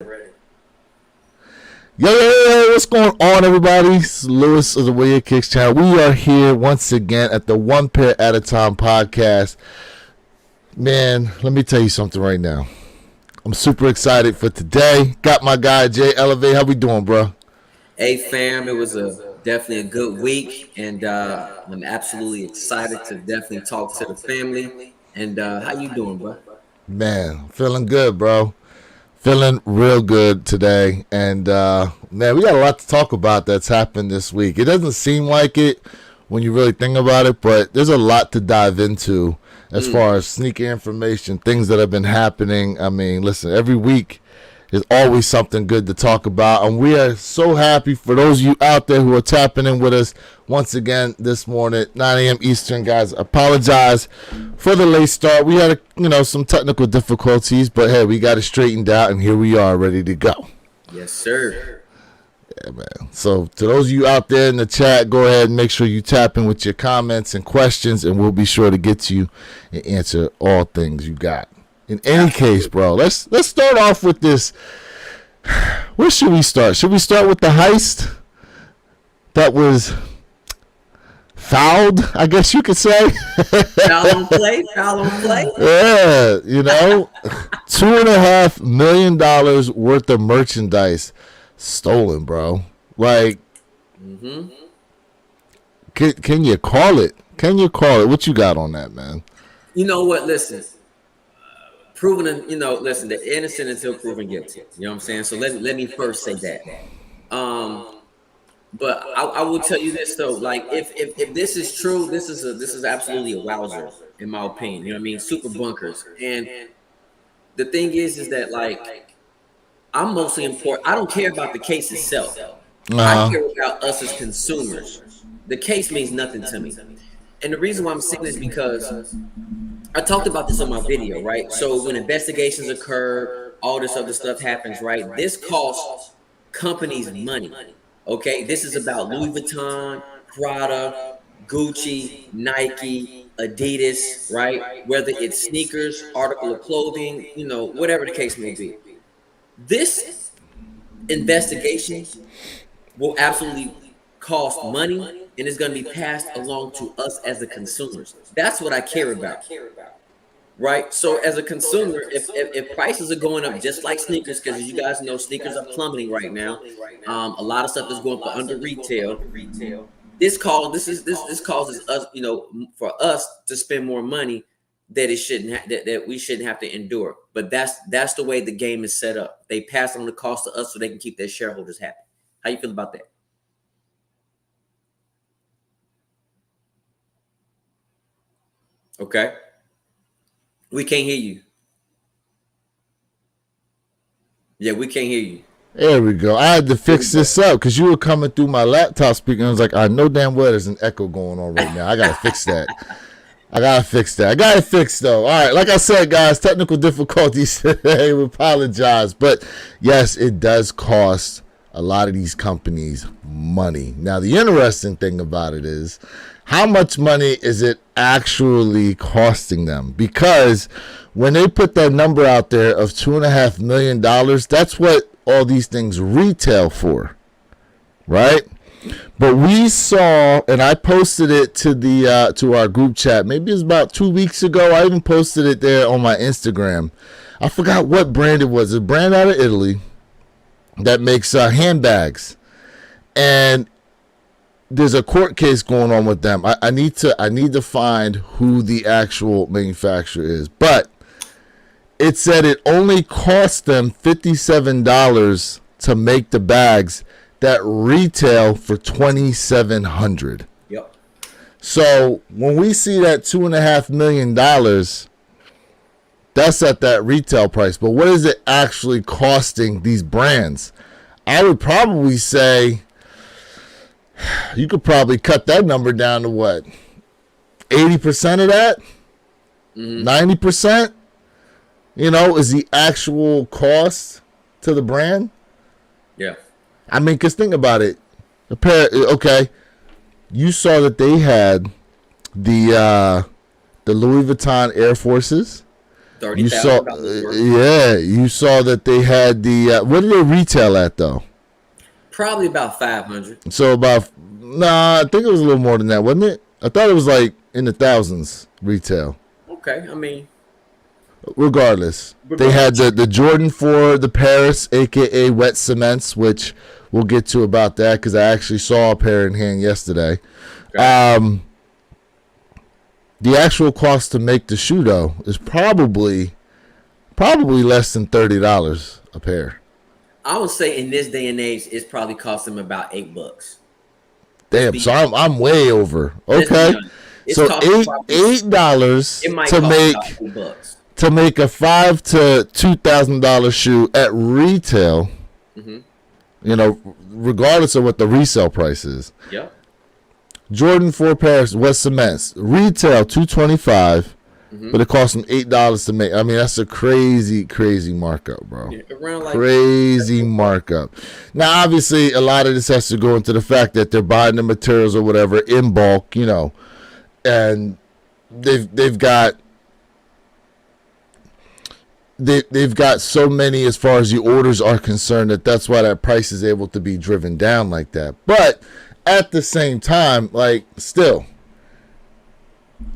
Yo, what's going on, everybody? It's Lewis of the Way It Kicks channel. We are here once again at the One Pair at a Time podcast. Man, let me tell you something right now. I'm super excited for today. Got my guy, Jay Elevate. How we doing, bro? Hey, fam, it was definitely a good week, and I'm absolutely excited to definitely talk to the family. And how you doing, bro? Man, feeling good, bro. Feeling real good today. And, man, we got a lot to talk about that's happened this week. It doesn't seem like it when you really think about it, but there's a lot to dive into as far as sneaker information, things that have been happening. I mean, listen, every week is always something good to talk about. And we are so happy for those of you out there who are tapping in with us once again this morning, 9 a.m. Eastern, guys. Apologize for the late start. We had, some technical difficulties, but hey, we got it straightened out, and here we are ready to go. Yes, sir. Yeah, man. So to those of you out there in the chat, go ahead and make sure you tap in with your comments and questions, and we'll be sure to get to you and answer all things you got. In any case, bro, let's start off with this. Where should we start? Should we start with the heist that was fouled, I guess you could say? Foul on play. Yeah, $2.5 million worth of merchandise stolen, bro. Like, can you call it? What you got on that, man? You know what? Listen. Listen, the innocent until proven guilty. You know what I'm saying? So let me first say that. But I will tell you this though, like if this is true, this is absolutely a wowzer in my opinion. You know what I mean? Super bunkers. And the thing is that like I'm mostly important. I don't care about the case itself. I care about us as consumers. The case means nothing to me. And the reason why I'm saying this is because I talked about this on my video, right? So when investigations occur, all this other stuff happens, right? This costs companies money, okay? This is about Louis Vuitton, Prada, Gucci, Nike, Adidas, right? Whether it's sneakers, article of clothing, whatever the case may be. This investigation will absolutely cost money, and it's going to be passed along to us as the consumers. That's what I care about, right? So as a consumer, if prices are going up just like sneakers, because as you guys know, sneakers are plummeting right now. A lot of stuff is going for under retail. This causes us, for us to spend more money that that we shouldn't have to endure. But that's the way the game is set up. They pass on the cost to us so they can keep their shareholders happy. How you feel about that? Okay. We can't hear you. Yeah, we can't hear you. There we go. I had to fix this up because you were coming through my laptop speaker, and I was like, I know damn well there's an echo going on right now. I got to fix that. I got it fixed, though. All right. Like I said, guys, technical difficulties today. We apologize. But, yes, it does cost a lot of these companies money. Now, the interesting thing about it is, how much money is it actually costing them? Because when they put that number out there of $2.5 million, that's what all these things retail for, right? But we saw, and I posted it to our group chat. Maybe it was about 2 weeks ago. I even posted it there on my Instagram. I forgot what brand it was. A brand out of Italy that makes handbags, and there's a court case going on with them. I need to find who the actual manufacturer is, but it said it only cost them $57 to make the bags that retail for $2,700. Yep. So when we see that $2.5 million, that's at that retail price. But what is it actually costing these brands? I would probably say you could probably cut that number down to what? 80% of that? 90%? Is the actual cost to the brand? Yeah. I mean, because think about it. Okay, you saw that they had the Louis Vuitton Air Forces. You saw, $30,000 worth. yeah, you saw that they had the. What did they retail at though? Probably about 500. So about, nah, I think it was a little more than that, wasn't it? I thought it was like in the thousands retail. Okay, I mean, Regardless, they had the Jordan 4, the Paris, aka wet cements, which we'll get to about that because I actually saw a pair in hand yesterday. okay. The actual cost to make the shoe though is probably less than $30 a pair. I would say in this day and age, it's probably cost them about $8. Damn, so I'm way over. Let's Okay, be honest. It's so costing probably- $8 It might to cost make about $8. to make a $5,000 to $2,000 shoe at retail. Mm-hmm. You know, regardless of what the resale price is. Yep. Jordan 4 Paris West Cements retail $225, but it cost them $8 to make. I mean, that's a crazy markup, bro. Yeah, around like Crazy markup. Now, obviously, a lot of this has to go into the fact that they're buying the materials or whatever in bulk, you know, and they've got so many as far as the orders are concerned that's why that price is able to be driven down like that. But at the same time, like, still,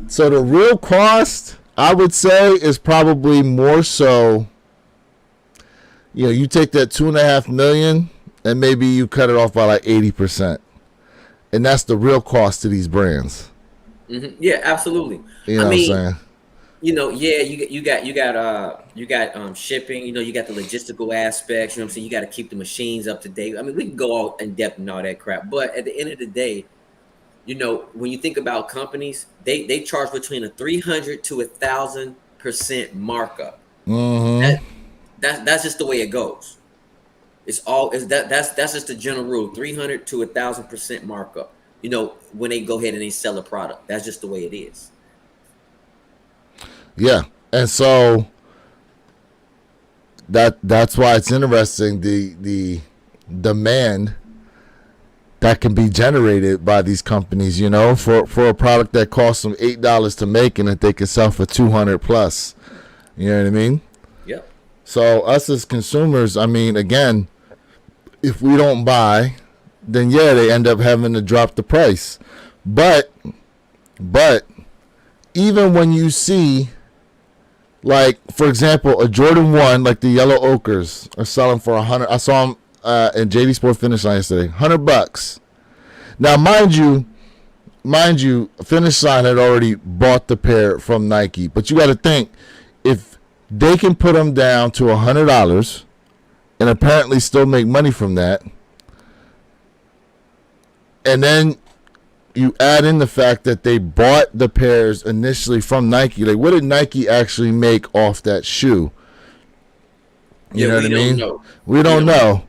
so the real cost, I would say, is probably more so, you know, you take that $2.5 million and maybe you cut it off by like 80%, and that's the real cost to these brands. Mm-hmm. Yeah, absolutely. You know I mean, what I'm saying? you know, yeah, you got shipping. You know, you got the logistical aspects. You know what I'm saying? You got to keep the machines up to date. I mean, we can go all in depth and all that crap, but at the end of the day, you know, when you think about companies, they charge between a 300 to 1,000% markup. Mm-hmm. That's just the way it goes. That's just the general rule: 300 to 1,000% markup. You know, when they go ahead and they sell a product, that's just the way it is. Yeah, and so that's why it's interesting, the demand that can be generated by these companies, you know, for a product that costs them $8 to make and that they can sell for 200 plus. You know what I mean? Yep. So us as consumers, I mean, again, if we don't buy, then yeah, they end up having to drop the price. But even when you see, like, for example, a Jordan 1, like the yellow ochres, are selling for 100. I saw them in JD Sport Finish Line yesterday, $100. Now, mind you, Finish Line had already bought the pair from Nike, but you got to think, if they can put them down to $100 and apparently still make money from that, and then you add in the fact that they bought the pairs initially from Nike. Like, what did Nike actually make off that shoe? You know what I mean? We don't know.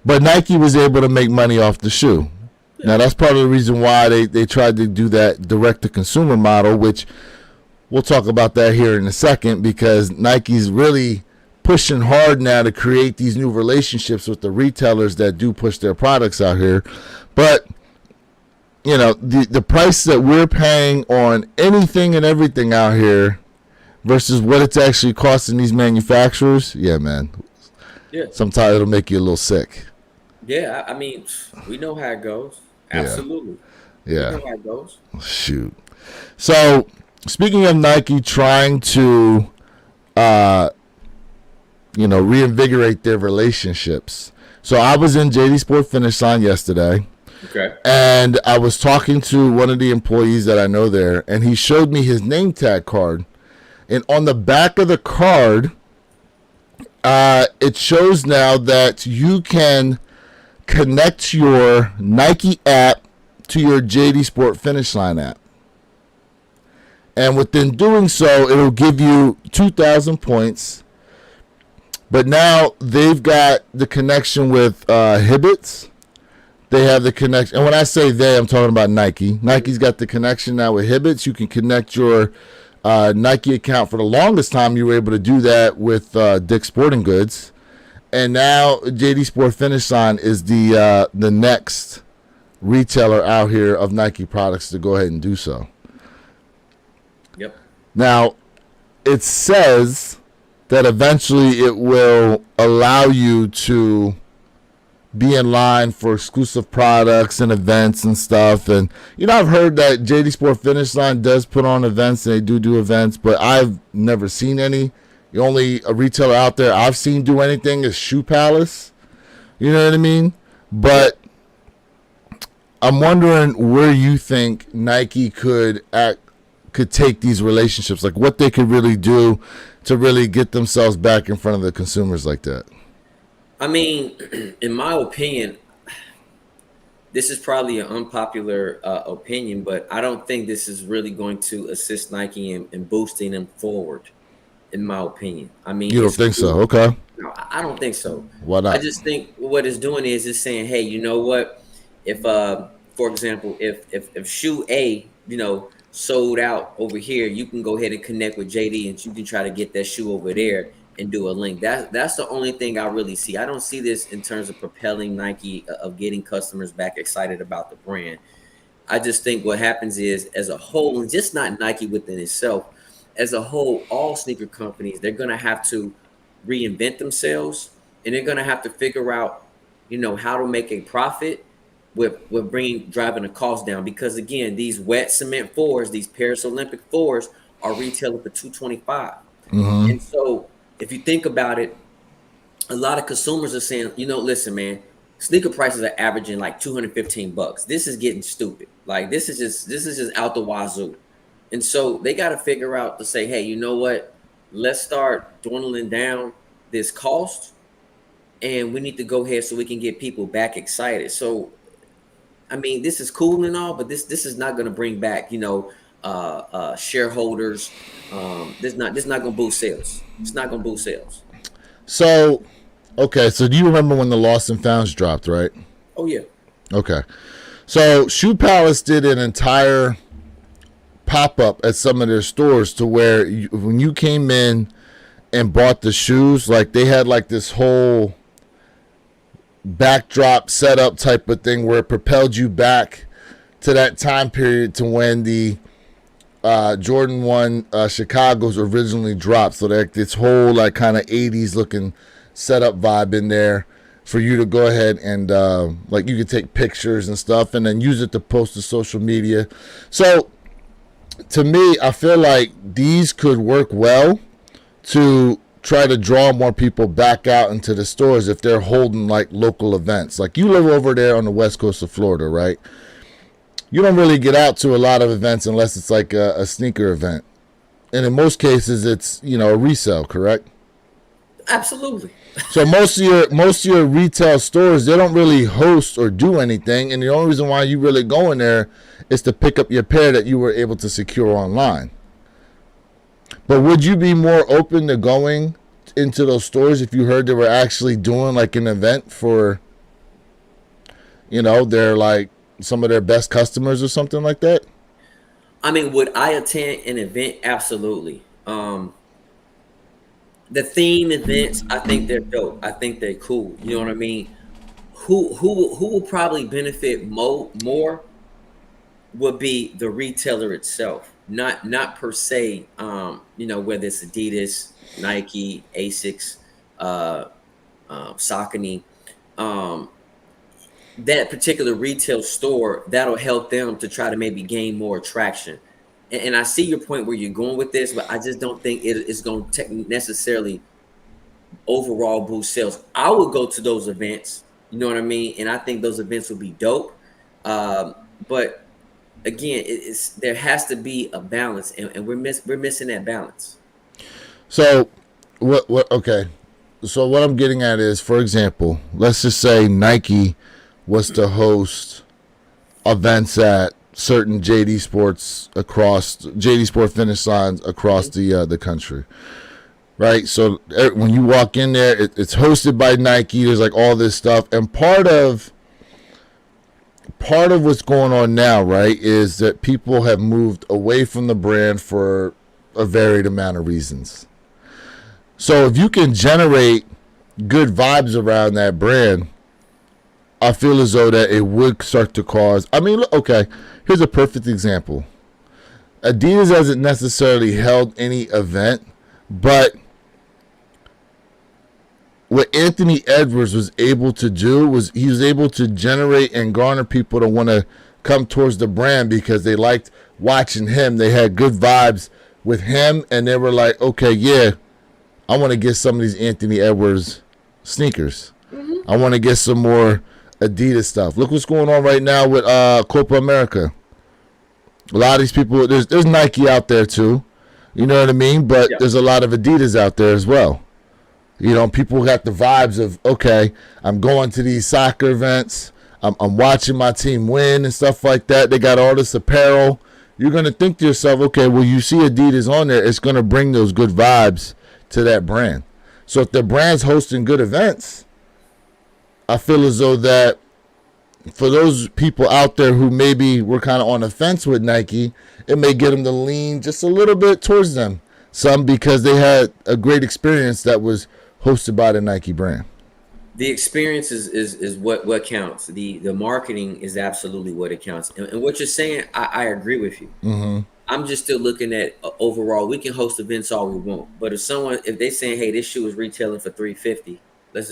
But Nike was able to make money off the shoe. Yeah. Now, that's part of the reason why they tried to do that direct-to-consumer model, which we'll talk about that here in a second, because Nike's really pushing hard now to create these new relationships with the retailers that do push their products out here. But you know, the price that we're paying on anything and everything out here versus what it's actually costing these manufacturers, yeah, man. Yeah. Sometimes it'll make you a little sick. Yeah, I mean, we know how it goes. Absolutely. Yeah. We know how it goes. Shoot. So, speaking of Nike trying to, reinvigorate their relationships. So, I was in JD Sport Finish Line yesterday. Okay. And I was talking to one of the employees that I know there, and he showed me his name tag card. And on the back of the card, it shows now that you can connect your Nike app to your JD Sport Finish Line app. And within doing so, it'll give you 2,000 points. But now they've got the connection with Hibbets. They have the connection, and when I say they, I'm talking about Nike. Nike's got the connection now with Hibbets. You can connect your Nike account. For the longest time, you were able to do that with Dick's Sporting Goods, and now JD Sport Finish Line is the next retailer out here of Nike products to go ahead and do so. Yep. Now, it says that eventually it will allow you to be in line for exclusive products and events and stuff. And I've heard that JD Sport Finish Line does put on events, and they do events, but I've never seen any. The only retailer out there I've seen do anything is Shoe Palace. You know what I mean? But I'm wondering where you think Nike could take these relationships, like what they could really do to really get themselves back in front of the consumers like that. I mean, in my opinion, this is probably an unpopular opinion, but I don't think this is really going to assist Nike in boosting them forward, in my opinion. I mean, you don't think so? Okay. No, I don't think so. Why not? I just think what it's doing is it's saying, hey, you know what? If, for example, if shoe A, sold out over here, you can go ahead and connect with JD, and you can try to get that shoe over there and do a link. That's the only thing I really see. I don't see this in terms of propelling Nike, of getting customers back excited about the brand. I just think what happens is, as a whole, and just not Nike within itself, as a whole, all sneaker companies, they're going to have to reinvent themselves, and they're going to have to figure out, how to make a profit with driving the cost down. Because again, these wet cement 4s, these Paris Olympic 4s, are retailing for $225. Mm-hmm. And so, if you think about it, a lot of consumers are saying, listen, man, sneaker prices are averaging like $215. This is getting stupid. Like this is just out the wazoo. And so they got to figure out to say, hey, you know what? Let's start dwindling down this cost, and we need to go ahead so we can get people back excited. So, I mean, this is cool and all, but this is not going to bring back, shareholders. This not going to boost sales. It's not going to boost sales. So, okay. So do you remember when the Lost and Founds dropped, right? Oh yeah. Okay. So Shoe Palace did an entire pop-up at some of their stores to where when you came in and bought the shoes, like they had like this whole backdrop setup type of thing where it propelled you back to that time period to when the Jordan 1 Chicago's originally dropped. So that this whole like kind of 80s looking setup vibe in there for you to go ahead and like you could take pictures and stuff and then use it to post to social media. So to me, I feel like these could work well to try to draw more people back out into the stores if they're holding like local events. Like you live over there on the west coast of Florida, right? You don't really get out to a lot of events unless it's like a sneaker event. And in most cases, it's, a resale, correct? Absolutely. So most of your retail stores, they don't really host or do anything. And the only reason why you really go in there is to pick up your pair that you were able to secure online. But would you be more open to going into those stores if you heard they were actually doing like an event for, they're like some of their best customers or something like that? I mean, would I attend an event? Absolutely. The theme events, I think they're dope. I think they're cool. You know what I mean? Who will probably benefit more would be the retailer itself, not per se. Whether it's Adidas, Nike, Asics, Saucony, that particular retail store, that'll help them to try to maybe gain more traction. And I see your point where you're going with this, but I just don't think it is going to necessarily overall boost sales. I would go to those events, you know what I mean? And I think those events would be dope. But again, there has to be a balance, and we're missing that balance. So what? Okay. So what I'm getting at is, for example, let's just say Nike was to host events at certain JD Sport Finish Lines across the country, right? So when you walk in there, it's hosted by Nike. There's like all this stuff, and part of what's going on now, right, is that people have moved away from the brand for a varied amount of reasons. So if you can generate good vibes around that brand, I feel as though that it would start to cause. I mean, okay, here's a perfect example. Adidas hasn't necessarily held any event But what Anthony Edwards was able to do was he was able to generate and garner people to want to come towards the brand because they liked watching him. They had good vibes with him, and they were like, okay, yeah, I want to get some of these Anthony Edwards sneakers. Mm-hmm. I want to get some more Adidas stuff. Look what's going on right now with Copa America. A lot of these people, there's Nike out there too, you know what I mean? But there's a lot of Adidas out there as well. You know, people got the vibes of, okay, I'm going to these soccer events. I'm watching my team win and stuff like that. They got all this apparel. You're going to think to yourself, okay, well, you see Adidas on there. It's going to bring those good vibes to that brand. So if the brand's hosting good events, I feel as though that for those people out there who maybe were kind of on the fence with Nike, it may get them to lean just a little bit towards them. Some because they had a great experience that was hosted by the Nike brand. The experience is what counts. The marketing is absolutely what it counts. And what you're saying, I agree with you. Mm-hmm. I'm just still looking at overall. We can host events all we want, but if they saying, hey, this shoe is retailing for $350, let's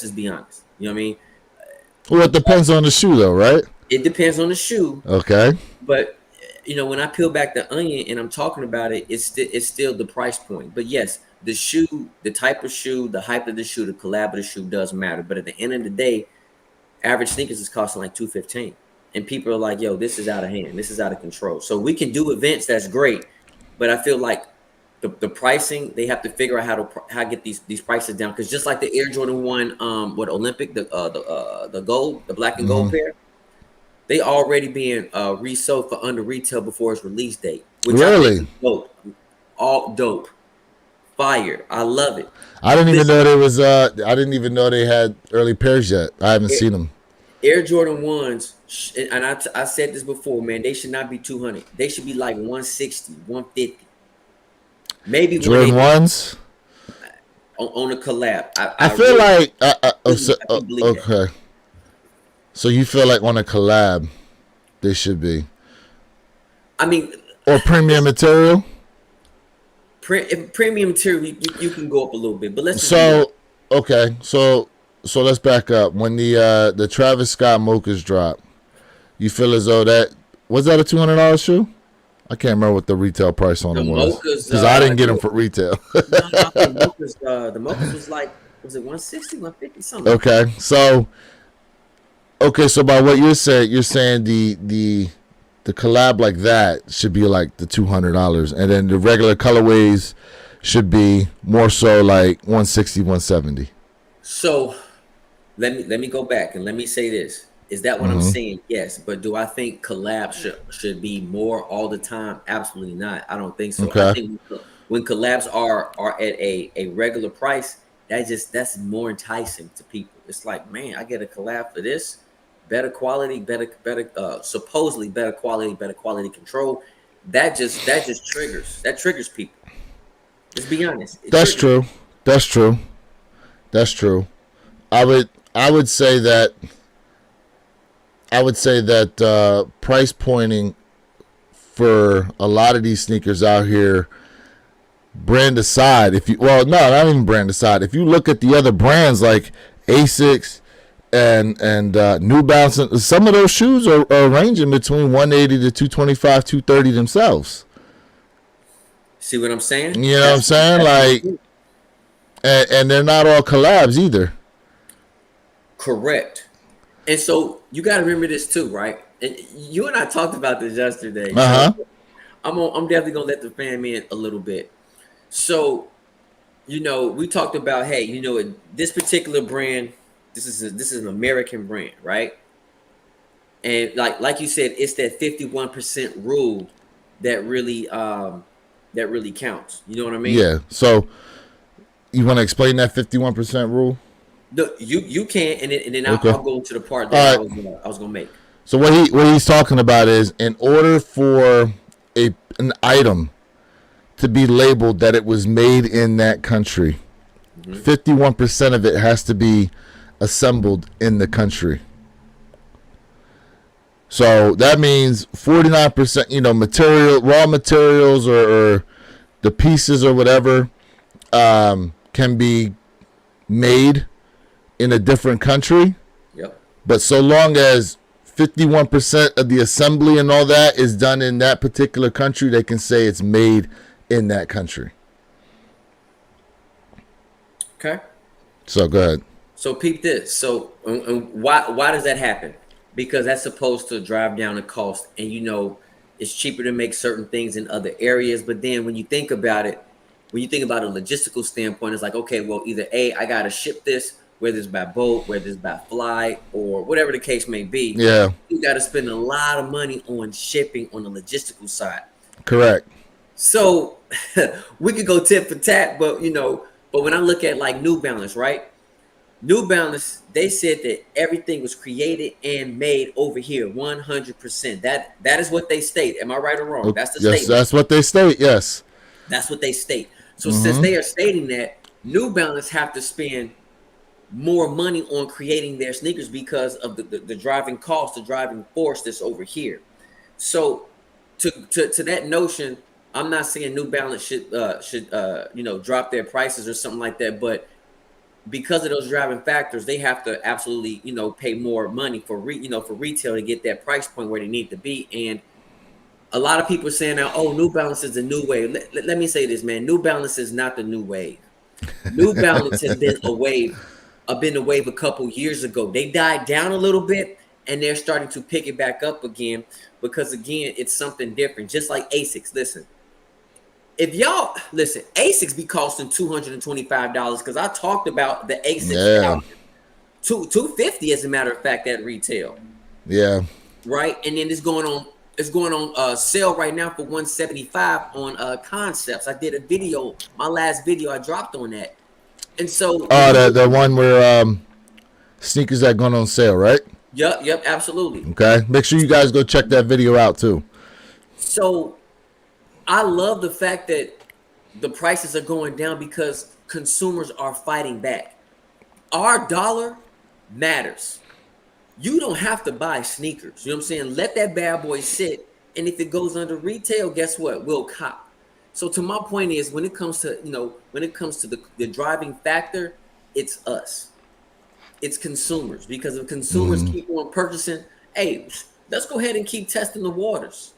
just be honest. You know what I mean? Well, it depends on the shoe, though, right? It depends on the shoe. Okay. But you know, when I peel back the onion and I'm talking about it, it's still the price point. But yes, the shoe, the type of shoe, the hype of the shoe, the collab of the shoe does matter. But at the end of the day, average sneakers is costing like $215, and people are like, "Yo, this is out of hand. This is out of control." So we can do events, that's great, but I feel like the pricing, they have to figure out how to get these prices down. Because just like the Air Jordan 1, Olympic, the gold, the black and gold pair, they already being resold for under retail before its release date. Which really? I think is dope. All dope. Fire. I love it. I didn't even know there was I didn't even know they had early pairs yet. I haven't seen them. Air Jordan 1s, and I said this before, man, they should not be 200. They should be like 160, 150. Maybe Jordan 1s on a collab. I feel really, like okay. So you feel like on a collab they should be. I mean, or premium material? Premium material, you can go up a little bit, but let's. So let's back up. When the Travis Scott mochas drop, you feel as though that was that a $200 shoe? I can't remember what the retail price on them was because I didn't get them for retail. The mochas was like, was it 160, 150 something? Okay, so by what you're saying the collab like that should be like the $200, and then the regular colorways should be more so like 160, 170. So let me go back and let me say this. Is that what I'm saying? Yes. But do I think collabs should be more all the time? Absolutely not. I don't think so. Okay. I think when collabs are at a regular price, that's more enticing to people. It's like, man, I get a collab for this. Better quality, supposedly better quality control. That just triggers people. Let's be honest. That's true. I would say that price pointing for a lot of these sneakers out here, brand aside, not even brand aside. If you look at the other brands like Asics and New Balance, some of those shoes are ranging between 180 to 225, 230 themselves. See what I'm saying? You know what I'm saying? Like, and they're not all collabs either. Correct. And so you got to remember this too, right? And you and I talked about this yesterday. Uh-huh. So I'm definitely gonna let the fan in a little bit. So, we talked about, hey, this particular brand. This is an American brand, right? And like you said, it's that 51% rule that really counts. You know what I mean? Yeah. So you want to explain that 51% rule? No, you can, and then I'll go into the part that I was gonna make. So what he's talking about is, in order for an item to be labeled that it was made in that country, 51% of it has to be assembled in the country. So that means 49%, raw materials or the pieces or whatever can be made in a different country. Yep. But so long as 51% of the assembly and all that is done in that particular country, they can say it's made in that country. Okay. So go ahead. So peep this. So why does that happen? Because that's supposed to drive down the cost, and it's cheaper to make certain things in other areas. But then when you think about it, when you think about a logistical standpoint, it's like, okay, well, either A, I got to ship this, whether it's by boat, whether it's by flight, or whatever the case may be. Yeah. You got to spend a lot of money on shipping on the logistical side. Correct. So we could go tit for tat, but when I look at like New Balance, right? New Balance, they said that everything was created and made over here, 100%. That is what they state. Am I right or wrong? That's the statement. Yes, that's what they state. Yes. That's what they state. So since they are stating that, New Balance have to spend more money on creating their sneakers because of the driving cost, the driving force that's over here. So to that notion, I'm not saying New Balance should drop their prices or something like that, but because of those driving factors, they have to absolutely pay more money for retail to get that price point where they need to be. And a lot of people are saying now, oh, New Balance is the new wave. Let me say this, man. New Balance is not the new wave. New Balance has been a wave a couple years ago. They died down a little bit, and they're starting to pick it back up again because, again, it's something different. Just like ASICs. Listen, ASICs be costing $225 because I talked about the ASICs $250 as a matter of fact at retail. Yeah. Right, and then it's going on sale right now for $175 on Concepts. I did a video, my last video I dropped on that. And so the one where sneakers that going on sale, right? Yep, absolutely. Okay. Make sure you guys go check that video out too. So I love the fact that the prices are going down because consumers are fighting back. Our dollar matters. You don't have to buy sneakers. You know what I'm saying? Let that bad boy sit. And if it goes under retail, guess what? We'll cop. So to my point is when it comes to, the driving factor, it's us. It's consumers. Because if consumers keep on purchasing, hey, let's go ahead and keep testing the waters.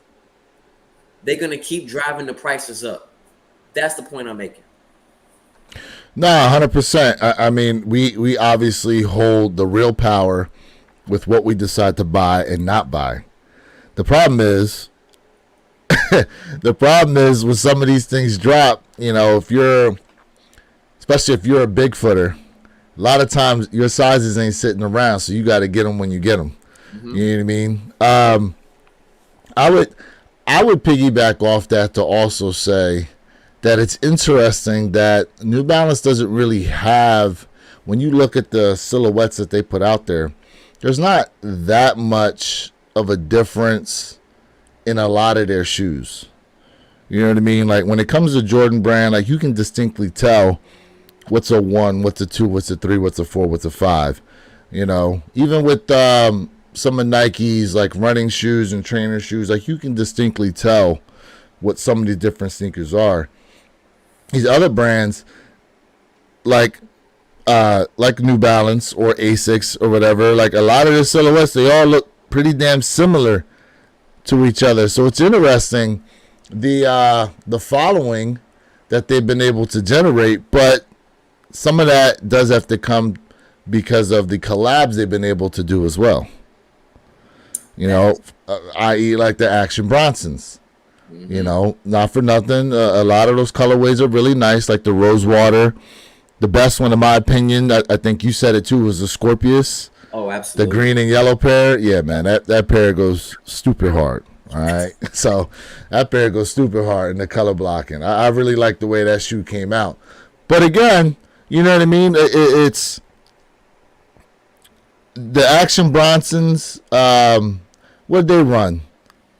They're going to keep driving the prices up. That's the point I'm making. No, 100%. I mean, we obviously hold the real power with what we decide to buy and not buy. The problem is when some of these things drop, especially if you're a big footer, a lot of times your sizes ain't sitting around, so you got to get them when you get them. Mm-hmm. You know what I mean? I would piggyback off that to also say that it's interesting that New Balance doesn't really have, when you look at the silhouettes that they put out there, there's not that much of a difference in a lot of their shoes. You know what I mean? Like when it comes to Jordan Brand, like you can distinctly tell what's a 1, what's a 2, what's a 3, what's a 4, what's a 5. Even with some of Nike's like running shoes and trainer shoes, like you can distinctly tell what some of the different sneakers are. These other brands, like New Balance or Asics or whatever, like a lot of the silhouettes, they all look pretty damn similar to each other. So it's interesting the following that they've been able to generate, but some of that does have to come because of the collabs they've been able to do as well. I.e. like the Action Bronsons. Not for nothing. A lot of those colorways are really nice, like the Rosewater. The best one, in my opinion, I think you said it too, was the Scorpius. Oh, absolutely. The green and yellow pair. Yeah, man, that pair goes stupid hard. All right. So that pair goes stupid hard in the color blocking. I really like the way that shoe came out. But again, you know what I mean? It's the Action Bronsons. What did they run?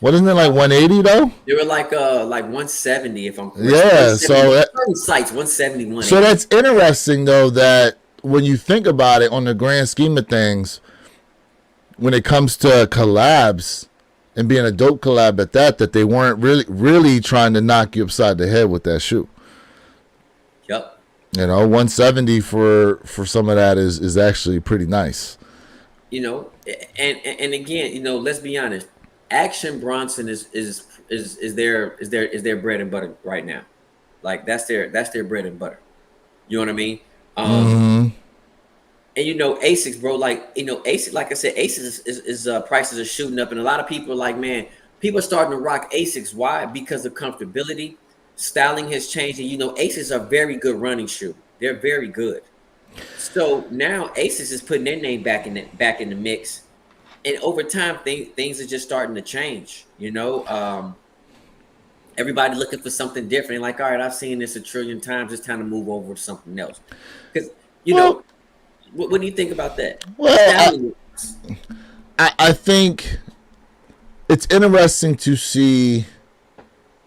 Wasn't it like 180 though? They were like 170 if I'm correct. Yeah, so sites 170, 180. So that's interesting though, that when you think about it on the grand scheme of things, when it comes to collabs, and being a dope collab at that they weren't really trying to knock you upside the head with that shoe. Yep. 170 for some of that is actually pretty nice. And again, let's be honest. Action Bronson is their bread and butter right now. Like that's their bread and butter. You know what I mean? And Asics, bro, like Asics, like I said, Asics is prices are shooting up, and a lot of people are like, man, people are starting to rock Asics. Why? Because of comfortability. Styling has changed, and Asics are very good running shoe. They're very good. So now Asics is putting their name back in the mix, and over time things are just starting to change. Everybody looking for something different. Like, all right, I've seen this a trillion times. It's time to move over to something else. Because what do you think about that? Well, I think it's interesting to see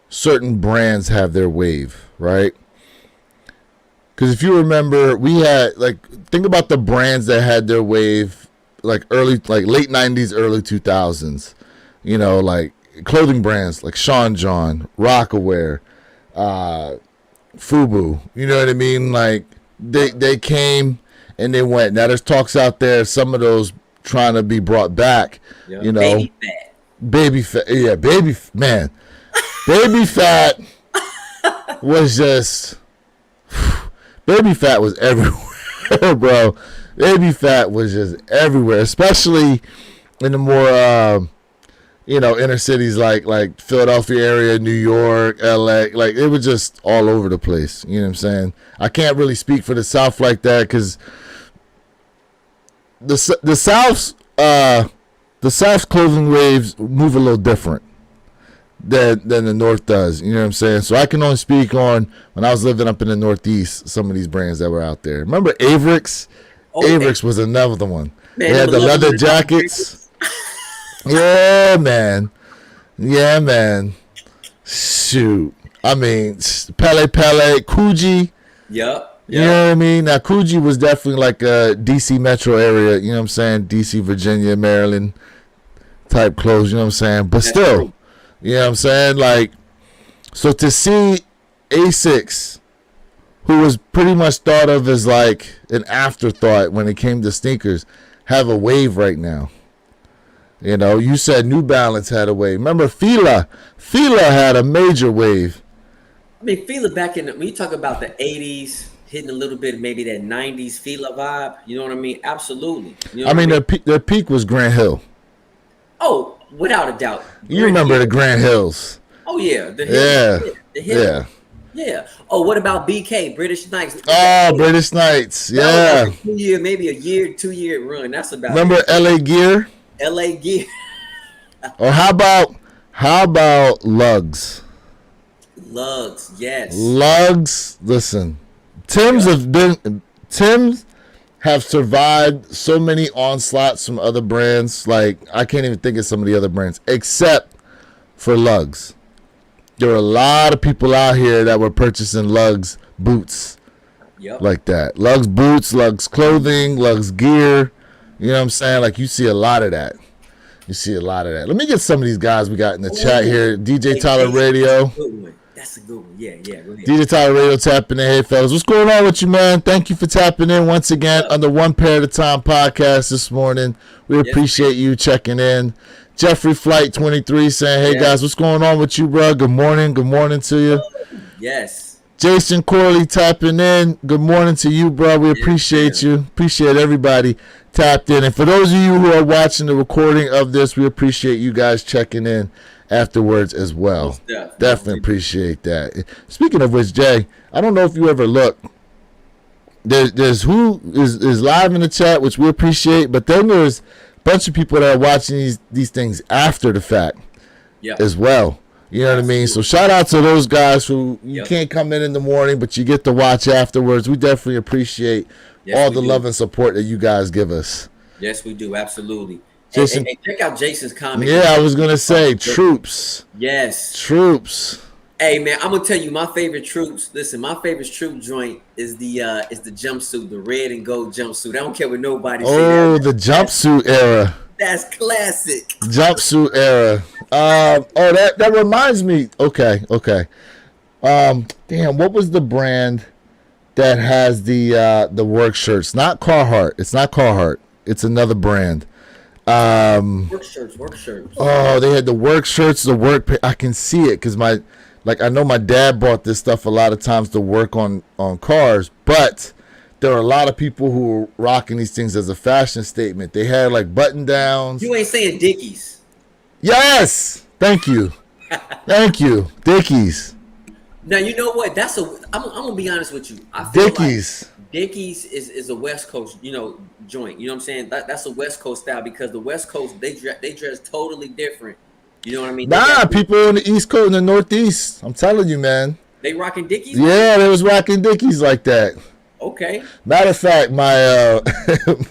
certain brands have their wave, right? Because if you remember, we had think about the brands that had their wave late 90s, early 2000s. Like clothing brands like Sean John, Rockaware, Fubu. You know what I mean? Like they came and they went. Now there's talks out there, some of those trying to be brought back. Yeah. Baby fat. Yeah, man. Baby fat was just. Baby fat was everywhere, bro. Baby fat was just everywhere, especially in the more, inner cities like Philadelphia area, New York, LA. Like it was just all over the place. You know what I'm saying? I can't really speak for the South like that because the South's clothing waves move a little different than the North does. You know what I'm saying? So I can only speak on when I was living up in the Northeast, some of these brands that were out there. Remember Avrix? Avrix was another one. Man, they had the leather jackets. Yeah, man. Shoot. I mean, Pele, Coogee. Yep. You know what I mean? Now, Coogee was definitely like a D.C. metro area, you know what I'm saying? D.C., Virginia, Maryland type clothes, you know what I'm saying? But still, true. You know what I'm saying? Like, so to see Asics, who was pretty much thought of as like an afterthought when it came to sneakers, have a wave right now. You said New Balance had a wave. Remember Fila? Fila had a major wave. I mean, Fila back when you talk about the 80s, hitting a little bit maybe that 90s Fila vibe, you know what I mean? Absolutely. Their peak was Grant Hill. Oh, without a doubt. You remember the Grant Hills. Oh, yeah. The Hill. Yeah. Yeah. Oh, what about BK, British Knights? Oh, British Knights. Yeah. Like maybe a year, 2-year run. That's about Remember it. LA Gear? LA Gear. Or how about Lugs? Lugs, yes. Lugs, listen. Tim's have survived so many onslaughts from other brands. Like, I can't even think of some of the other brands except for Lugs. There were a lot of people out here that were purchasing Lugs boots. Yep. Like that. Lugs boots, Lugs clothing, Lugs gear. You know what I'm saying? Like, you see a lot of that. Let me get some of these guys we got in the chat here. DJ Tyler Radio. That's a good one. Yeah, go ahead. DJ Tyler Radio tapping in. Hey, fellas, what's going on with you, man? Thank you for tapping in once again on the One Pair at a Time podcast this morning. We appreciate you checking in. Jeffrey Flight 23 saying, hey, guys, what's going on with you, bro? Good morning. Good morning to you. Yes. Jason Corley tapping in. Good morning to you, bro. We appreciate you. Appreciate everybody tapped in. And for those of you who are watching the recording of this, we appreciate you guys checking in afterwards as well. Definitely appreciate that. Speaking of which, Jay, I don't know if you ever look. There's who is live in the chat, which we appreciate, but then there's a bunch of people that are watching these things after the fact as well. You know what I mean? So shout out to those guys who you can't come in the morning, but you get to watch afterwards. We definitely appreciate all the love and support that you guys give us. Yes, we do. Absolutely. Jason, hey, check out Jason's comment. Yeah, I was going to say Troops. Yes. Troops. Hey, man, I'm going to tell you my favorite Troops. Listen, my favorite Troop joint is the jumpsuit, the red and gold jumpsuit. I don't care what nobody says. Oh, the jumpsuit era. That's classic. Jumpsuit era. Oh, that reminds me. Okay. Damn, what was the brand that has the work shirts? Not Carhartt. It's not Carhartt. It's another brand. Work shirts. Oh, they had the work shirts, the work. I can see it because I know my dad bought this stuff a lot of times to work on cars, but there are a lot of people who were rocking these things as a fashion statement. They had like button downs. You ain't saying Dickies. Yes, thank you, Dickies. Now you know what? I'm gonna be honest with you. I feel Dickies. like Dickies is a West Coast, joint. You know what I'm saying? That's a West Coast style because the West Coast they dress totally different. You know what I mean? Nah, people in the East Coast and the Northeast. I'm telling you, man. They rocking Dickies. Yeah, they was rocking Dickies like that. Okay. Matter of fact, my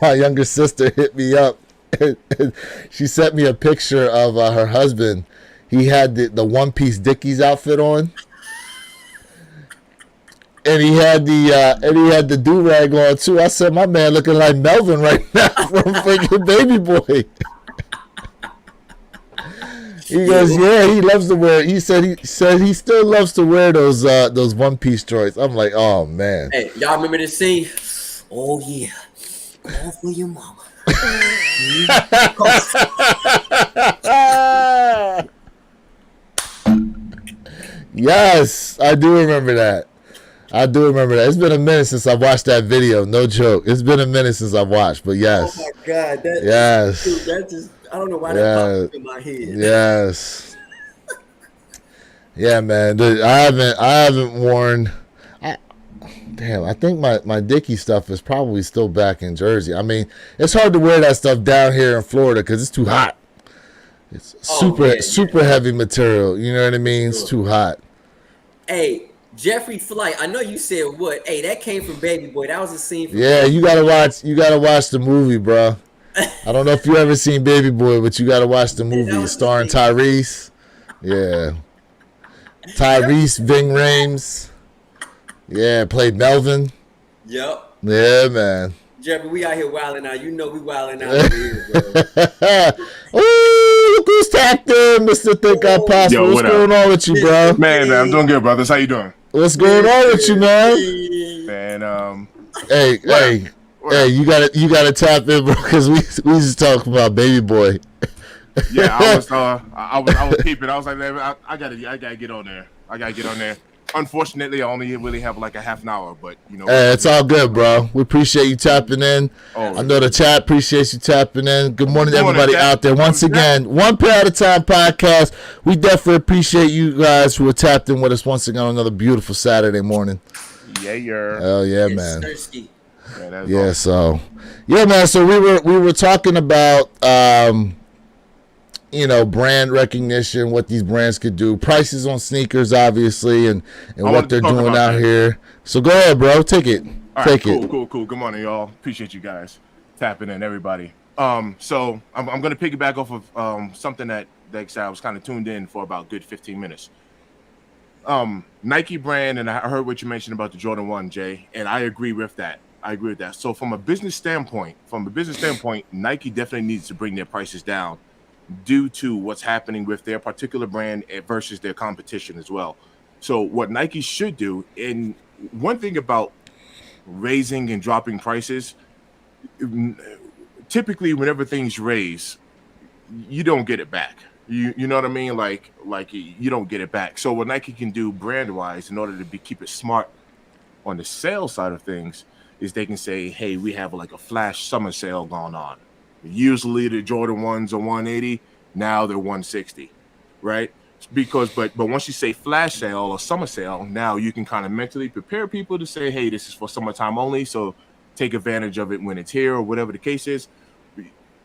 my younger sister hit me up. She sent me a picture of her husband. He had the one piece Dickies outfit on. And he had the do rag on too. I said, my man looking like Melvin right now from freaking Baby Boy. He goes, yeah, he loves to wear. He said he still loves to wear those one piece joints. I'm like, oh man. Hey, y'all remember this scene? Oh yeah, call for your mama. Yes, I do remember that. It's been a minute since I've watched that video. No joke. It's been a minute since I've watched, but yes. Oh my God. That just, I don't know why that popped up in my head. Yes. Yeah, man. I haven't worn. I think my Dickie stuff is probably still back in Jersey. I mean, it's hard to wear that stuff down here in Florida because it's too hot. It's super heavy material. You know what I mean? It's too hot. Hey, Jeffrey Flight, I know you said what? Hey, that came from Baby Boy. That was a scene from Yeah, you gotta watch the movie, bro. I don't know if you ever seen Baby Boy, but you gotta watch the movie. It's starring Tyrese. Yeah. Tyrese Ving Rhames. Yeah, played Melvin. Yep. Yeah, man. Jeffrey, we out here wilding out. You know we wilding out over here, bro. Ooh, look who's tapped in, Mr. Think I'm Possible. What's going on with you, bro? Man, I'm doing good, brothers. How you doing? What's going on with you, man? Man, hey, you gotta tap in, bro, because we just talking about Baby Boy. Yeah, I was peeping. I was like, man, I gotta get on there. Unfortunately, I only really have like a half an hour, but you know. Hey, it's all good, bro. We appreciate you tapping in. I know the chat appreciates you tapping in. Good morning to everybody out there. Once again, One Pair at a Time podcast. We definitely appreciate you guys who are tapped in with us once again on another beautiful Saturday morning. Yeah. Hell yeah, man. Yeah, so yeah, man. So we were talking about brand recognition, what these brands could do, prices on sneakers, obviously, and what they're doing out here. So go ahead, bro. Take it. Cool. Good morning, y'all. Appreciate you guys tapping in, everybody. So I'm going to piggyback off of something that I was kind of tuned in for about a good 15 minutes. Nike brand, and I heard what you mentioned about the Jordan 1, Jay, and I agree with that. So from a business standpoint, Nike definitely needs to bring their prices down due to what's happening with their particular brand versus their competition as well. So what Nike should do, and one thing about raising and dropping prices, typically whenever things raise, you don't get it back. You know what I mean? Like you don't get it back. So what Nike can do brand wise in order to keep it smart on the sales side of things is they can say, hey, we have like a flash summer sale going on. Usually the Jordan 1s are 180, now they're 160, right? But once you say flash sale or summer sale, now you can kind of mentally prepare people to say, hey, this is for summertime only, so take advantage of it when it's here or whatever the case is.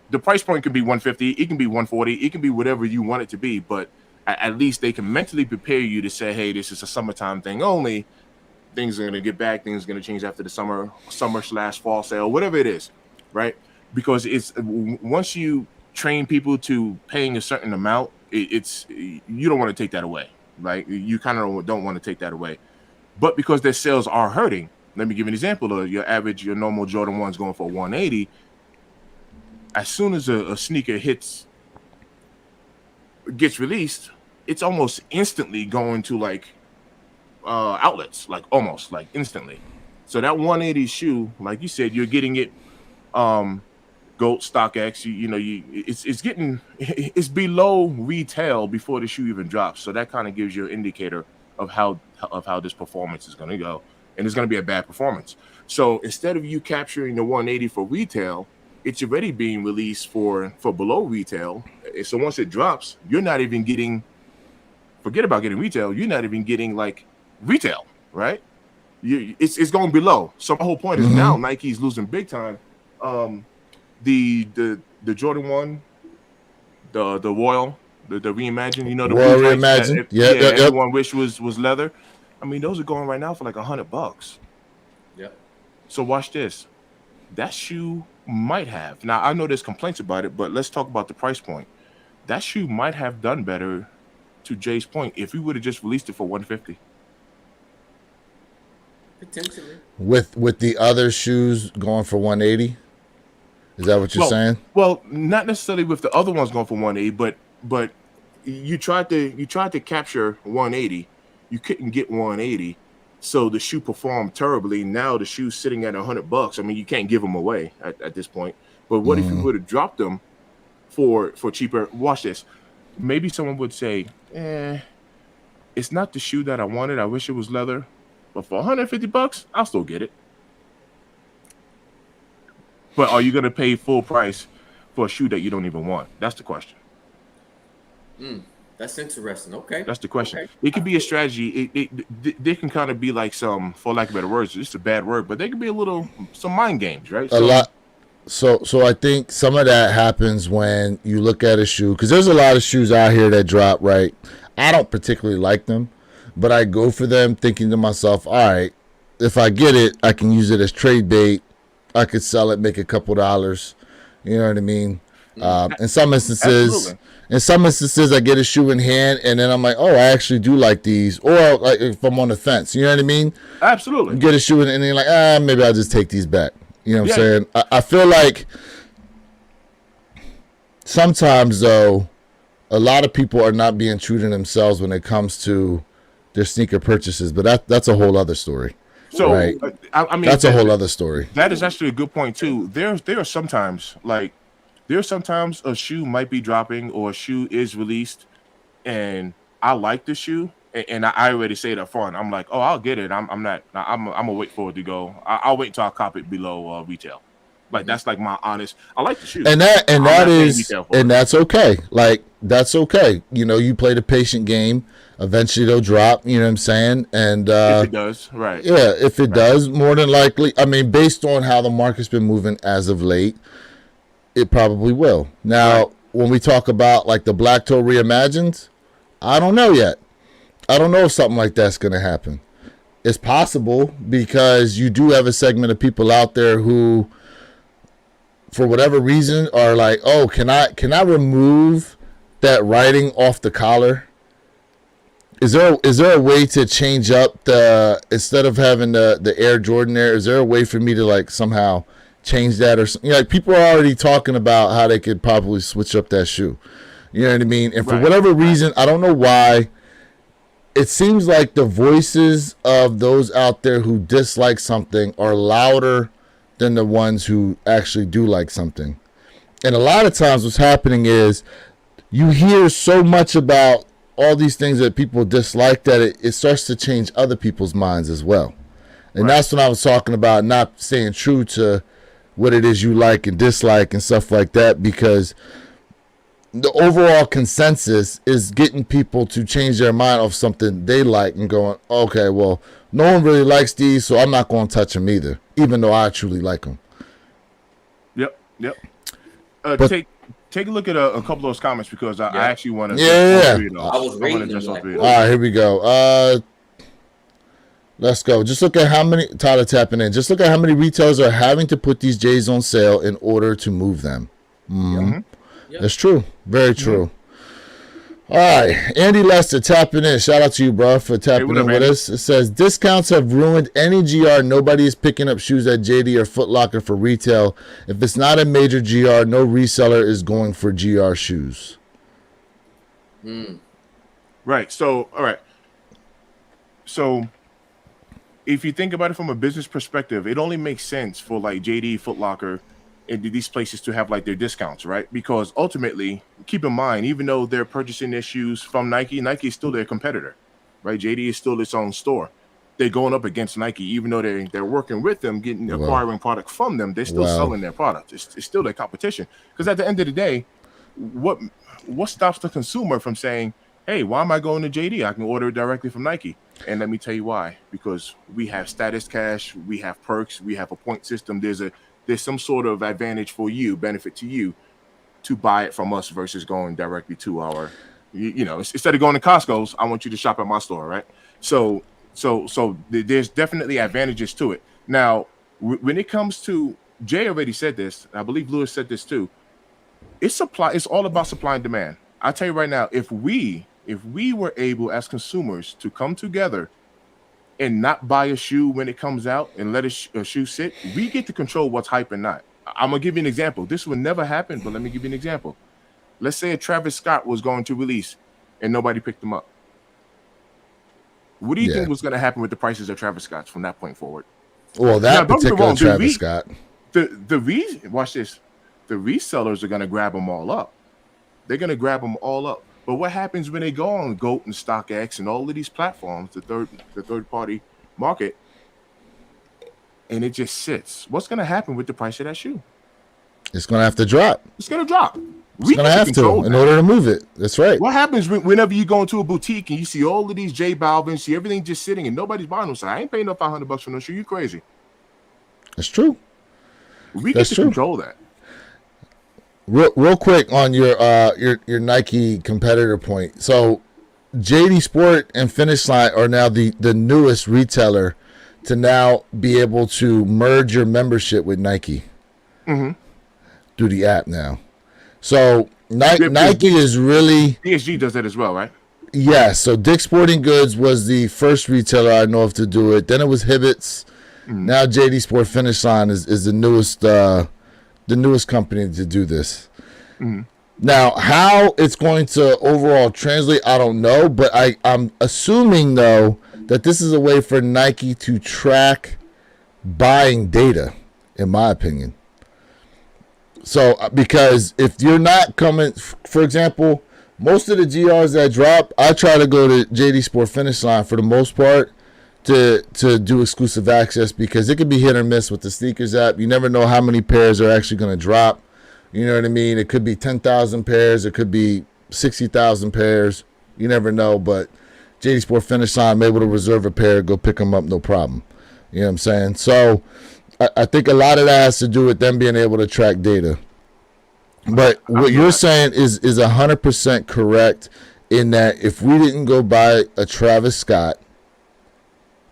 The price point can be 150, it can be 140, it can be whatever you want it to be, but at least they can mentally prepare you to say, hey, this is a summertime thing only. Things are going to get back, things are going to change after the summer/fall sale, whatever it is, right? Because it's once you train people to paying a certain amount, it's you don't want to take that away. Like you kind of don't want to take that away. But because their sales are hurting, let me give you an example of your normal Jordan 1's going for 180. As soon as a sneaker hits gets released, it's almost instantly going to like outlets, like almost like instantly. So that 180 shoe, like you said, you're getting it Gold StockX. It's getting it's below retail before the shoe even drops. So that kind of gives you an indicator of how this performance is going to go, and it's going to be a bad performance. So instead of you capturing the 180 for retail, it's already being released for below retail. So once it drops, you're not even getting. Forget about getting retail. You're not even getting like retail, right? It's going below. So my whole point is now Nike's losing big time. The Jordan 1, the Royal, the reimagined, the Royal reimagined. Everyone wish was leather. I mean, those are going right now for like $100. Yep. So watch this. That shoe might have. Now I know there's complaints about it, but let's talk about the price point. That shoe might have done better, to Jay's point, if we would have just released it for $150. Potentially. With the other shoes going for $180. Is that what you're saying? Well, not necessarily with the other ones going for $180, but you tried to capture $180. You couldn't get $180, so the shoe performed terribly. Now the shoe's sitting at $100. I mean, you can't give them away at this point. But what if you would have dropped them for cheaper? Watch this. Maybe someone would say, it's not the shoe that I wanted. I wish it was leather. But for $150, I'll still get it. But are you going to pay full price for a shoe that you don't even want? That's the question. That's interesting. Okay. That's the question. Okay. It could be a strategy. They can kind of be like some, for lack of better words, it's a bad word, but they can be some mind games, right? A lot. So I think some of that happens when you look at a shoe, because there's a lot of shoes out here that drop, right? I don't particularly like them, but I go for them thinking to myself, all right, if I get it, I can use it as trade bait. I could sell it, make a couple dollars. You know what I mean? In some instances, I get a shoe in hand, and then I'm like, oh, I actually do like these. Or like if I'm on the fence, you know what I mean? Absolutely. You get a shoe in, and then you're like, maybe I'll just take these back. You know what I'm saying? I feel like sometimes, though, a lot of people are not being true to themselves when it comes to their sneaker purchases. But that's a whole other story. So, right? I mean, that's a whole other story. That is actually a good point too. There are sometimes a shoe might be dropping or a shoe is released, and I like the shoe, and I already say it up front. I'm like, oh, I'll get it. I'm gonna wait for it to go. I'll wait until I cop it below retail. Like that's like my honest. I like the shoe, and that's okay. Like that's okay. You play the patient game. Eventually they'll drop. You know what I'm saying? And if it does, right? Yeah, if it does, more than likely. I mean, based on how the market's been moving as of late, it probably will. Now, when we talk about like the Black Toe reimagined, I don't know yet. I don't know if something like that's going to happen. It's possible because you do have a segment of people out there who, for whatever reason, are like, oh, can I remove that writing off the collar? Is there a way to change up instead of having the Air Jordan there? Is there a way for me to like somehow change that or something? Like people are already talking about how they could probably switch up that shoe. You know what I mean? And for whatever reason, I don't know why, it seems like the voices of those out there who dislike something are louder than the ones who actually do like something. And a lot of times what's happening is you hear so much about all these things that people dislike that it starts to change other people's minds as well. And that's what I was talking about, not staying true to what it is you like and dislike and stuff like that, because the overall consensus is getting people to change their mind of something they like and going, okay, well, no one really likes these, so I'm not going to touch them either, even though I truly like them. Yep. Take a look at a couple of those comments because I actually want to. I was reading them. All right, here we go. Let's go. Just look at how many. Tyler tapping in. Just look at how many retailers are having to put these J's on sale in order to move them. Yep. That's true. Very true. All right, Andy Lester tapping in. Shout out to you, bro, for tapping in with us. It says discounts have ruined any GR. Nobody is picking up shoes at JD or Foot Locker for retail. If it's not a major GR, no reseller is going for GR shoes. Mm. Right. So, all right. So, if you think about it from a business perspective, it only makes sense for like JD, Foot Locker, and these places to have like their discounts, right? Because ultimately, keep in mind, even though they're purchasing their shoes from Nike, Nike is still their competitor, right? JD is still its own store. They're going up against Nike, even though they're working with them, getting Well, acquiring product from them. They're still well, selling their product. It's still their competition. Because at the end of the day, what what stops the consumer from saying, "Hey, why am I going to JD? I can order it directly from Nike." And let me tell you why. Because we have status cash, we have perks, we have a point system. There's some sort of advantage for you, benefit to you, to buy it from us versus going directly to our, instead of going to Costco's, I want you to shop at my store, right? So there's definitely advantages to it. Now, when it comes to, Jay already said this, I believe Lewis said this too. It's all about supply and demand. I tell you right now, if we were able as consumers to come together and not buy a shoe when it comes out and let a shoe sit, we get to control what's hype and not. I'm gonna give you an example. This would never happen, but let me give you an example. Let's say a Travis Scott was going to release and nobody picked him up. What do you yeah. think was going to happen with the prices of Travis Scott's from that point forward? Well, Now, that don't get me particular wrong. Travis Scott. Watch this. The resellers are going to grab them all up. They're going to grab them all up. But what happens when they go on GOAT and StockX and all of these platforms, the third party market, and it just sits? What's going to happen with the price of that shoe? It's going to have to drop. It's going to drop. It's going to have to in order to move it. That's right. What happens whenever you go into a boutique and you see all of these J Balvin, see everything just sitting and nobody's buying them? So I ain't paying no $500 for no shoe. You crazy? That's true. We get to control that. Real quick on your Nike competitor point. So JD Sport and Finish Line are now the newest retailer to now be able to merge your membership with Nike through the app now. So Nike is really... PSG does that as well, right? Yes. So Dick's Sporting Goods was the first retailer I know of to do it. Then it was Hibbett's. Now JD Sport Finish Line is the newest company to do this. Now, how it's going to overall translate, I don't know. But I'm assuming, though, that this is a way for Nike to track buying data, in my opinion. So, because if you're not coming, for example, most of the GRs that drop, I try to go to JD Sport Finish Line for the most part to do exclusive access, because it could be hit or miss with the sneakers app. You never know how many pairs are actually going to drop. You know what I mean? It could be 10,000 pairs. It could be 60,000 pairs. You never know. But JD Sport Finish Line, I'm able to reserve a pair, go pick them up, no problem. You know what I'm saying? So I think a lot of that has to do with them being able to track data. But what you're saying is 100% correct, in that if we didn't go buy a Travis Scott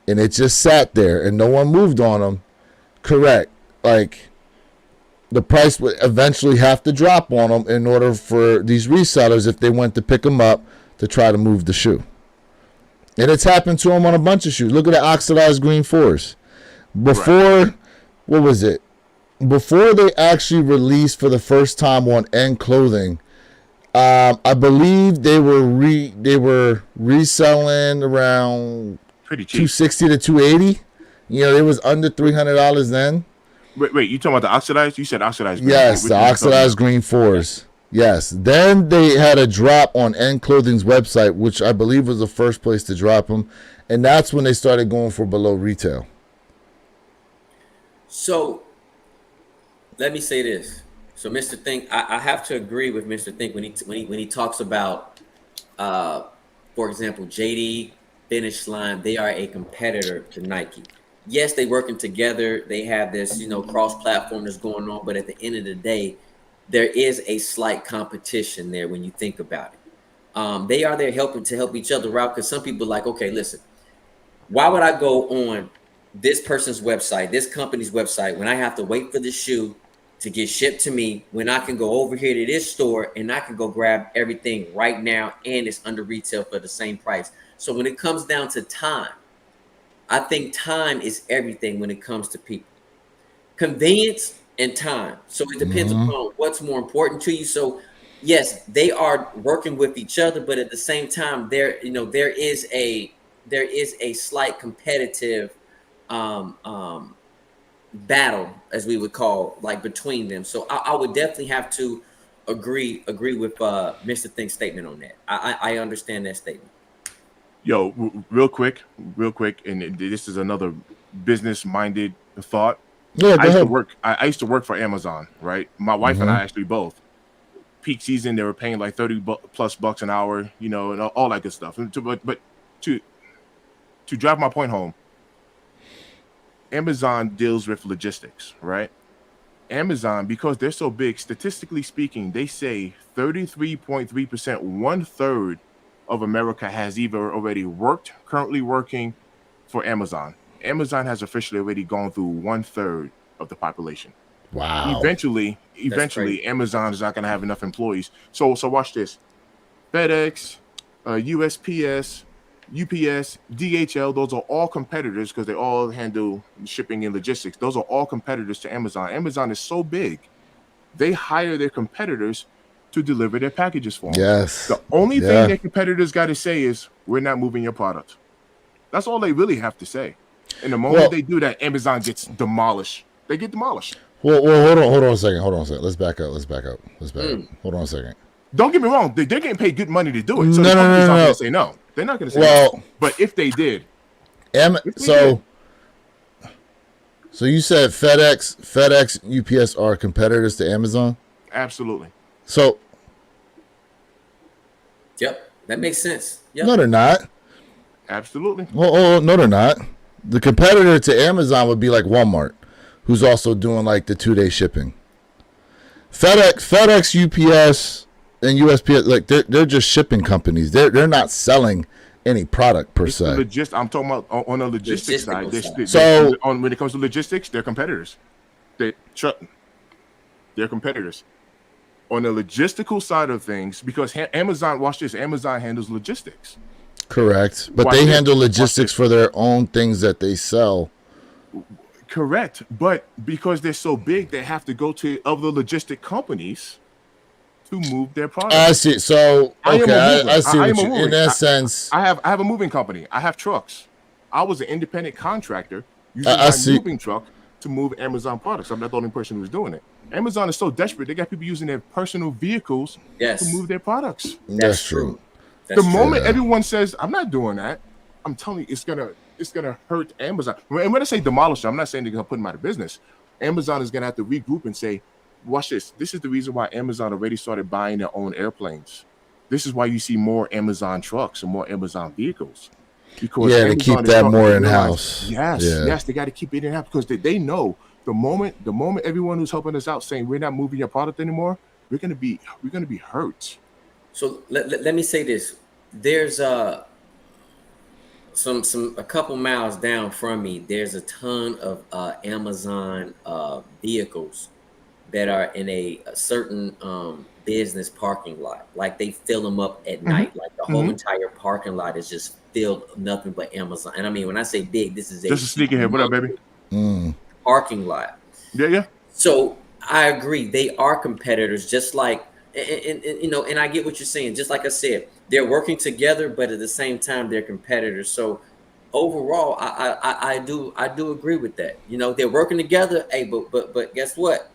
and it just sat there and no one moved on them, correct, like the price would eventually have to drop on them in order for these resellers, if they went to pick them up, to try to move the shoe. And it's happened to them on a bunch of shoes. Look at the oxidized green forest. Before, what was it? Before they actually released for the first time on End Clothing, I believe they were reselling around pretty cheap, $260 to $280. You know, it was under $300 then. Wait, you talking about the oxidized? You said oxidized green. Yes, the oxidized green forest. Yes. Then they had a drop on End Clothing's website, which I believe was the first place to drop them, and that's when they started going for below retail. So let me say this. So Mr. Think, I have to agree with Mr. Think when he talks about, for example, JD, Finish Line. They are a competitor to Nike. Yes, they working together. They have this, cross-platform that's going on. But at the end of the day, there is a slight competition there when you think about it. They are there helping to help each other out, because some people are like, okay, listen, why would I go on this person's website, this company's website, when I have to wait for the shoe to get shipped to me, when I can go over here to this store and I can go grab everything right now and it's under retail for the same price? So when it comes down to time, I think time is everything when it comes to people. Convenience and time. So it depends upon what's more important to you. So yes, they are working with each other, but at the same time, there is a slight competitive um, um, battle, as we would call, like between them. So I would definitely have to agree with Mr. Think's statement on that. I understand that statement. Yo, real quick, and this is another business-minded thought. Yeah, I go used to ahead. work. I used to work for Amazon, right? My wife and Hmm. I actually both. Peak season, they were paying like 30 plus bucks an hour, you know, and all that good stuff. But to drive my point home, Amazon deals with logistics, right? Amazon, because they're so big, statistically speaking, they say 33.3%, one third of America has either already worked, currently working for Amazon. Amazon has officially already gone through one third of the population. Wow. That's crazy. Eventually, Amazon is not going to have enough employees. So watch this. FedEx, USPS, UPS, DHL, those are all competitors because they all handle shipping and logistics. Those are all competitors to Amazon. Amazon is so big, they hire their competitors to deliver their packages for them. Yes. The only thing Yeah. their competitors got to say is, we're not moving your product. That's all they really have to say. And the moment Well, they do that, Amazon gets demolished. They get demolished. well, hold on a second. Hold on a second. Let's back up. Let's back up. Let's back up. Mm. Hold on a second. Don't get me wrong, they're getting paid good money to do it. So No, the no, company's no, not no, going no. to say no. They're not going to say no. Well, But if they did, so you said FedEx, UPS are competitors to Amazon. absolutely. So Yep, that makes sense. Yep. no, they're not. Absolutely. Oh, no, they're not. The competitor to Amazon would be like Walmart, who's also doing like the 2-day shipping. FedEx, UPS, and USPS, like they're just shipping companies. They're not selling any product per It's the se. I'm talking about on the logistics side. Logistical side. So When it comes to logistics, they're competitors. They they're competitors. On the logistical side of things, because Amazon, watch this, Amazon handles logistics. correct, but Watch they this. handle Watch logistics this. for their own things that they sell. Correct. But because they're so big, they have to go to other logistic companies to move their I products. see. So I am okay, a mover. I see I what am a you. In mover. that sense, I have a moving company. I have trucks. I was an independent contractor using I my see. moving truck to move Amazon products. I'm not the only person who's doing it. Amazon is so desperate; they got people using their personal vehicles to Yes, move their products. That's true. The That's true. moment Yeah. everyone says, "I'm not doing that," I'm telling you, it's gonna hurt Amazon. And when I say demolish, I'm not saying they're gonna put them out of business. Amazon is gonna have to regroup and say, "Watch this. This is the reason why Amazon already started buying their own airplanes. This is why you see more Amazon trucks and more Amazon vehicles." Because Yeah, to Amazon keep is that starting more to in realize, house. yes, Yeah. yes, they got to keep it in house because they know the moment everyone who's helping us out saying we're not moving your product anymore, we're gonna be hurt. So let me say this. There's some a couple miles down from me. There's a ton of Amazon vehicles that are in a certain business parking lot. Like they fill them up at Hmm. night. Like the whole Hmm. entire parking lot is just filled nothing but Amazon. And I mean, when I say big, this is a Just a sneaker head. What up, baby? humongous Mm. parking lot. Yeah, yeah. So I agree. They are competitors, just like and I get what you're saying. Just like I said, they're working together, but at the same time, they're competitors. So overall, I do agree with that. They're working together. Hey, but guess what?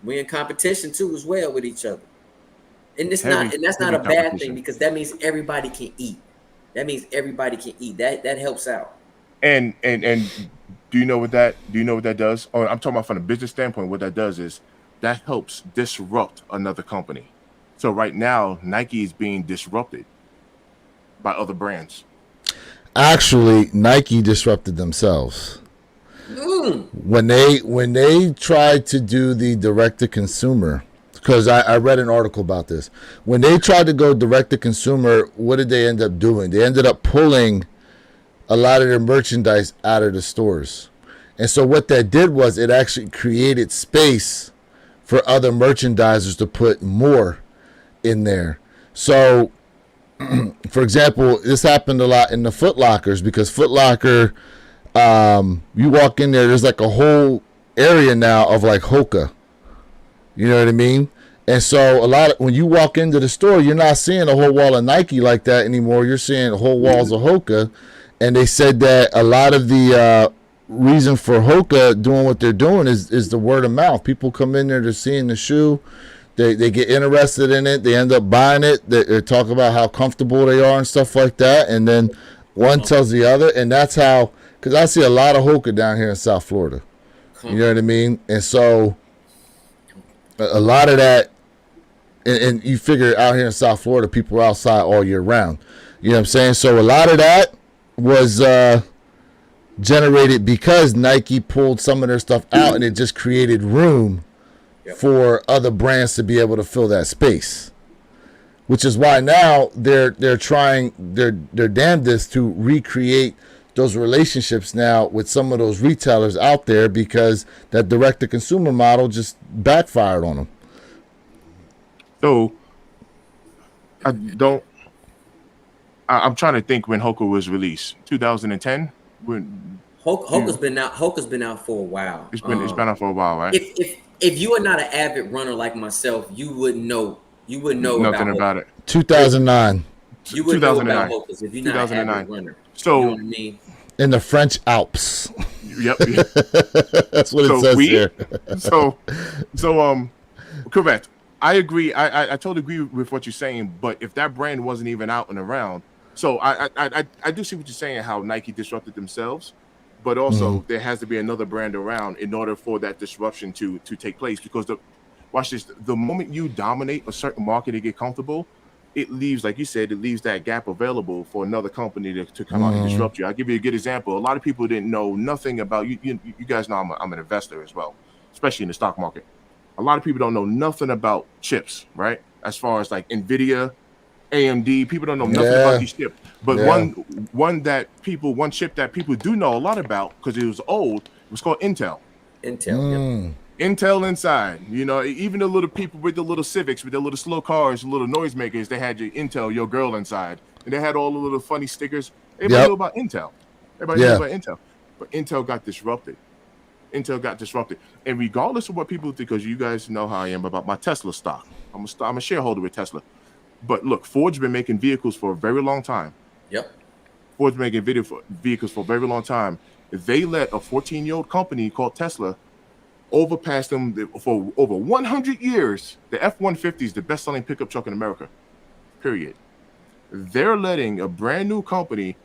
We're in competition too as well with each other. And it's not Heavy, and that's not heavy a bad thing competition. because that means everybody can eat. That means everybody can eat. That helps out. And do you know what that does? Oh, I'm talking about from a business standpoint. What that does is that helps disrupt another company. So right now, Nike is being disrupted by other brands. Actually, Nike disrupted themselves Mm, when they tried to do the direct to consumer. Because I read an article about this. When they tried to go direct to consumer, what did they end up doing? They ended up pulling a lot of their merchandise out of the stores. And so what that did was it actually created space for other merchandisers to put more in there. So, for example, this happened a lot in the Foot Lockers because Foot Locker, you walk in there, there's like a whole area now of like Hoka. You know what I mean? And so when you walk into the store, you're not seeing a whole wall of Nike like that anymore. You're seeing whole walls of Hoka. And they said that a lot of the reason for Hoka doing what they're doing is the word of mouth. People come in there, they're seeing the shoe, they get interested in it, they end up buying it. They talk about how comfortable they are and stuff like that. And then one tells the other, and that's how. Because I see a lot of Hoka down here in South Florida. You know what I mean? And so a lot of that, and you figure out here in South Florida, people are outside all year round. You know what I'm saying? So a lot of that was generated because Nike pulled some of their stuff out, and it just created room for other brands to be able to fill that space. Which is why now they're trying their damnedest to recreate those relationships now with some of those retailers out there, because that direct-to-consumer model just backfired on them. So I'm trying to think when Hoka was released. 2010. When Hoka's been out. Hoka's been out for a while. It's been out for a while, right? If you are not an avid runner like myself, you wouldn't know. You wouldn't know nothing about it. 2009. You wouldn't know about Hoka's if you're not an avid runner. So you know what I mean? In the French Alps. Yep. That's what it says here. So correct. I agree. I totally agree with what you're saying. But if that brand wasn't even out and around, so I do see what you're saying. How Nike disrupted themselves, but also there has to be another brand around in order for that disruption to take place. Because watch this. The moment you dominate a certain market and get comfortable, it leaves, like you said, it leaves that gap available for another company to come out and disrupt you. I'll give you a good example. A lot of people didn't know nothing about you. You guys know I'm an investor as well, especially in the stock market. A lot of people don't know nothing about chips, right? As far as like NVIDIA, AMD, people don't know nothing about these chips. But one chip that people do know a lot about, because it was old, it was called Intel. Intel inside, you know, even the little people with the little Civics, with the little slow cars, little noisemakers, they had your Intel, your girl inside, and they had all the little funny stickers. Everybody knew about Intel. Everybody knew about Intel, but Intel got disrupted. And regardless of what people think, because you guys know how I am about my Tesla stock, I'm a shareholder with Tesla. But look, Ford's been making vehicles for a very long time. Ford's been making vehicles for a very long time. They let a 14-year-old company called Tesla overpass them for over 100 years. The F-150 is the best-selling pickup truck in America, period. They're letting a brand new company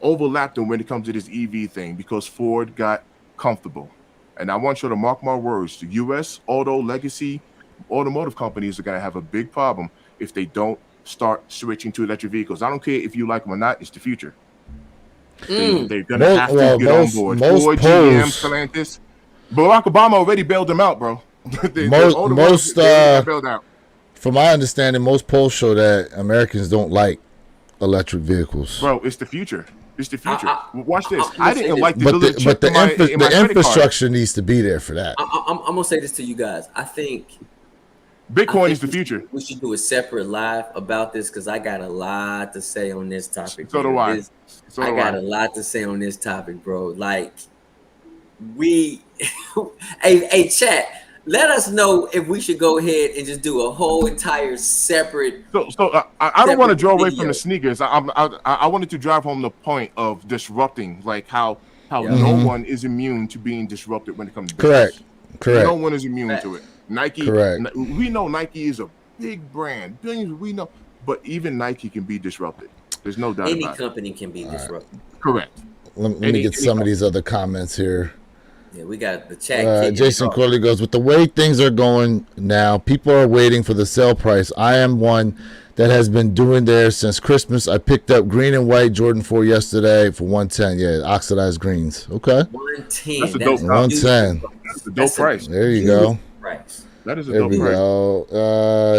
overlap them when it comes to this EV thing because Ford got comfortable. And I want you to mark my words, the U.S. automotive companies are going to have a big problem if they don't start switching to electric vehicles. I don't care if you like them or not, it's the future. They're going to have to get on board. Ford, GM, Stellantis. Barack Obama already bailed them out, bro. Bailed out. From my understanding, most polls show that Americans don't like electric vehicles. Bro, it's the future. It's the future. Watch this. I didn't like the the infrastructure needs to be there for that. I'm gonna say this to you guys. I think Bitcoin is the future. We should do a separate live about this because I got a lot to say on this topic. So do I. I got a lot to say on this topic, bro. Like hey, chat. Let us know if we should go ahead and just do a whole entire separate. I don't want to draw away from the sneakers. I wanted to drive home the point of disrupting, like how no one is immune to being disrupted when it comes to business. Correct. No one is immune to it. Nike. Correct. We know Nike is a big brand. Billions. We know, but even Nike can be disrupted. There's no doubt. Any company can be disrupted. Correct. Let me get some of these other comments here. Yeah, we got the chat. Jason Corley goes, with the way things are going now, people are waiting for the sale price. I am one that has been doing theirs since Christmas. I picked up green and white Jordan 4 yesterday for $110. Yeah, oxidized greens. Okay. $110. That's a dope $110. That's a dope price. There you go. Price. That is a dope price.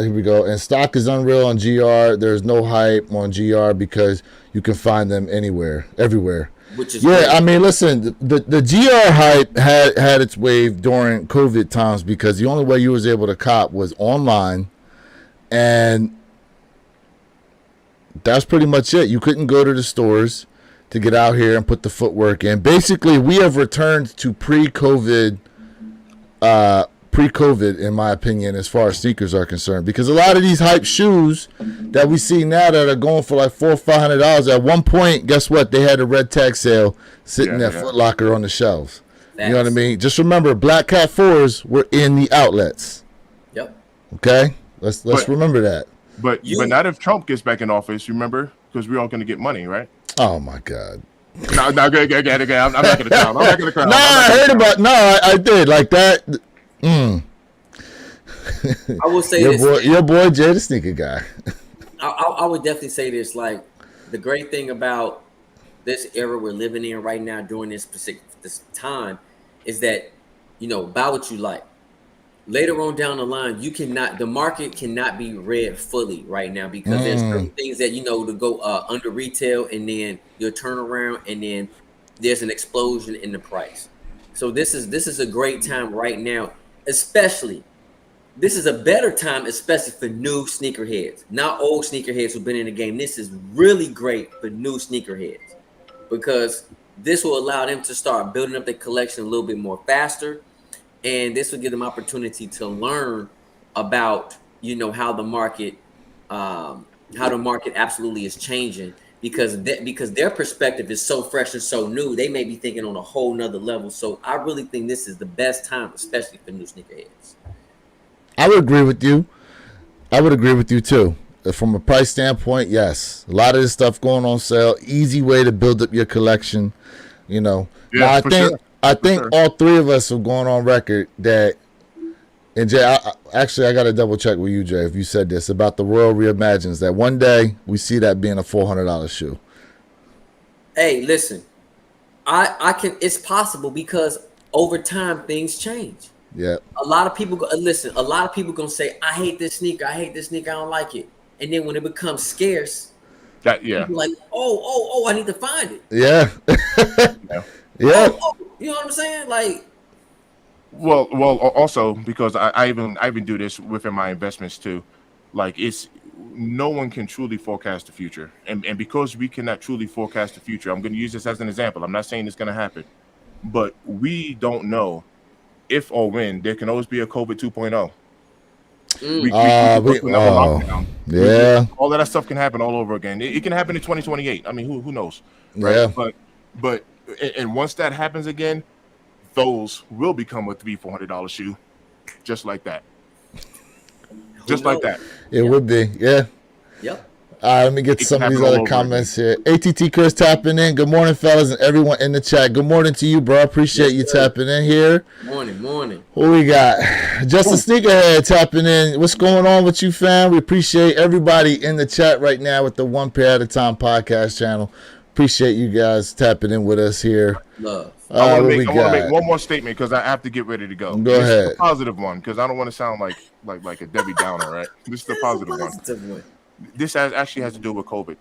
Here we go. And stock is unreal on GR. There's no hype on GR because you can find them everywhere. Great. I mean, listen, the GR hype had its wave during COVID times because the only way you was able to cop was online, and that's pretty much it. You couldn't go to the stores to get out here and put the footwork in. Basically, we have returned to pre-COVID pre-COVID, in my opinion, as far as sneakers are concerned. Because a lot of these hype shoes that we see now that are going for like $400 or $500, at one point, guess what? They had a red tag sale sitting at Foot Locker on the shelves. You know what I mean? Just remember, Black Cat 4s were in the outlets. Yep. Okay? Let's remember that. But not if Trump gets back in office, remember? Because we're all going to get money, right? Oh, my God. No, I'm not going to clown. No, I heard about. No, I did like that. I will say your boy Jay the sneaker guy. I would definitely say this. Like, the great thing about this era we're living in right now during this time is that, you know, buy what you like. Later on down the line, the market cannot be read fully right now because there's certain things that, you know, to go under retail, and then you'll turn around and then there's an explosion in the price. So this is a great time right now, especially. This is a better time, especially for new sneakerheads, not old sneakerheads who've been in the game. This is really great for new sneakerheads because this will allow them to start building up their collection a little bit more faster. And this will give them opportunity to learn about, you know, how the market absolutely is changing because their perspective is so fresh and so new. They may be thinking on a whole nother level. So I really think this is the best time, especially for new sneakerheads. I would agree with you. I would agree with you too. From a price standpoint, yes, a lot of this stuff going on sale. Easy way to build up your collection. You know, yeah, I think all three of us are going on record that, and Jay, I got to double check with you, Jay, if you said this about the World Reimagines, that one day we see that being a $400 shoe. Hey, listen, it's possible because over time things change. Yeah. A lot of people gonna say, I hate this sneaker, I don't like it. And then when it becomes scarce, people like, oh, I need to find it. Yeah. Yeah. Oh, you know what I'm saying? Like, well, also because I even do this within my investments too. Like, it's no one can truly forecast the future, and because we cannot truly forecast the future, I'm going to use this as an example. I'm not saying it's going to happen, but we don't know if or when there can always be a COVID 2.0. Yeah. All of that stuff can happen all over again. It can happen in 2028. I mean, who knows? Right? Yeah. But once that happens again, those will become a $300-$400 shoe, just like that. Like that. It would be, yeah. Yep. Let me get some of these other comments here. ATT Chris tapping in. Good morning, fellas, and everyone in the chat. Good morning to you, bro. Appreciate you tapping in here. Morning. What we got? Just a sneakerhead tapping in. What's going on with you, fam? We appreciate everybody in the chat right now with the One Pair at a Time podcast channel. Appreciate you guys tapping in with us here. Love. I want to make one more statement because I have to get ready to go. Go ahead. This is a positive one because I don't want to sound like a Debbie Downer, right? This is the positive one. This actually has to do with COVID.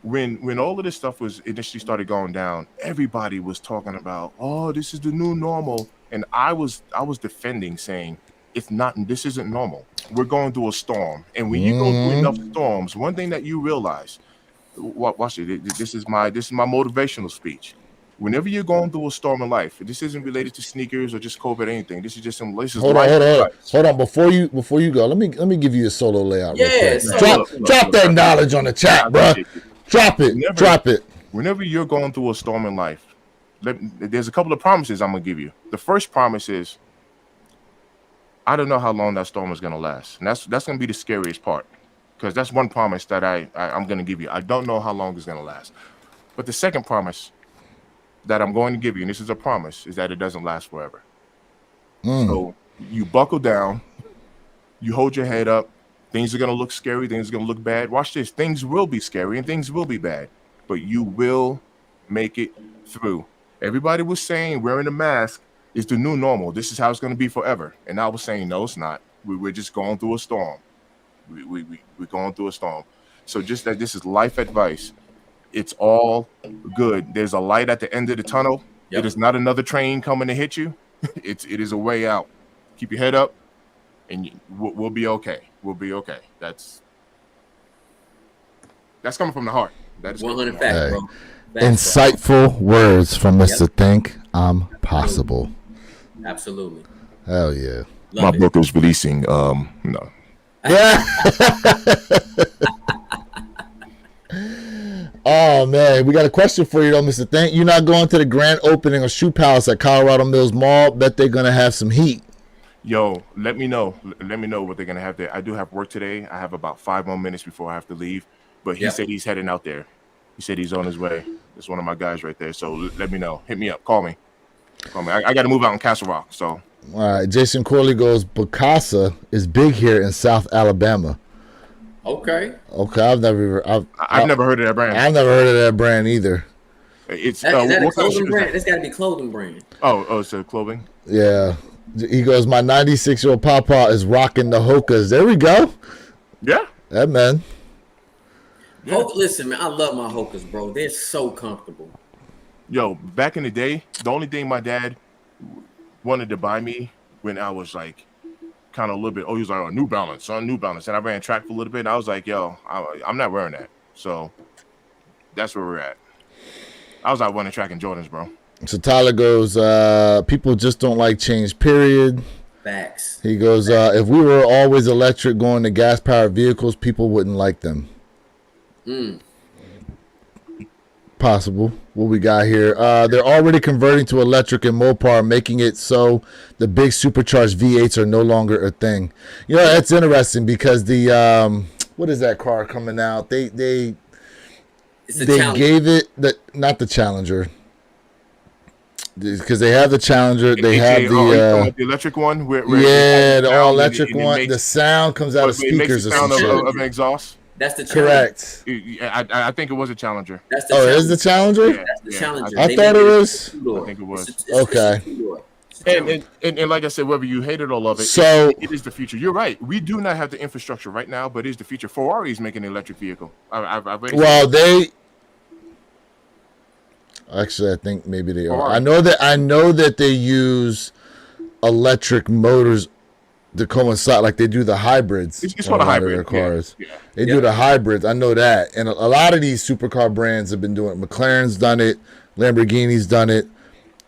When all of this stuff was initially started going down, everybody was talking about, oh, this is the new normal, and I was defending, saying this isn't normal. We're going through a storm, and when you go through enough storms, one thing that you realize, watch it. This is my motivational speech. Whenever you're going through a storm in life, this isn't related to sneakers or just COVID or anything. This is just some. Hold on. Before you go, let me give you a solo layout. Yes. Drop that knowledge on the chat, bro. Drop it. Whenever you're going through a storm in life, there's a couple of promises I'm gonna give you. The first promise is, I don't know how long that storm is gonna last, and that's gonna be the scariest part, because that's one promise that I'm gonna give you. I don't know how long it's gonna last, but the second promise that I'm going to give you, and this is a promise, is that it doesn't last forever. So you buckle down, you hold your head up. Things are going to look scary. Things are going to look bad. Watch this. Things will be scary and things will be bad, but you will make it through. Everybody was saying wearing a mask is the new normal. This is how it's going to be forever. And I was saying, no, it's not. We're just going through a storm. We're going through a storm. So just that this is life advice. It's all good. There's a light at the end of the tunnel. Yep. It is not another train coming to hit you. It is a way out. Keep your head up, and we'll be okay. We'll be okay. That's coming from the heart. That is 100 facts, bro. Insightful words from Mr. Think I'm Possible. Absolutely. Hell yeah. Love My it. book is releasing. No. Yeah. Oh man, we got a question for you though, Mr. Thank. You're not going to the grand opening of Shoe Palace at Colorado Mills Mall. Bet they're gonna have some heat. Yo, let me know. Let me know what they're gonna have there. I do have work today. I have about 5 more minutes before I have to leave. But he Yep. said he's heading out there. He said he's on his way. That's one of my guys right there. So let me know. Hit me up. Call me. Call me. I got to move out in Castle Rock. So All right, Jason Corley goes. Bacasa is big here in South Alabama. Okay. Okay, I've never heard of that brand. I've never heard of that brand either. It's Is that a what kind of clothing shoe is brand? that? It's got to be clothing brand. Oh, it's a clothing. Yeah, he goes. My 96-year-old papa is rocking the Hokas. There we go. Yeah. That man. Yeah. Listen, man, I love my Hokas, bro. They're so comfortable. Yo, back in the day, the only thing my dad wanted to buy me when I was like kind of a little bit, he was like, New Balance, New Balance. And I ran track for a little bit. And I was like, yo, I'm not wearing that. So that's where we're at. I was out running track in Jordans, bro. So Tyler goes. People just don't like change. Period. Facts. He goes. If we were always electric going to gas-powered vehicles, people wouldn't like them. Possible. What we got here? They're already converting to electric in Mopar, making it so the big supercharged V8s are no longer a thing. You know, that's interesting because the what is that car coming out? They It's a they challenge. gave it not the Challenger because they have the Challenger. They have the electric one. Where yeah, the all and electric it one. makes- The sound comes out of it makes speakers the or sound some shit. of an exhaust. That's the challenge. Correct. I think it was a Challenger. That's the Oh, challenge. it is the Challenger? Yeah. That's the Yeah. Challenger. I They thought made it a was. two-door. I think it was. It's a Okay. two-door. It's a challenge. And like I said, whether you hate it or love it, So- it is the future. You're right. We do not have the infrastructure right now, but it is the future. Ferrari is making an electric vehicle. I've read it. Well, they actually, I think maybe they are. Or- I know that they use electric motors to coincide, like they do the hybrids. It's on called a lot of hybrid. their cars. Yeah. They do the hybrids. I know that, and a lot of these supercar brands have been doing it. McLaren's done it, Lamborghini's done it,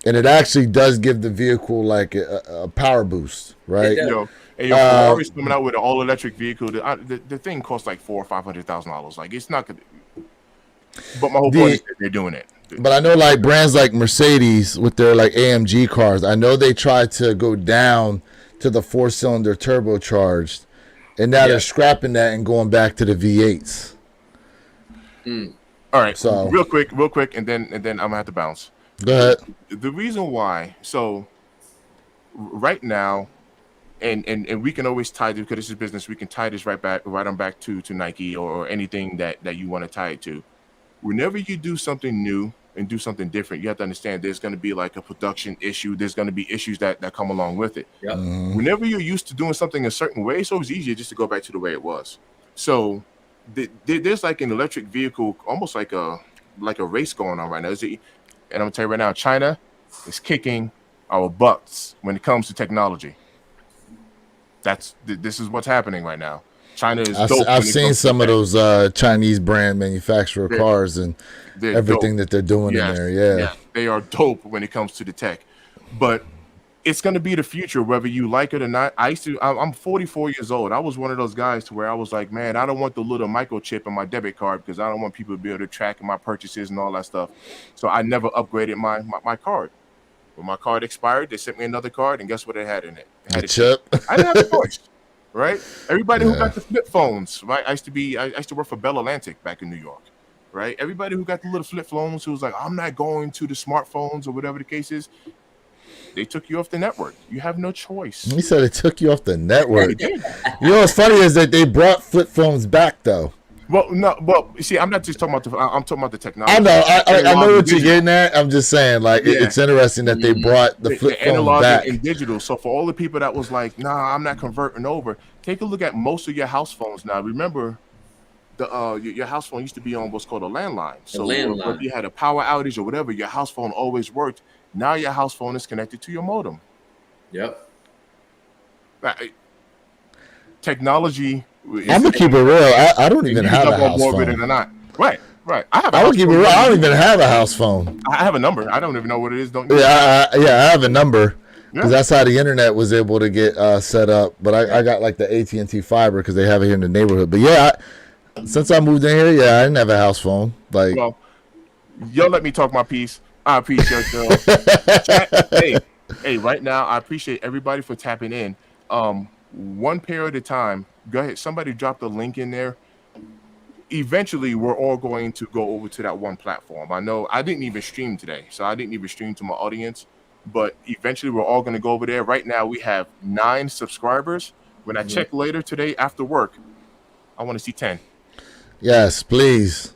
and it actually does give the vehicle like a power boost, right? It does. Yo, Ferrari's coming out with an all-electric vehicle. The thing costs like $400,000 or $500,000. Like it's not gonna. But my whole point is that they're doing it. But I know like brands like Mercedes with their like AMG cars, I know they tried to go down to the 4-cylinder turbocharged, and now they're scrapping that and going back to the V8s. All right. So- real quick, and then I'm gonna have to bounce. Go ahead. The reason why, so right now, and we can always tie this because this is business. We can tie this right on back to Nike or anything that you want to tie it to. Whenever you do something new and do something different, you have to understand there's going to be like a production issue. There's going to be issues that come along with it. Yep. Whenever you're used to doing something a certain way, it's always easier just to go back to the way it was. So there's like an electric vehicle, almost like a race going on right now. And I'm gonna tell you right now, China is kicking our butts when it comes to technology. This is what's happening right now. China is. I've seen some of those Chinese brand manufacturer cars and everything that they're doing in there. Yeah. They are dope when it comes to the tech, but it's going to be the future, whether you like it or not. I'm 44 years old. I was one of those guys to where I was like, man, I don't want the little microchip in my debit card because I don't want people to be able to track my purchases and all that stuff. So I never upgraded my card. When my card expired, they sent me another card, and guess what it had in it? It had The a chip. I didn't have a choice, right? Everybody who got the flip phones, right? I used to work for Bell Atlantic back in New York, right? Everybody who got the little flip phones, who was like, I'm not going to the smartphones or whatever the case is, they took you off the network. You have no choice. He said it took you off the network. They did. You know what's funny is that they brought flip phones back though. Well, no, well, see, I'm not just talking about I'm talking about the technology. I know, I know Analog what and you're digital. getting at. I'm just saying, like, Yeah. it's interesting that they brought the flip The phone analog back. and digital. So for all the people that was like, nah, I'm not converting over, take a look at most of your house phones now. Remember, your house phone used to be on what's called a landline. So landline. whether you had a power outage or whatever, your house phone always worked. Now your house phone is connected to your modem. Yep. Technology. I'm gonna keep it real. I don't even have a house with it phone. or not. Right. I have. I would keep it real. I don't even have a house phone. I have a number. I don't even know what it is. Don't you? Yeah, I have a number. because that's how the internet was able to get set up. But I got like the AT&T fiber because they have it here in the neighborhood. But yeah, since I moved in here, I didn't have a house phone. Like, Well, y'all let me talk my piece. I appreciate y'all. Hey, right now, I appreciate everybody for tapping in. One pair at a time. Go ahead. Somebody drop the link in there. Eventually, we're all going to go over to that one platform. I know I didn't even stream today, so I didn't even stream to my audience. But eventually, we're all going to go over there. Right now, we have 9 subscribers. When I check later today after work, I want to see 10. yes, please.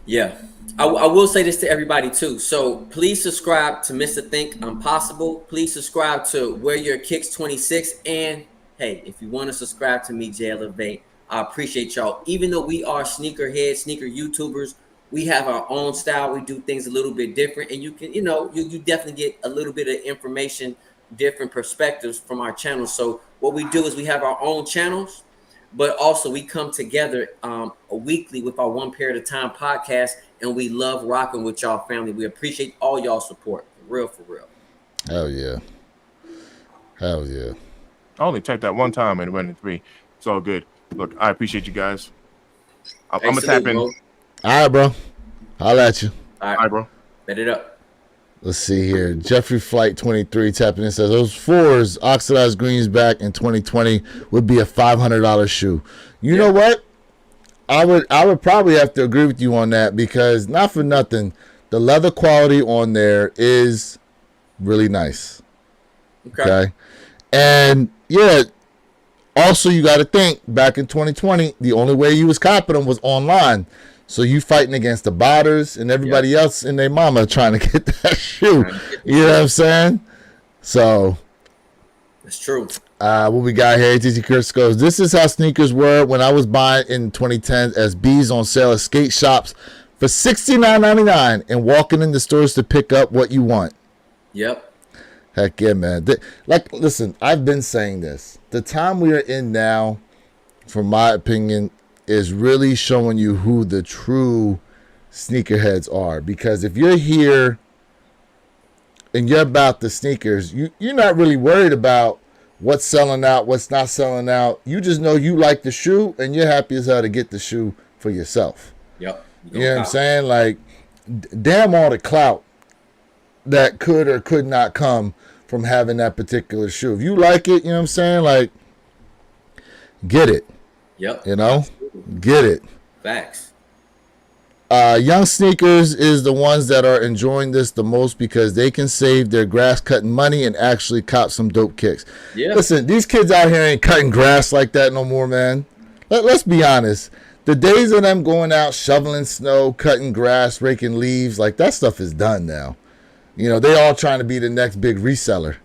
Yeah. I will say this to everybody too. So please subscribe to Mr. Think Impossible. Please subscribe to Where Your Kicks 26. And hey, if you want to subscribe to me, Jay Elevate, I appreciate y'all. Even though we are sneaker YouTubers, we have our own style. We do things a little bit different. And you can, you definitely get a little bit of information, different perspectives from our channel. So what we do is we have our own channels, but also we come together weekly with our One Pair at a Time podcast, and we love rocking with y'all family. We appreciate all y'all support. For real. Hell yeah. Hell yeah. I only typed that one time and it went in 3. It's all good. Look, I appreciate you guys. I'm going to tap in. Bro. All right, bro. Holla at you. All All right, bro. Bet it up. Let's see here. Jeffrey Flight 23 tapping in says those 4s oxidized greens back in 2020 would be a $500 shoe. You know what? I would probably have to agree with you on that because not for nothing, the leather quality on there is really nice. Okay. And yeah, also you got to think back in 2020, the only way you was copping them was online. So you fighting against the botters and everybody else and their mama trying to get that shoe. You know what I'm saying? So That's true. what we got here, ATC Chris goes, this is how sneakers were when I was buying in 2010 as B's on sale at skate shops for $69.99 and walking in the stores to pick up what you want. Yep. Heck yeah, man. Listen, I've been saying this. The time we are in now, from my opinion, is really showing you who the true sneakerheads are. Because if you're here and you're about the sneakers, you're not really worried about what's selling out, what's not selling out. You just know you like the shoe and you're happy as hell to get the shoe for yourself. Yep. You know what I'm saying? Like, damn all the clout that could or could not come from having that particular shoe. If you like it, you know what I'm saying? Like, get it. Yep. You know? Get it. Facts. Young sneakers is the ones that are enjoying this the most because they can save their grass cutting money and actually cop some dope kicks. Yeah. Listen, these kids out here ain't cutting grass like that no more, man. Let's be honest. The days of them going out shoveling snow, cutting grass, raking leaves, like that stuff is done now. You know, they all trying to be the next big reseller.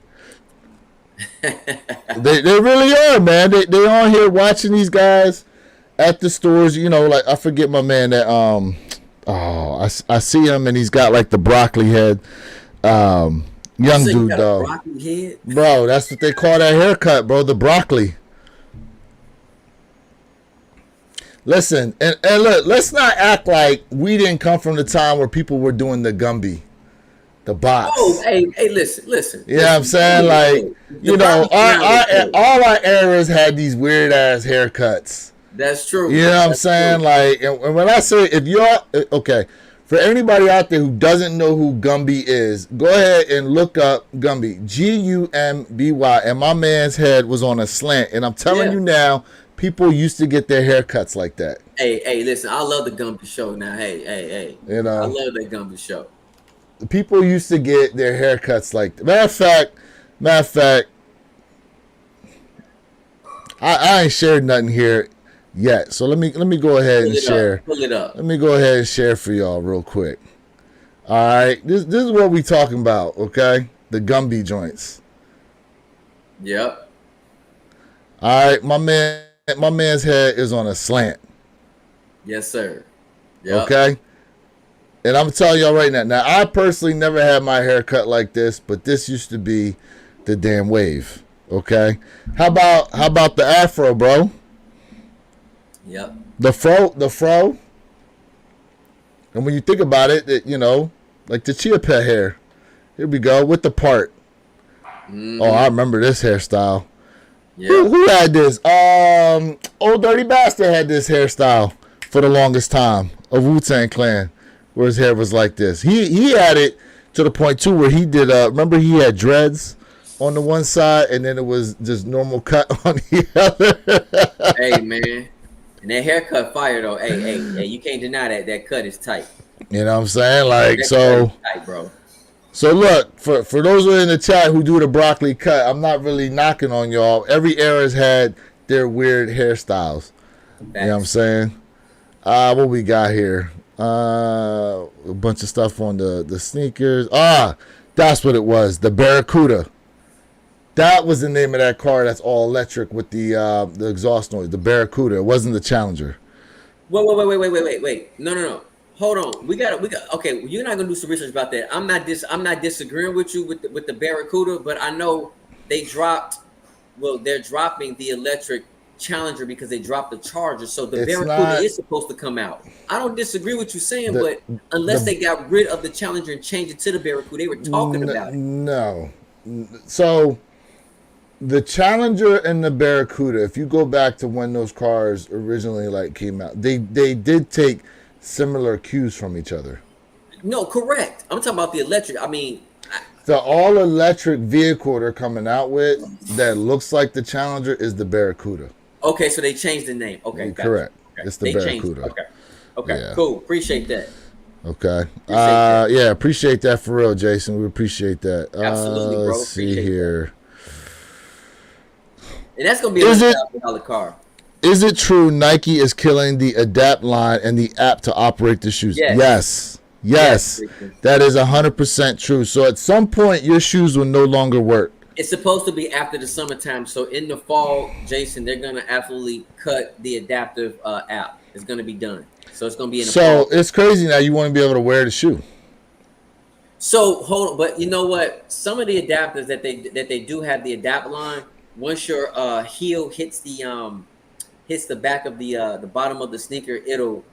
they really are, man. They on here watching these guys at the stores. You know, like I forget my man that I see him and he's got like the broccoli head. Young dude though. Broccoli head? Bro, that's what they call that haircut, bro. The broccoli. Listen, and look, let's not act like we didn't come from the time where people were doing the Gumby, the box. Oh, hey, listen. You know what I'm saying? Like, you know, all our eras had these weird ass haircuts. That's true. You know what I'm saying? True. Like, and when I say, if you're, okay, for anybody out there who doesn't know who Gumby is, go ahead and look up Gumby, Gumby, and my man's head was on a slant. And I'm telling you now, people used to get their haircuts like that. Hey, listen, I love the Gumby show now. Hey. You know, I love that Gumby show. People used to get their haircuts like that. Matter of fact, I ain't shared nothing here yet. So let me go ahead and share. Pull it up. Let me go ahead and share for y'all real quick. All right, this is what we talking about, okay? The Gumby joints. Yep. All right, my man's head is on a slant. Yes, sir. Yep. Okay. And I'm telling y'all right now. Now, I personally never had my hair cut like this, but this used to be the damn wave. Okay. How about the afro, bro? Yep. The fro. And when you think about it, you know, like the chia pet hair. Here we go with the part. Oh, I remember this hairstyle. Yeah. Who had this? Old Dirty Bastard had this hairstyle for the longest time of Wu-Tang Clan, where his hair was like this. He had it to the point too where he did. Remember he had dreads on the one side, and then it was just normal cut on the other. Hey man, and that haircut fire though. Hey, you can't deny that. That cut is tight. You know what I'm saying? Like That so. cut is tight, bro. So look, for those who are in the chat who do the broccoli cut, I'm not really knocking on y'all. Every era's had their weird hairstyles. You know what I'm saying? What we got here? A bunch of stuff on the sneakers. That's what it was. The Barracuda. That was the name of that car that's all electric with the exhaust noise. The Barracuda. It wasn't the Challenger. Wait. No. Hold on. We got. Okay, you're not gonna do some research about that. I'm not disagreeing with you with the Barracuda, but I know they dropped. Well, they're dropping the electric Challenger because they dropped the Charger. So the Barracuda is supposed to come out. I don't disagree with you saying, but unless they got rid of the Challenger and changed it to the Barracuda, they were talking about it. No. So the Challenger and the Barracuda, if you go back to when those cars originally like came out, they did take similar cues from each other. No, correct. I'm talking about the electric. I mean, the all electric vehicle they're coming out with that looks like the Challenger is the Barracuda. Okay, so they changed the name. Okay, correct. Okay. It's the Barracuda. Changed. Okay, yeah. Cool. Appreciate that. Okay. Yeah, appreciate that for real, Jason. We appreciate that. Absolutely, bro. Let's see here. And that's gonna be a $1,000 car. Is it true Nike is killing the Adapt line and the app to operate the shoes? Yes. That is 100% true. So at some point, your shoes will no longer work. It's supposed to be after the summertime. So in the fall, Jason, they're going to absolutely cut the adaptive app. It's going to be done. So it's going to be in the fall. So it's crazy now. You want to be able to wear the shoe. So hold on. But you know what? Some of the adapters that they do have the Adapt line, once your heel hits the back of the bottom of the sneaker, it'll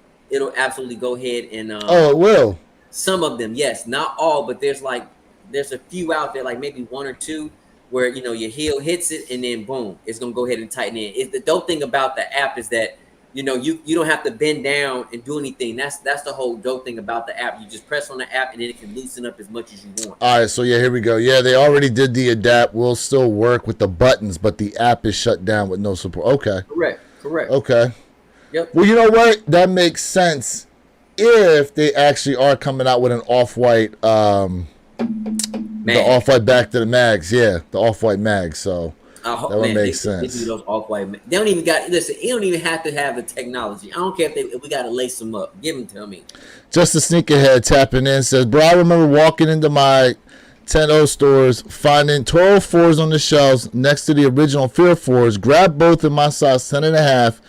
absolutely go ahead and it will. Some of them, yes, not all, but there's a few out there, like maybe one or two, where your heel hits it and then boom, it's gonna go ahead and tighten it. The dope thing about the app is that you don't have to bend down and do anything. That's the whole dope thing about the app. You just press on the app and then it can loosen up as much as you want. All right, so yeah, here we go. Yeah, they already did the Adapt. Will still work with the buttons, but the app is shut down with no support. Okay. Correct. Okay. Yep. Well, you know what? That makes sense if they actually are coming out with an off-white, the off-white back to the mags. Yeah, the off-white mags. So that would make sense. They do those off-white. They don't even listen. You don't even have to have the technology. I don't care if we got to lace them up. Give them to me. Just a sneakerhead tapping in says, bro, I remember walking into my 10-0 stores, finding Toro 4s on the shelves next to the original Fear 4s, grabbed both in my size 10.5,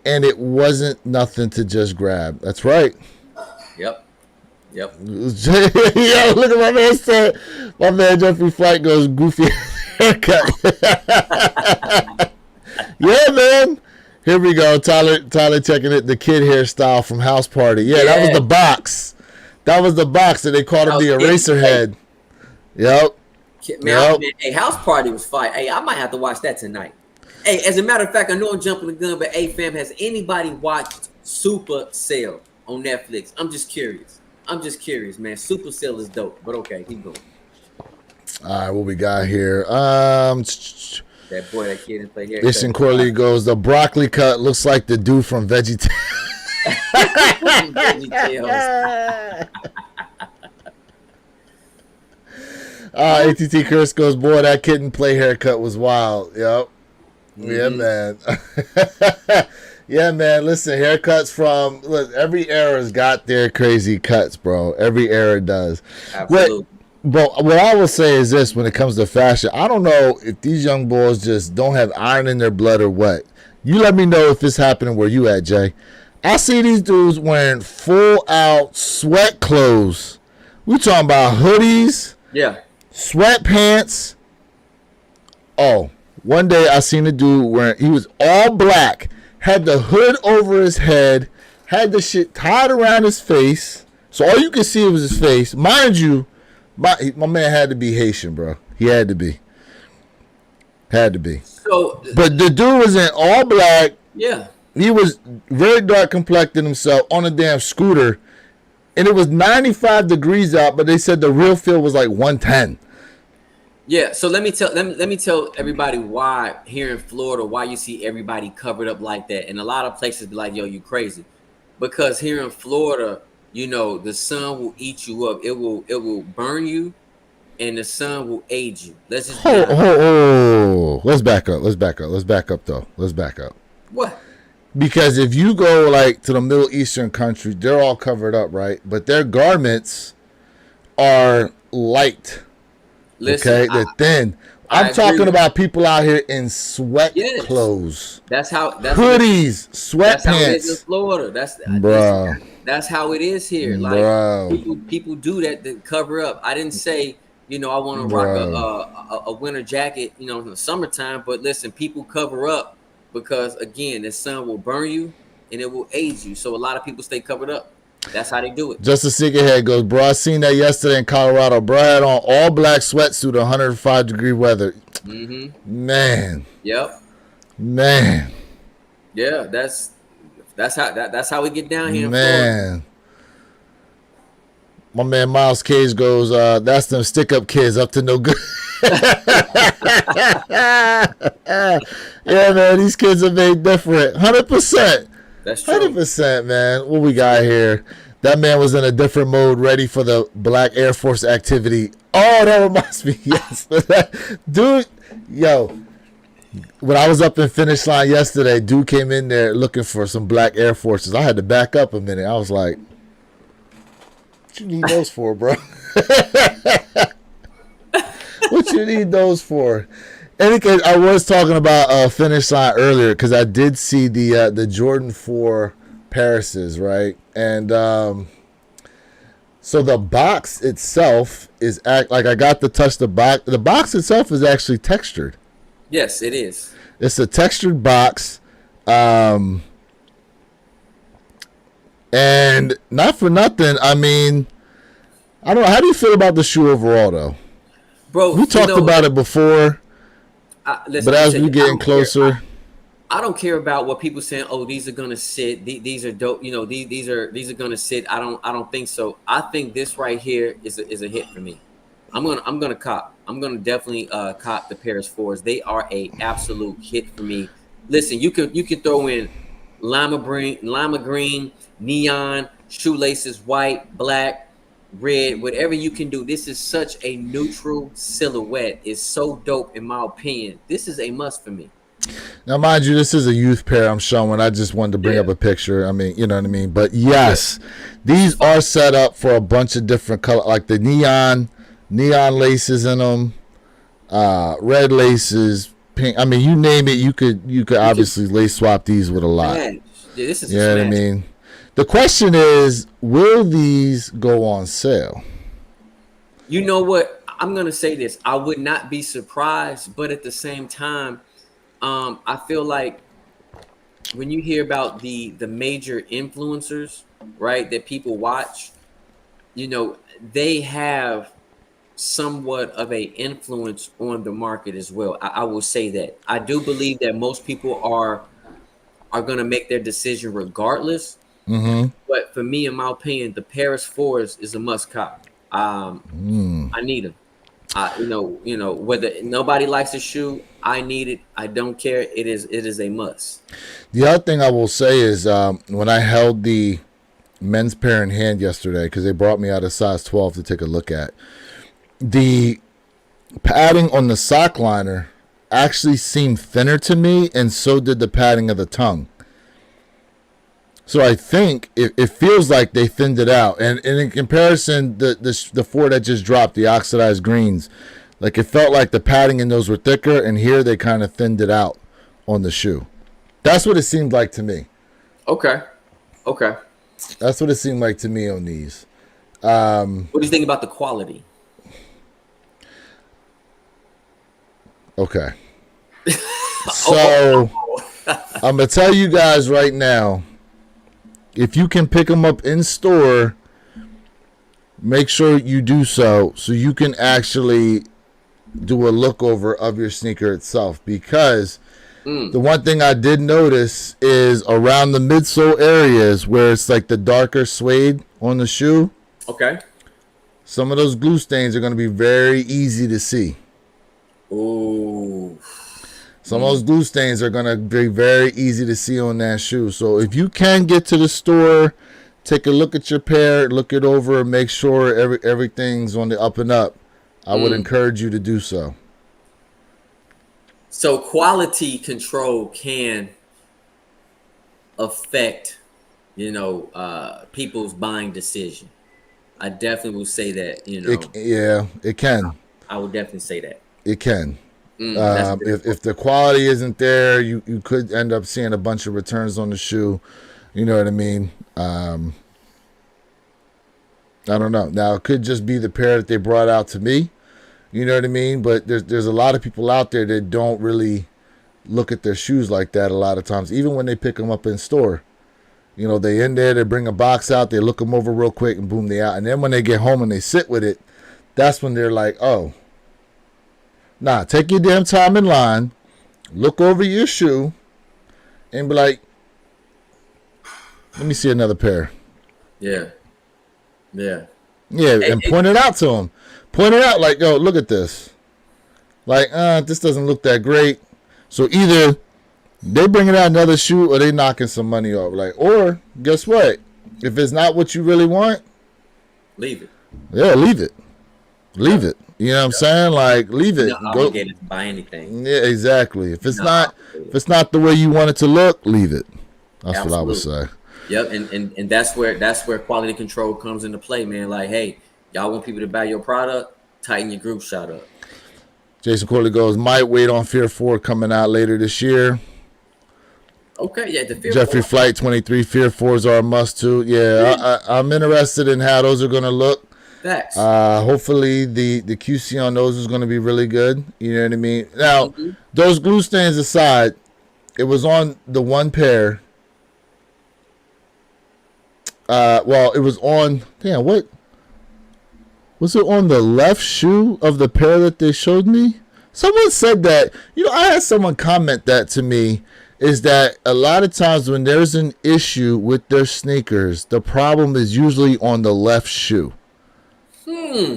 and it wasn't nothing to just grab. That's right. Yep. Yo, look at my man said. My man Jeffrey Flight goes goofy haircut. Yeah, man. Here we go. Tyler checking it. The kid hairstyle from House Party. Yeah, that was the box. That was the box that they called him the eraser head. Yep. Man, hey, House Party was fire. Hey, I might have to watch that tonight. Hey, as a matter of fact, I know I'm jumping the gun, but hey, fam, has anybody watched Super Cell on Netflix? I'm just curious, man. Super Cell is dope, but okay, keep going. All right, what we got here? That boy, that kid, and play here. Vision Corley goes, the broccoli cut looks like the dude from VeggieTales. ATT Chris goes, boy, that kitten play haircut was wild. Yep. Yeah, man. Yeah, man. Listen, haircuts every era's got their crazy cuts, bro. Every era does. Absolutely. But what I will say is this: when it comes to fashion, I don't know if these young boys just don't have iron in their blood or what. You let me know if it's happening where you at, Jay. I see these dudes wearing full out sweat clothes. We talking about hoodies, sweatpants. Oh, one day I seen a dude wearing, he was all black, had the hood over his head, had the shit tied around his face, so all you could see was his face. Mind you, my man had to be Haitian, bro. He had to be. Had to be. So But the dude was in all black. yeah. He was very dark complected himself on a damn scooter. And it was 95 degrees out, but they said the real feel was like 110. Yeah, so let me tell everybody why here in Florida, why you see everybody covered up like that. And a lot of places be like, yo, you crazy. Because here in Florida, you know, the sun will eat you up. It will burn you, and the sun will age you. Let's just Let's back up. Let's back up though. Let's back up. What? Because if you go like to the Middle Eastern countries, they're all covered up, right? But their garments are light. Listen, okay, they're thin. I'm talking about people out here in sweat clothes. That's hoodies, sweatpants. That's how it is in Florida. That's how it is here. Like people do that to cover up. I didn't say, you know, I want to rock a winter jacket, you know, in the summertime. But listen, people cover up because again, the sun will burn you and it will age you. So a lot of people stay covered up. That's how they do it. Just a secret head goes, bro, I seen that yesterday in Colorado. Bro had on all black sweatsuit, 105 degree weather. Mm-hmm. Man. Yep. Man. Yeah, that's how we get down here. Man. My man Miles Cage goes, that's them stick up kids up to no good. Yeah, man, these kids are made different. 100%. That's true. 100%, man. What we got here? That man was in a different mode, ready for the Black Air Force activity. Oh, that reminds me. Yes. Dude, yo, when I was up in finish line yesterday, dude came in there looking for some Black Air Forces. I had to back up a minute. I was like, what you need those for, bro? What you need those for? Anyway, I was talking about finish line earlier because I did see the Jordan 4 Parises, right? And so the box itself is like I got to touch the box. The box itself is actually textured. Yes, it is. It's a textured box, and not for nothing. I mean, I don't know. How do you feel about the shoe overall, though? Bro, we talked about it before. But as we getting closer, I don't care about what people saying. Oh, these are gonna sit. These are dope. You know, these are gonna sit. I don't think so. I think this right here is a hit for me. I'm gonna cop. I'm gonna definitely cop the Paris 4s. They are a absolute hit for me. Listen, you can throw in lima green, neon, shoelaces, white, black, red, whatever you can do. This is such a neutral silhouette. It's so dope in my opinion. This is a must for me. Now, mind you, this is a youth pair I'm showing. I just wanted to bring up a picture. I mean, you know what I mean? But yes, these are set up for a bunch of different colors, like the neon laces in them, red laces, pink. I mean, you name it, you could obviously lace swap these with a lot. Yeah, this is you know what I mean? The question is, will these go on sale? You know what? I'm going to say this. I would not be surprised, but at the same time, I feel like when you hear about the major influencers, right, that people watch, you know, they have somewhat of a influence on the market as well. I will say that. I do believe that most people are going to make their decision regardless. Mm-hmm. But for me, in my opinion, the Paris 4s is a must cop. I need them. You know, whether nobody likes the shoe, I need it. I don't care. It is a must. The other thing I will say is when I held the men's pair in hand yesterday, because they brought me out a size 12 to take a look at, the padding on the sock liner actually seemed thinner to me, and so did the padding of the tongue. So I think it feels like they thinned it out. And in comparison, the 4 that just dropped, the oxidized greens, like it felt like the padding in those were thicker, and here they kind of thinned it out on the shoe. That's what it seemed like to me. Okay. That's what it seemed like to me on these. What do you think about the quality? Okay. So I'm going to tell you guys right now, if you can pick them up in store, make sure you do so you can actually do a look over of your sneaker itself, because Mm. the one thing I did notice is around the midsole areas where it's like the darker suede on the shoe, Okay. some of those glue stains are going to be very easy to see. Ooh. Some of those glue stains are going to be very easy to see on that shoe. So if you can get to the store, take a look at your pair, look it over, and make sure everything's on the up and up, I would encourage you to do so. So quality control can affect, people's buying decision. I definitely will say that. It can. I would definitely say that. It can. That's If the quality isn't there, you could end up seeing a bunch of returns on the shoe. You know what I mean? I don't know. Now, it could just be the pair that they brought out to me. You know what I mean? But there's a lot of people out there that don't really look at their shoes like that a lot of times, even when they pick them up in store. They in there, they bring a box out, they look them over real quick, and boom, they out. And then when they get home and they sit with it, that's when they're like, oh. Nah, take your damn time in line, look over your shoe, and be like, let me see another pair. Yeah. Yeah, and point it out to them. Point it out like, yo, look at this. Like, this doesn't look that great. So either they bringing out another shoe or they knocking some money off. Like, or guess what? If it's not what you really want, leave it. Yeah, leave it. Leave it. You know what I'm saying? Like, leave it. You're not obligated to buy anything. Yeah, exactly. If it's not the way you want it to look, leave it. That's what I would say. Yep, and that's where quality control comes into play, man. Like, hey, y'all want people to buy your product, tighten your group shot up. Jason Corley goes, might wait on Fear 4 coming out later this year. Okay, yeah, the Fear Jeffrey 4. Flight 23, Fear 4s are a must too. Yeah, I'm interested in how those are going to look. Facts. Hopefully the QC on those is going to be really good. You know what I mean? Now, those glue stains aside, it was on the one pair. It was on, what? Was it on the left shoe of the pair that they showed me? Someone said that, I had someone comment that to me, is that a lot of times when there's an issue with their sneakers, the problem is usually on the left shoe.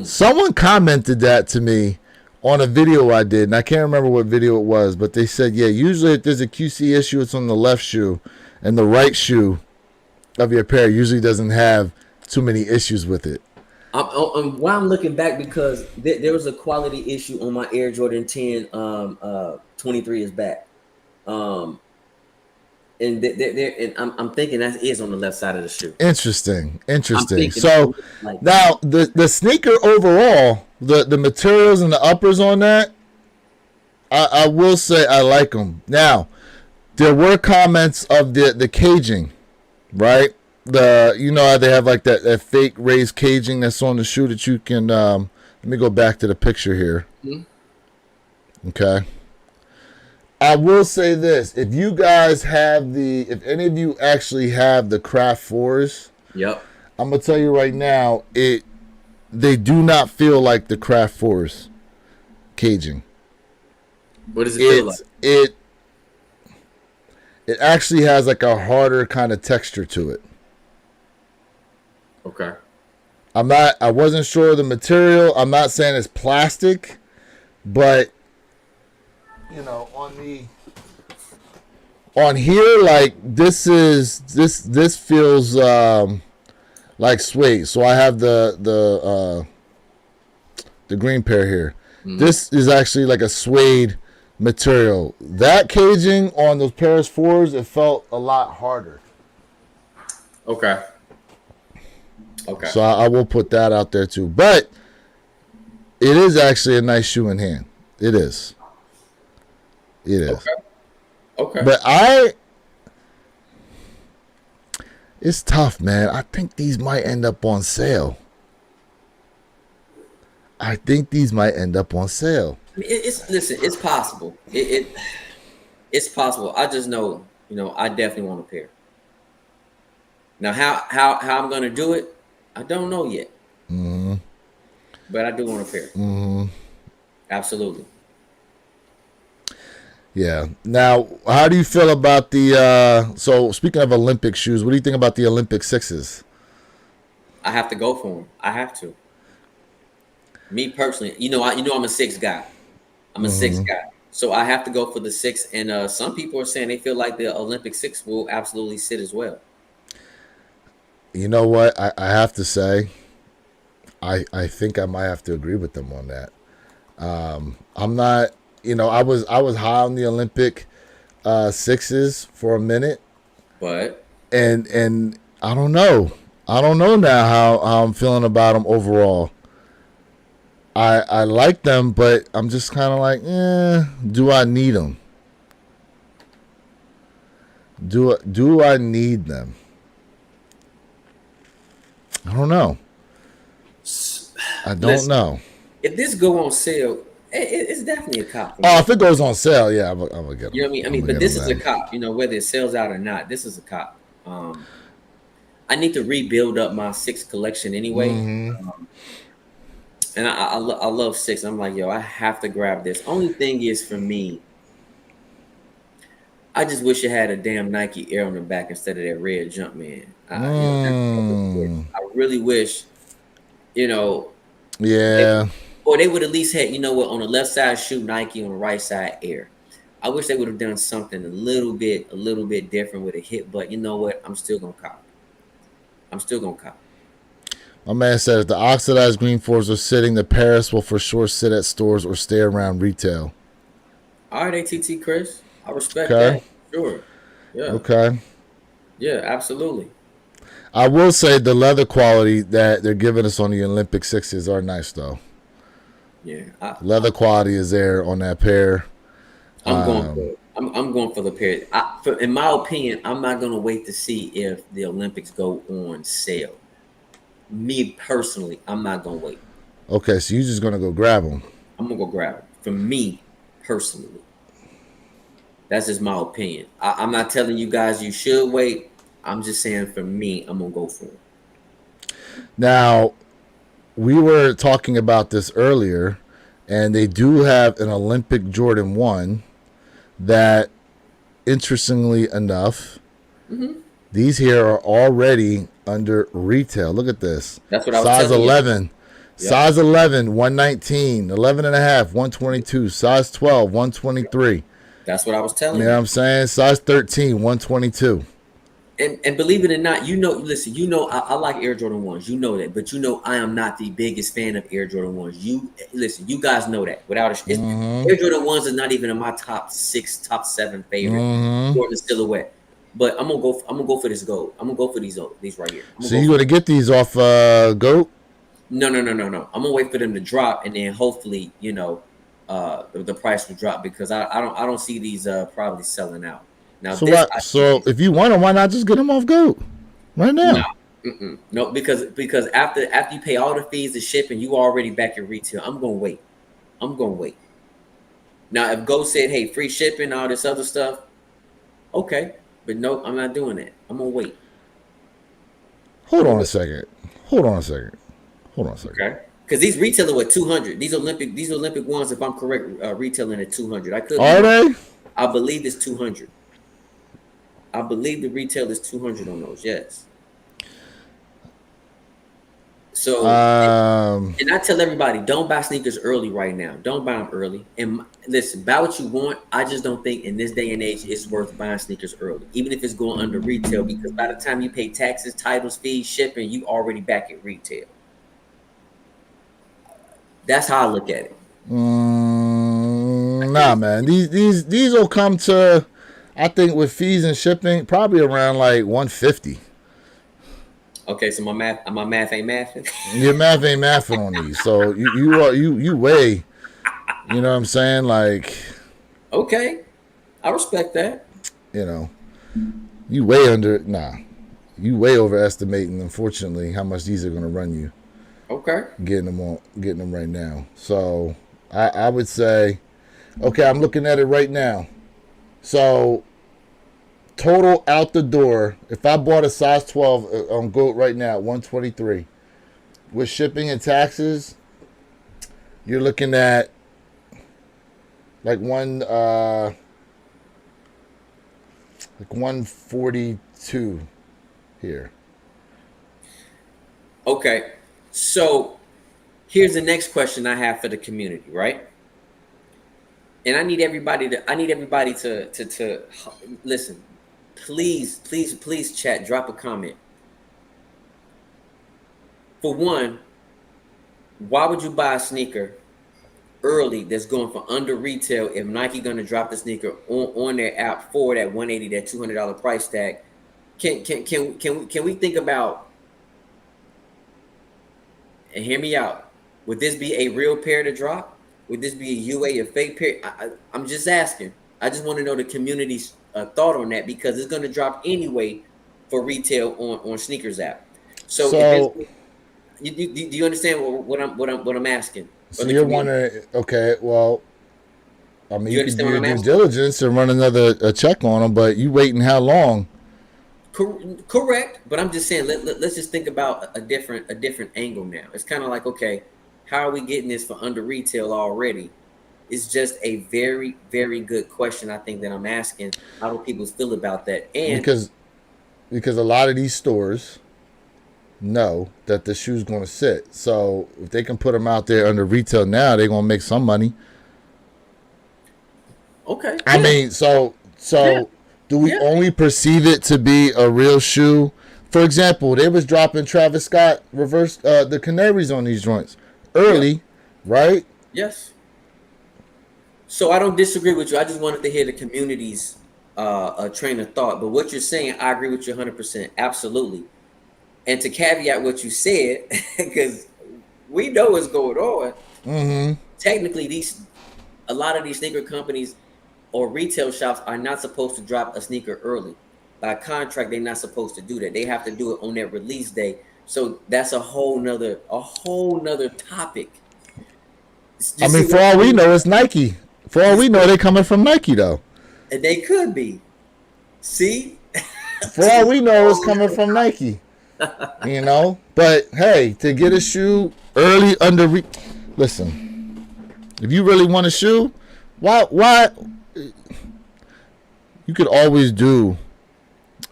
Someone commented that to me on a video I did, and I can't remember what video it was, but they said, yeah, usually if there's a QC issue, it's on the left shoe, and the right shoe of your pair usually doesn't have too many issues with it. Why I'm looking back, because there was a quality issue on my Air Jordan 10 23 is back. And I'm thinking that is on the left side of the shoe. Interesting. So now the sneaker overall, the materials and the uppers on that, I will say I like them. Now, there were comments of the caging, right? How they have like that fake raised caging that's on the shoe that you can. Let me go back to the picture here. Okay. I will say this: if you guys have if any of you actually have the Craft 4s, yep, I'm gonna tell you right now, they do not feel like the Craft 4s caging. What does it feel like? It actually has like a harder kind of texture to it. Okay. I wasn't sure of the material. I'm not saying it's plastic, but on here, like this feels like suede. So I have the green pair here. This is actually like a suede material. That caging on those Paris 4s, it felt a lot harder. Okay. So I will put that out there too. But it is actually a nice shoe in hand. It is. Okay. But it's tough, man. I think these might end up on sale. Listen, it's possible. It's possible. I just know, I definitely want a pair. Now, how I'm gonna do it, I don't know yet. But I do want a pair. Absolutely. Yeah. Now, how do you feel about the? So speaking of Olympic shoes, what do you think about the Olympic sixes? I have to go for them. I have to. Me personally, I'm a six guy. I'm a six Hmm. guy. So I have to go for the six. And some people are saying they feel like the Olympic six will absolutely sit as well. You know what? I have to say, I think I might have to agree with them on that. I'm not. I was high on the Olympic sixes for a minute, But and I don't know. I don't know now how I'm feeling about them overall. I like them, but I'm just kind of like, do I need them? Do I need them? I don't know. I don't listen, know. if this go on sale, it's definitely a cop for Oh, me. if it goes on sale, yeah, I'm gonna get You them. know what I mean? I I'm mean, gonna but get this them is a then. cop. Whether it sells out or not, this is a cop. I need to rebuild up my six collection anyway. Hmm. And I love six. I'm like, yo, I have to grab this. Only thing is for me, I just wish it had a damn Nike Air on the back instead of that red Jumpman. That's what it is. Mm, I really wish, you know, they, yeah. or they would at least had, what, on the left side shoe Nike, on the right side Air. I wish they would have done something a little bit different with a hit. But you know what? I'm still gonna cop. I'm still gonna cop. My man said if the oxidized green fours are sitting, the Paris will for sure sit at stores or stay around retail. All right, ATT Chris. I respect Okay. that. Sure. Yeah. Okay. Yeah. Absolutely. I will say the leather quality that they're giving us on the Olympic sixes are nice though. Yeah. Leather quality is there on that pair. I'm going for Um, it. I'm going for the period. In my opinion, I'm not going to wait to see if the Olympics go on sale. Me personally, I'm not going to wait. okay, so you're just gonna go grab them. I'm going to go grab it. For me personally, that's just my opinion. I'm not telling you guys you should wait. I'm just saying for me, I'm going to go for it. Now we were talking about this earlier, and they do have an Olympic Jordan 1 that, interestingly enough, Hmm. these here are already under retail. Look at this. That's what I was Size telling you. 11. Yep. Size 11, 119. 11 and a half, 122. Size 12, 123. That's what I was You telling know what you. I'm saying? Size 13, 122. And believe it or not, listen, I like Air Jordan ones. You know that, but I am not the biggest fan of Air Jordan ones. You listen, you guys know that. Mm-hmm. Air Jordan ones is not even in my top six, top seven favorite Mm-hmm. Jordan silhouette. But I'm gonna go. I'm gonna go for this gold. I'm gonna go for these right here. I'm So gonna go you're for. going to get these off GOAT? No, no, no, no, no. I'm gonna wait for them to drop, and then hopefully, the price will drop because I don't see these probably selling out. Now So this what? I do So see. if you want them, why not just get them off GOAT right No, now? no, because after you pay all the fees, the shipping, you already back at retail. I'm gonna wait. I'm gonna wait. Now, if Go said, "Hey, free shipping, all this other stuff," okay, but no, I'm not doing that. I'm gonna wait. I'm Hold gonna on a wait. second. Hold on a second. Hold on a second. Okay, because these retailing with 200. These Olympic ones, if I'm correct, retailing at 200. I could be Are wrong. they? I believe it's 200. I believe the retail is 200 on those. Yes. So Um, And I tell everybody, don't buy sneakers early right now. Don't buy them early. And listen, buy what you want. I just don't think in this day and age it's worth buying sneakers early, even if it's going under retail, because by the time you pay taxes, titles, fees, shipping, you already back at retail. That's how I look at it. nah, man. These will come to, I think, with fees and shipping, probably around like 150. Okay, so my math ain't mathing. Your math ain't mathing on these, so you weigh. You know what I'm saying? Like, Okay, I respect that. you know, you way under. Nah, you way overestimating. Unfortunately, how much these are gonna run you Okay, getting them right now. So I would say, okay, I'm looking at it right now. So total out the door, if I bought a size 12 on GOAT right now, 123 with shipping and taxes, you're looking at like 142 here. Okay. So here's the next question I have for the community, right? And I need everybody to listen. Please, chat, drop a comment. For one, why would you buy a sneaker early that's going for under retail if Nike gonna drop the sneaker on their app for that 180, that $200 price tag? Can we think about, and hear me out, would this be a real pair to drop? Would this be a UA, a fake pair? I'm just asking. I just want to know the community's thought on that, because it's going to drop anyway for retail on sneakers app. So do you understand what I'm asking? So you're wondering, okay, well, I mean, you can do your due asking? diligence and run a check on them, but you waiting how long? Correct, but I'm just saying, let's just think about a different angle now. It's kind of like, okay, how are we getting this for under retail already? It's just a very, very good question, I think, that I'm asking. How do people feel about that? And because a lot of these stores know that the shoe's going to sit. So if they can put them out there under retail now, they're going to make some money. Okay. I mean, so do we only perceive it to be a real shoe? For example, they was dropping Travis Scott reverse the canaries on these joints early, right? Yes. So I don't disagree with you. I just wanted to hear the community's train of thought. But what you're saying, I agree with you 100%. Absolutely. And to caveat what you said, because we know what's going on. Technically, a lot of these sneaker companies or retail shops are not supposed to drop a sneaker early. By contract, they're not supposed to do that. They have to do it on their release day. So that's a whole nother topic. I mean, for all we know, it's Nike. For all we know, they're coming from Nike, though. And they could be. See? For all we know, it's coming from Nike. You know? But, hey, to get a shoe early under... Listen, if you really want a shoe, why... You could always do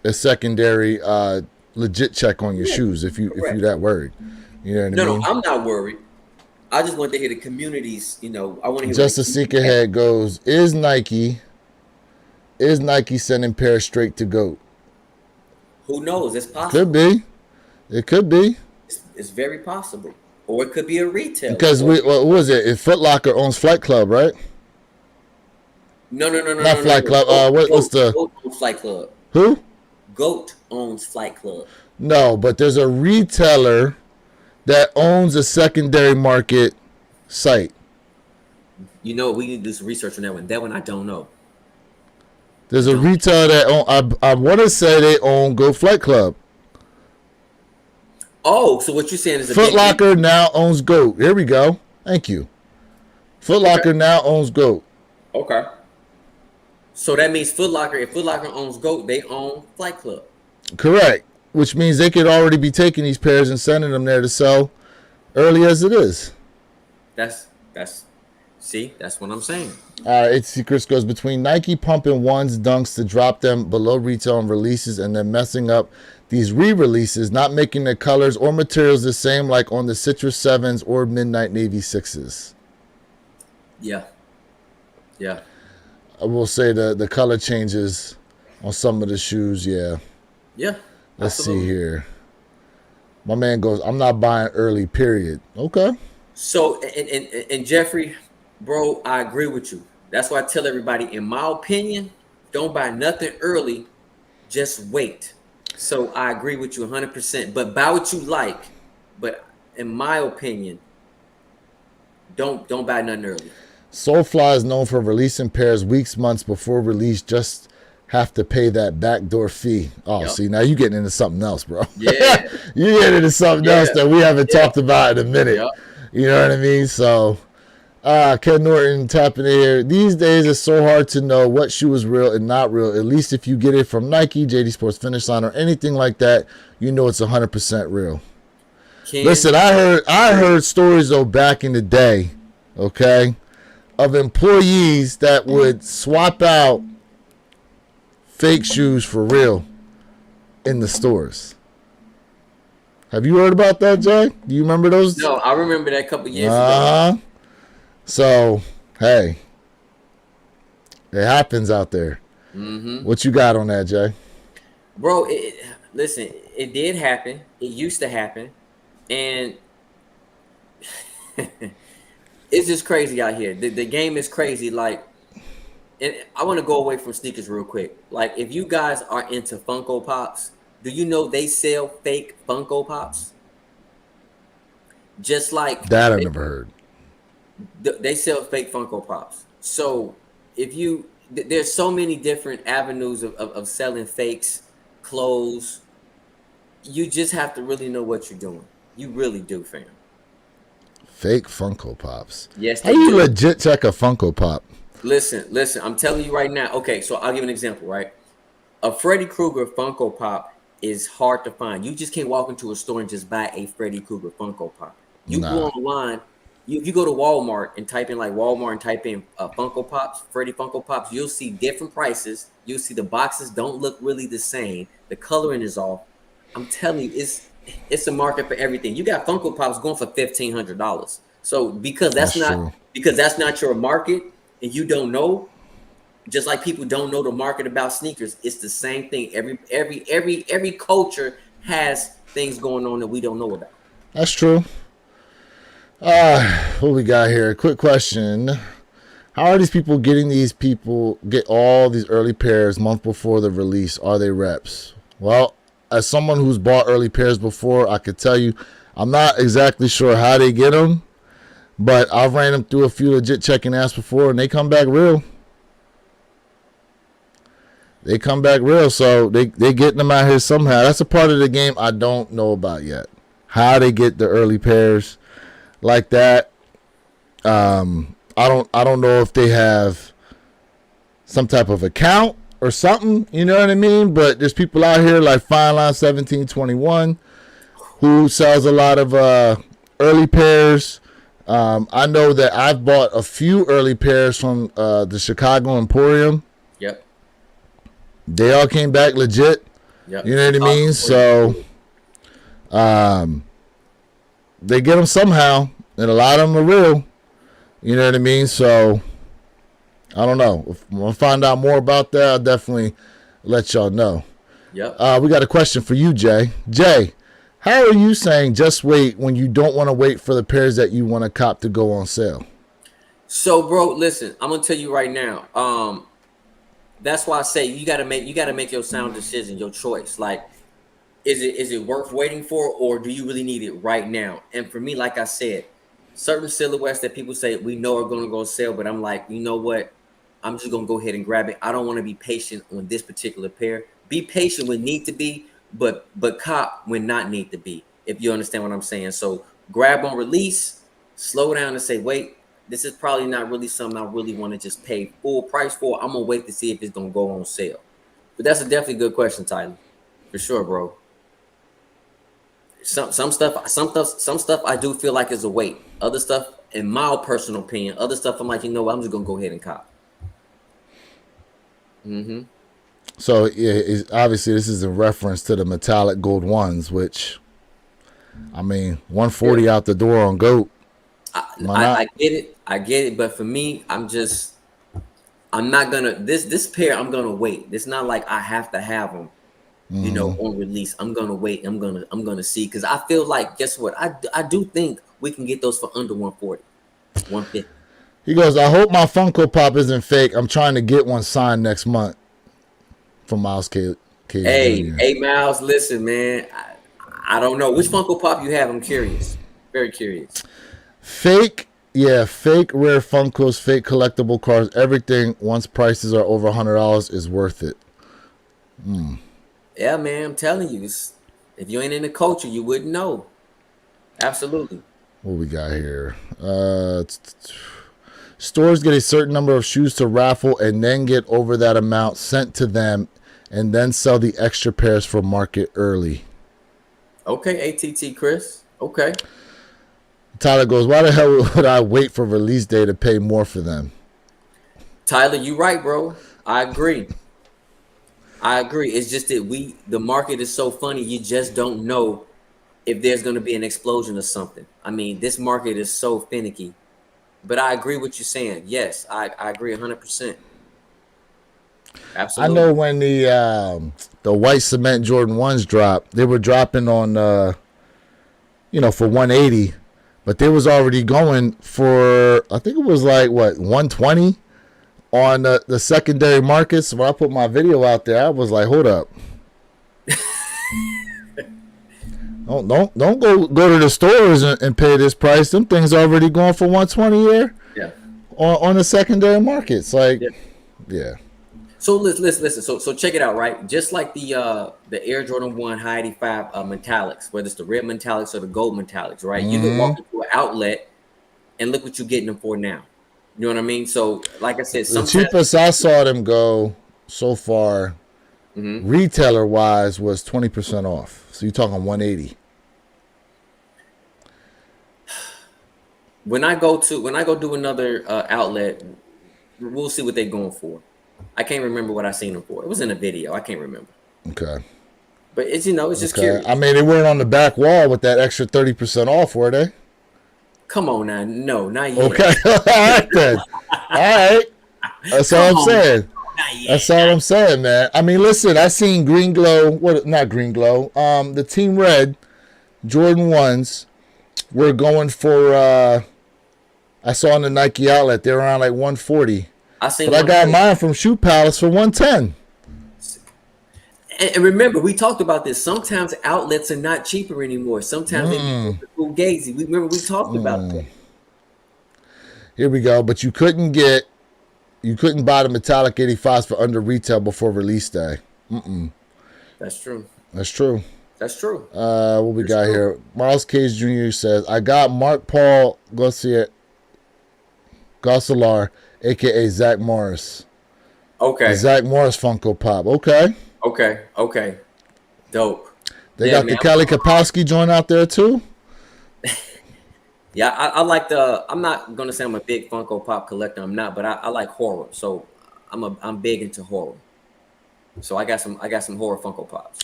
a secondary legit check on your shoes if you're that worried. You know what I mean? No, I'm not worried. I just want to hear the communities, I want to hear. Just a Sneakerhead goes, is Nike sending pairs straight to GOAT? Who knows? It's possible. Could be. It could be. It's very possible. Or it could be a retail. Because what was it? If Foot Locker owns Flight Club, right? No. Not Flight Club. What's the... GOAT owns Flight Club. Who? GOAT owns Flight Club. No, but there's a retailer that owns a secondary market site. We need to do some research on that one. That one I don't know. There's a retailer that I want to say they own Go Flight Club. Oh, so what you're saying is Foot Locker now owns GOAT. Here we go. Thank you. Foot Locker now owns GOAT. Okay. So that means if Foot Locker owns GOAT, they own Flight Club. Correct. Which means they could already be taking these pairs and sending them there to sell early as it is. That's what I'm saying. It's Secrets goes between Nike pumping ones dunks to drop them below retail on releases and then messing up these re-releases, not making the colors or materials the same like on the Citrus 7s or Midnight Navy 6s. Yeah. I will say the color changes on some of the shoes, yeah. Yeah. Let's see here. My man goes, I'm not buying early, period. Okay. So, and Jeffrey, bro, I agree with you. That's why I tell everybody, in my opinion, don't buy nothing early. Just wait. So I agree with you 100%. But buy what you like. But in my opinion, don't buy nothing early. Soulfly is known for releasing pairs weeks, months before release. Just have to pay that backdoor fee. Oh, yep. See, now you're getting into something else, bro. Yeah. You're getting into something else that we haven't talked about in a minute. Yep. You know what I mean? So, Ken Norton tapping in here. These days, it's so hard to know what shoe is real and not real. At least if you get it from Nike, JD Sports Finish Line, or anything like that, you know it's 100% real. Listen, I heard stories, though, back in the day, okay? of employees that would swap out fake shoes for real in the stores. Have you heard about that, Jay? Do you remember those? No, I remember that a couple years ago. So, hey, it happens out there. Mm-hmm. What you got on that, Jay? Bro, listen, it did happen. It used to happen. And it's just crazy out here. The game is crazy. Like, and I want to go away from sneakers real quick. Like, if you guys are into Funko Pops, do you know they sell fake Funko Pops? Just like that, I've never heard. They sell fake Funko Pops. So if you, there's so many different avenues of selling fakes, clothes. You just have to really know what you're doing. You really do, fam. Fake Funko Pops. Yes. How do you legit check a Funko Pop? Listen. I'm telling you right now. Okay, so I'll give an example, right? A Freddy Krueger Funko Pop is hard to find. You just can't walk into a store and just buy a Freddy Krueger Funko Pop. You go online. If you go to Walmart and type in Funko Pops, Freddy Funko Pops, you'll see different prices. You'll see the boxes don't look really the same. The coloring is off. I'm telling you, it's a market for everything. You got Funko Pops going for $1,500. So because that's not your market and you don't know, just like people don't know the market about sneakers, it's the same thing. Every culture has things going on that we don't know about. That's true. What we got here? Quick question. How are these people get all these early pairs month before the release? Are they reps? Well, as someone who's bought early pairs before, I could tell you I'm not exactly sure how they get them, but I've ran them through a few legit checking apps before, and they come back real. So they getting them out here somehow. That's a part of the game I don't know about yet. How they get the early pairs like that. I don't know if they have some type of account or something, you know what I mean? But there's people out here like Fineline 1721 who sells a lot of early pairs. I know that I've bought a few early pairs from the Chicago Emporium. Yep. They all came back legit. Yep. You know what I mean? So they get them somehow, and a lot of them are real. You know what I mean? So I don't know. If I want to find out more about that, I'll definitely let y'all know. Yep. We got a question for you, Jay. Jay, how are you saying just wait when you don't want to wait for the pairs that you want to cop to go on sale? So, bro, listen, I'm gonna tell you right now. That's why I say you gotta make your sound decision, your choice. Like, is it worth waiting for, or do you really need it right now? And for me, like I said, certain silhouettes that people say we know are gonna go on sale, but I'm like, you know what? I'm just gonna go ahead and grab it. I don't want to be patient on this particular pair. Be patient when need to be, but cop when not need to be. If you understand what I'm saying. So grab on release, slow down and say, wait, this is probably not really something I really want to just pay full price for. I'm gonna wait to see if it's gonna go on sale. But that's a definitely good question, Tyler, for sure, bro. Some stuff I do feel like is a wait. Other stuff, in my personal opinion, other stuff I'm like, you know what, I'm just gonna go ahead and cop. Mm-hmm. So yeah, obviously this is in reference to the metallic gold ones, which I mean, 140 out the door on GOAT. I get it, but for me, I'm not gonna this pair. I'm gonna wait. It's not like I have to have them, you know, on release. I'm gonna wait. I'm gonna see, because I feel like, guess what? I do think we can get those for under 140, 150. He goes, I hope my Funko Pop isn't fake. I'm trying to get one signed next month. From Miles K. Hey, Miles, listen, man. I don't know which Funko Pop you have. I'm curious, very curious. Fake rare Funkos, fake collectible cards, everything. Once prices are over $100 is worth it. Yeah, man, I'm telling you, if you ain't in the culture, you wouldn't know. Absolutely. What we got here? Stores get a certain number of shoes to raffle and then get over that amount sent to them, and then sell the extra pairs for market early. Okay, ATT Chris. Okay. Tyler goes, why the hell would I wait for release day to pay more for them? Tyler, you right, bro. I agree. It's just that the market is so funny. You just don't know if there's going to be an explosion or something. I mean, this market is so finicky. But I agree with you saying. Yes, I agree 100%. Absolutely. I know when the white cement Jordan 1s dropped, they were dropping on for 180, but they was already going for, I think it was like 120 on the secondary markets. When I put my video out there, I was like, hold up. Don't go to the stores and pay this price. Them things already going for 120 here. Yeah. On the secondary markets, like, yeah. So listen. So check it out, right? Just like the Air Jordan 1 High 85 metallics, whether it's the red metallics or the gold metallics, right? You can walk into an outlet and look what you're getting them for now. You know what I mean? So, like I said, the cheapest I saw them go so far, retailer wise, was 20% off. So you're talking 180. When I go do another outlet, we'll see what they're going for. I can't remember what I seen them for. It was in a video. I can't remember. Okay. But it's it's just curious. I mean, they weren't on the back wall with that extra 30% off, were they? Come on now. No, not yet. Okay. All right then. All right. That's all I'm saying. That's all I'm saying, man. I mean, listen, I seen Green Glow. Not Green Glow. The Team Red Jordan 1s were going for. I saw on the Nike outlet they were around like 140. But I got mine from Shoe Palace for 110. And remember, we talked about this. Sometimes outlets are not cheaper anymore. Sometimes they go gazy. We talked about that. Here we go. But you couldn't buy the metallic 85s for under retail before release day. That's true. That's true. That's true. What we got here? Miles Cage Jr. says, I got Mark Paul Gosselar, a.k.a. Zach Morris. Okay. The Zach Morris Funko Pop. Okay. Dope. They got the Kelly Kapowski joint out there too. Yeah, I like I'm not gonna say I'm a big Funko Pop collector. I'm not, but I like horror. So I'm big into horror. So I got some horror Funko Pops.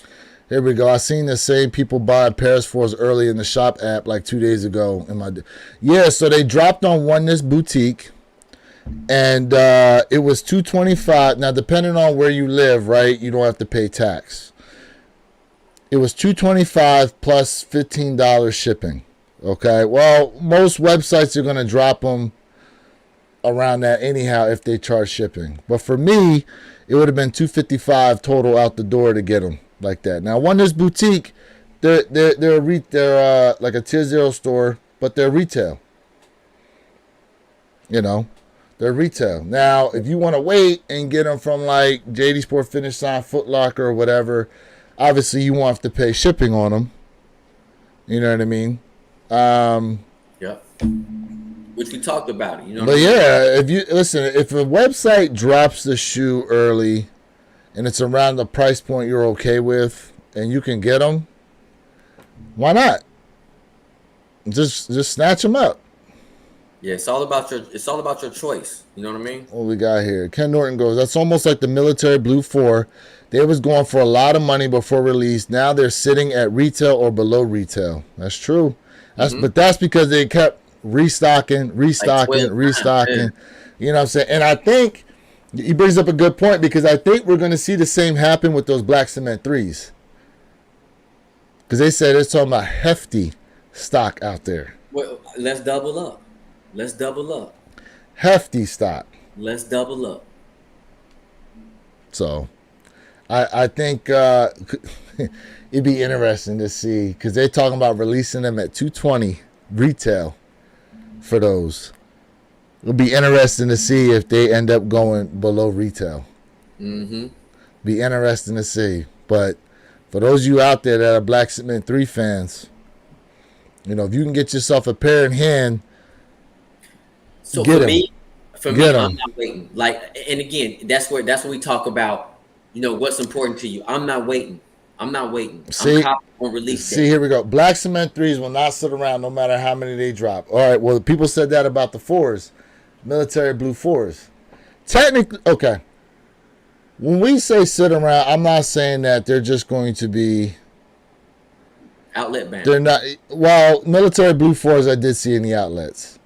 Here we go. I seen the same people buy Paris 4s early in the shop app like 2 days ago. So they dropped on Oneness Boutique. And it was $225. Now, depending on where you live, right, you don't have to pay tax. It was $225 plus $15 shipping. Okay. Well, most websites are going to drop them around that anyhow if they charge shipping. But for me, it would have been $255 total out the door to get them like that. Now, Oneness Boutique, they're like a tier 0 store, but they're retail. You know. They're retail. Now, if you want to wait and get them from like JD Sport Finish Line, Foot Locker, or whatever, obviously you won't have to pay shipping on them. You know what I mean? Yep. Which we talked about it. You know. But yeah, if a website drops the shoe early, and it's around the price point you're okay with, and you can get them, why not? Just snatch them up. Yeah, it's all about your choice. You know what I mean? What we got here? Ken Norton goes, that's almost like the military Blue 4. They was going for a lot of money before release. Now they're sitting at retail or below retail. That's true. But that's because they kept restocking. You know what I'm saying? And I think he brings up a good point, because I think we're going to see the same happen with those black cement 3s. Because they said it's talking about hefty stock out there. Well, let's double up. Hefty stock. Let's double up. So, I think it'd be interesting to see, because they're talking about releasing them at $220 retail for those. It'll be interesting to see if they end up going below retail. Be interesting to see. But for those of you out there that are Black Cement 3 fans, if you can get yourself a pair in hand. So for me, I'm not waiting. Like, and again, that's what we talk about. What's important to you. I'm not waiting. I'm not waiting. See, I'm copping on release see, day. here we go. Black cement threes will not sit around no matter how many they drop. All right, well, people said that about the fours, military blue fours. Technically, okay. When we say sit around, I'm not saying that they're just going to be. Outlet ban. They're not. Well, military blue fours I did see in the outlets,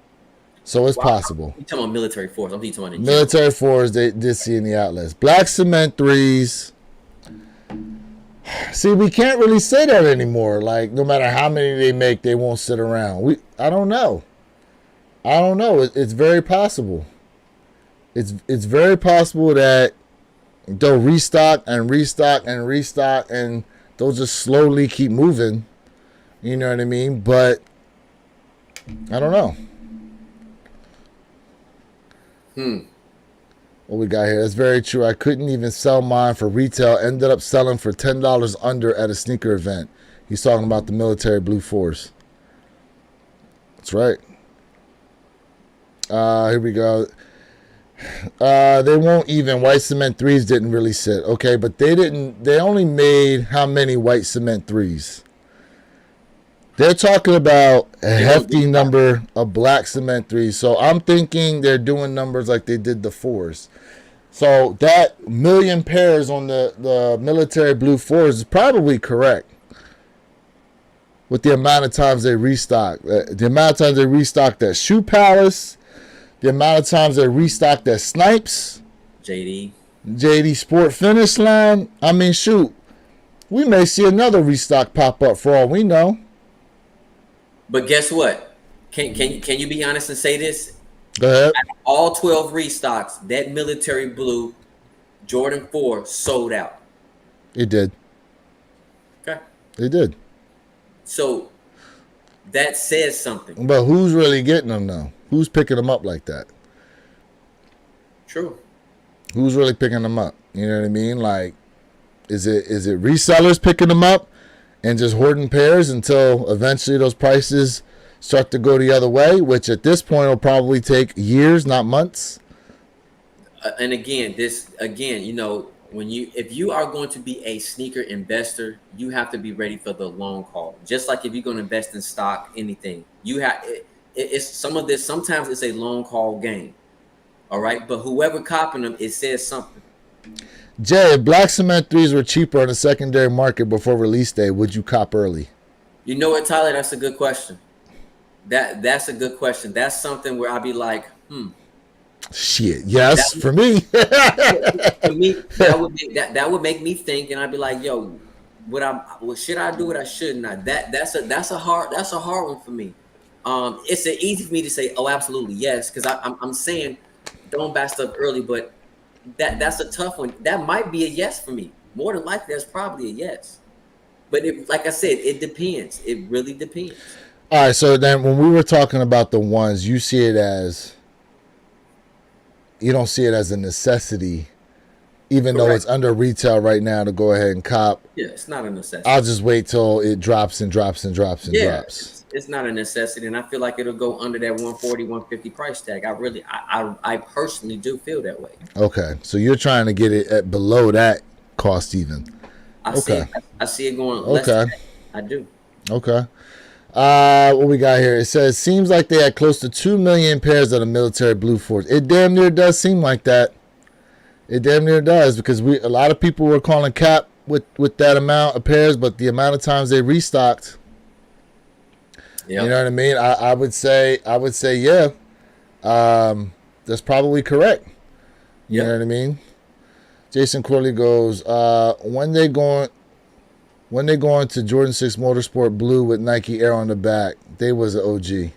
so it's possible. You talking about military force? I'm talking about the Military fours they did see in the outlets. Black cement threes. See, we can't really say that anymore. Like, no matter how many they make, they won't sit around. I don't know. It's very possible. It's very possible that they'll restock and restock and restock, and they'll just slowly keep moving. You know what I mean? But I don't know. What we got here? That's very true. I couldn't even sell mine for retail. Ended up selling for $10 under at a sneaker event. He's talking about the military blue force. That's right. Here we go. They won't even. White cement threes didn't really sit. Okay, but they didn't. They only made how many white cement threes? They're talking about a hefty number of black cement threes. So I'm thinking they're doing numbers like they did the fours. So that million pairs on the military blue fours is probably correct. With the amount of times they restock. The amount of times they restocked at Shoe Palace. The amount of times they restocked at Snipes. JD Sport Finish Line. I mean, shoot. We may see another restock pop up for all we know. But guess what? Can you be honest and say this? Go ahead. All 12 restocks, that military blue Jordan 4 sold out. It did. Okay. It did. So that says something. But who's really getting them now? Who's picking them up like that? True. Who's really picking them up? You know what I mean? Like, is it resellers picking them up and just hoarding pairs until eventually those prices start to go the other way, which at this point will probably take years, not months? And again, you know, if you are going to be a sneaker investor, you have to be ready for the long haul. Just like if you're going to invest in stock, anything, you have it's some of this. Sometimes it's a long haul game. All right, but whoever copping them, it says something. Jay, if black cement threes were cheaper on the secondary market before release day, would you cop early? You know what, Tyler? That's a good question. That's a good question. That's something where I'd be like, Shit, yes, for me. For me, that would make me think, and I'd be like, yo, should I do it? I should not. That's a hard one for me. It's easy for me to say, oh, absolutely yes, because I'm saying don't buy stuff early, but that's a tough one. That might be a yes for me. More than likely, that's probably a yes. But like I said, it depends. It really depends. All right, so then when we were talking about the ones, you don't see it as a necessity, even though it's under retail right now, to go ahead and cop. Yeah, it's not a necessity. I'll just wait till it drops and drops and drops and drops. It's not a necessity, and I feel like it'll go under that 140, 150 price tag. I personally do feel that way. Okay, so you're trying to get it at below that cost even. I see it going less than that. I do. Okay. What we got here? It says, seems like they had close to 2 million pairs of the military blue force. It damn near does seem like that. It damn near does, because a lot of people were calling cap with that amount of pairs, but the amount of times they restocked. Yep. You know what I mean? I would say yeah. That's probably correct. You know what I mean? Jason Corley goes, when they going to Jordan 6 Motorsport Blue with Nike Air on the back, they was an OG.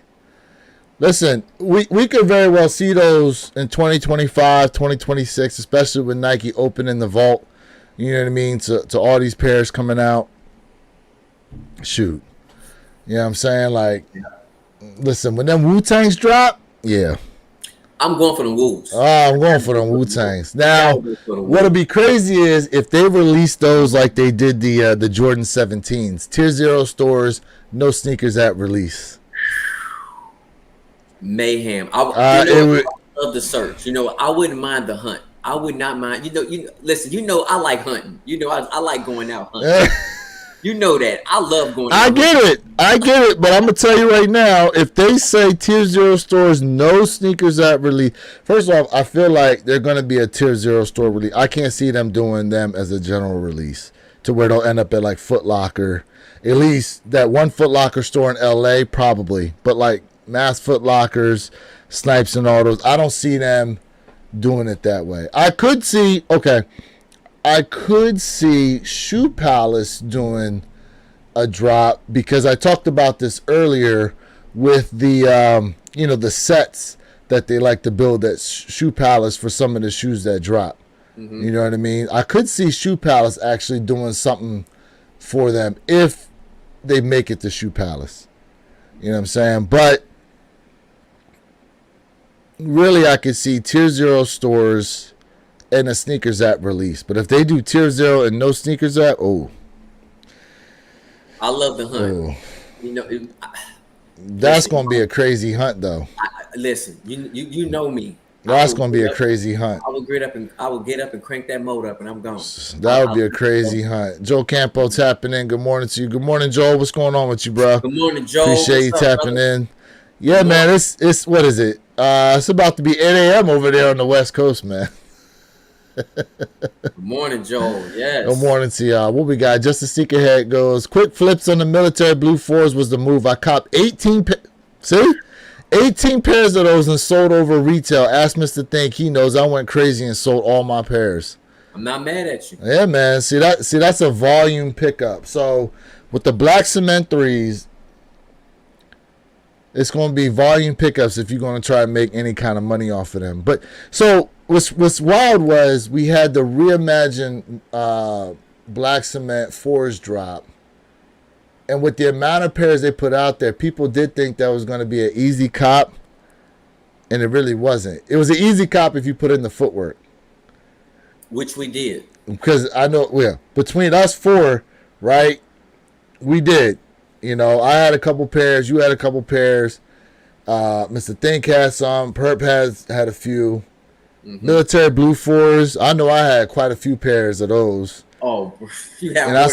Listen, we could very well see those in 2025, 2026, especially with Nike opening the vault, you know what I mean, to all these pairs coming out. Shoot. You know what I'm saying? Like, listen, when them Wu-Tangs drop, yeah. I'm going for the Woos. Oh, I'm going for them Wu-Tangs. Now, what'll be crazy is if they release those like they did the Jordan 17s. Tier 0 stores, no sneakers at release. Mayhem. I would love the search. You know, I wouldn't mind the hunt. I would not mind. Listen. I like hunting. I like going out hunting. You know that. I love going. I get it. But I'm gonna tell you right now, if they say Tier 0 stores, no sneakers at release. First off, I feel like they're gonna be a Tier 0 store release. I can't see them doing them as a general release to where they'll end up at like Foot Locker. At least that one Foot Locker store in LA, probably. But like mass Foot Lockers, Snipes and all those, I don't see them doing it that way. I could see Shoe Palace doing a drop because I talked about this earlier with the the sets that they like to build at Shoe Palace for some of the shoes that drop. Mm-hmm. You know what I mean? I could see Shoe Palace actually doing something for them if they make it to Shoe Palace. You know what I'm saying? But really, I could see Tier 0 stores and a sneakers app release. But if they do Tier 0 and no sneakers app, I love the hunt. That's going to be a crazy hunt, though. Listen, you know me. That's going to be a crazy hunt. I will get up and crank that motor up, and I'm gone. That would be a crazy hunt. Joe Campo tapping in. Good morning to you. Good morning, Joel. What's going on with you, bro? Good morning, Joe. Appreciate you tapping in. Yeah, man. It's what is it? It's about to be 8 a.m. over there on the West Coast, man. Good morning, Joel. Yes. Good morning to y'all. What we got? Just to seek ahead goes. Quick flips on the military blue 4s was the move. I copped 18 pairs of those and sold over retail. Ask Mr. Think. He knows I went crazy and sold all my pairs. I'm not mad at you. Yeah, man. See that's a volume pickup. So with the black cement 3s, it's going to be volume pickups if you're going to try to make any kind of money off of them. But so what's wild was we had the reimagined black cement 4s drop. And with the amount of pairs they put out there, people did think that was going to be an easy cop. And it really wasn't. It was an easy cop if you put in the footwork. Which we did. Because I know, between us 4, right, we did. I had a couple pairs. You had a couple pairs. Mr. Think had some. Perp had a few. Mm-hmm. Military blue 4s. I know I had quite a few pairs of those. Oh, yeah. And I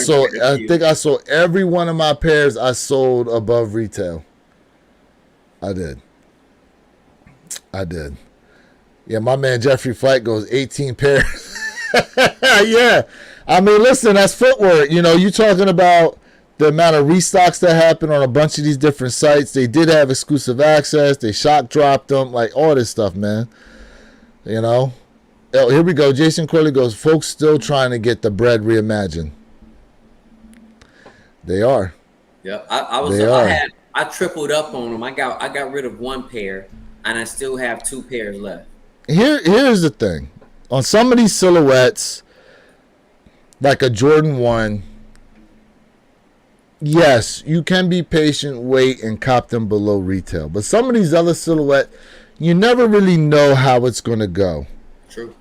think I sold every one of my pairs I sold above retail. I did. Yeah, my man Jeffrey Flight goes 18 pairs. Yeah. I mean, listen, that's footwork. You talking about the amount of restocks that happen on a bunch of these different sites. They did have exclusive access. They shock dropped them, like all this stuff, man. Oh, here we go. Jason Corley goes, folks still trying to get the bread reimagined. They are. Yeah, I tripled up on them. I got rid of one pair, and I still have 2 pairs left. Here's the thing. On some of these silhouettes, like a Jordan 1, yes, you can be patient, wait, and cop them below retail. But some of these other silhouettes, you never really know how it's going to go. True.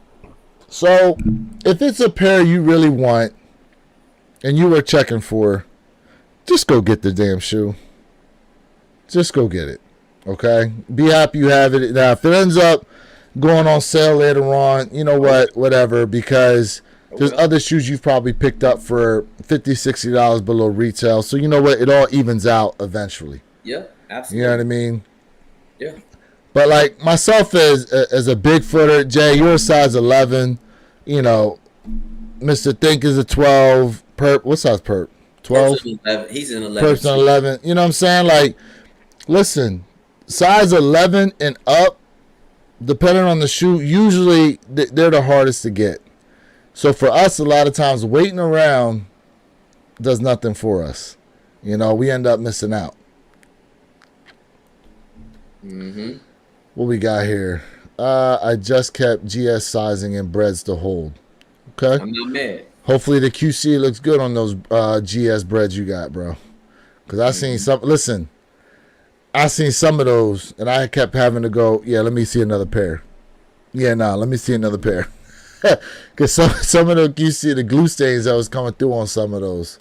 So, if it's a pair you really want and you were checking for, just go get the damn shoe. Just go get it. Okay? Be happy you have it. Now, if it ends up going on sale later on, you know what? Whatever, because there's other shoes you've probably picked up for $50, $60 below retail. So, you know what? It all evens out eventually. Yeah, absolutely. You know what I mean? Yeah. But like myself as a big footer, Jay, you're a size 11. Mr. Think is a 12. Perp, what size Perp? 12? He's an 11. Perp's an 11. You know what I'm saying? Like, listen, size 11 and up, depending on the shoe, usually they're the hardest to get. So for us, a lot of times waiting around does nothing for us. We end up missing out. Mm-hmm. What we got here? I just kept GS sizing and breads to hold. Okay. I'm not mad. Hopefully the QC looks good on those GS breads you got, bro. Because I seen some. Listen, I seen some of those, and I kept having to go. Yeah, let me see another pair. Yeah, let me see another pair. Because some of the QC, the glue stains that was coming through on some of those.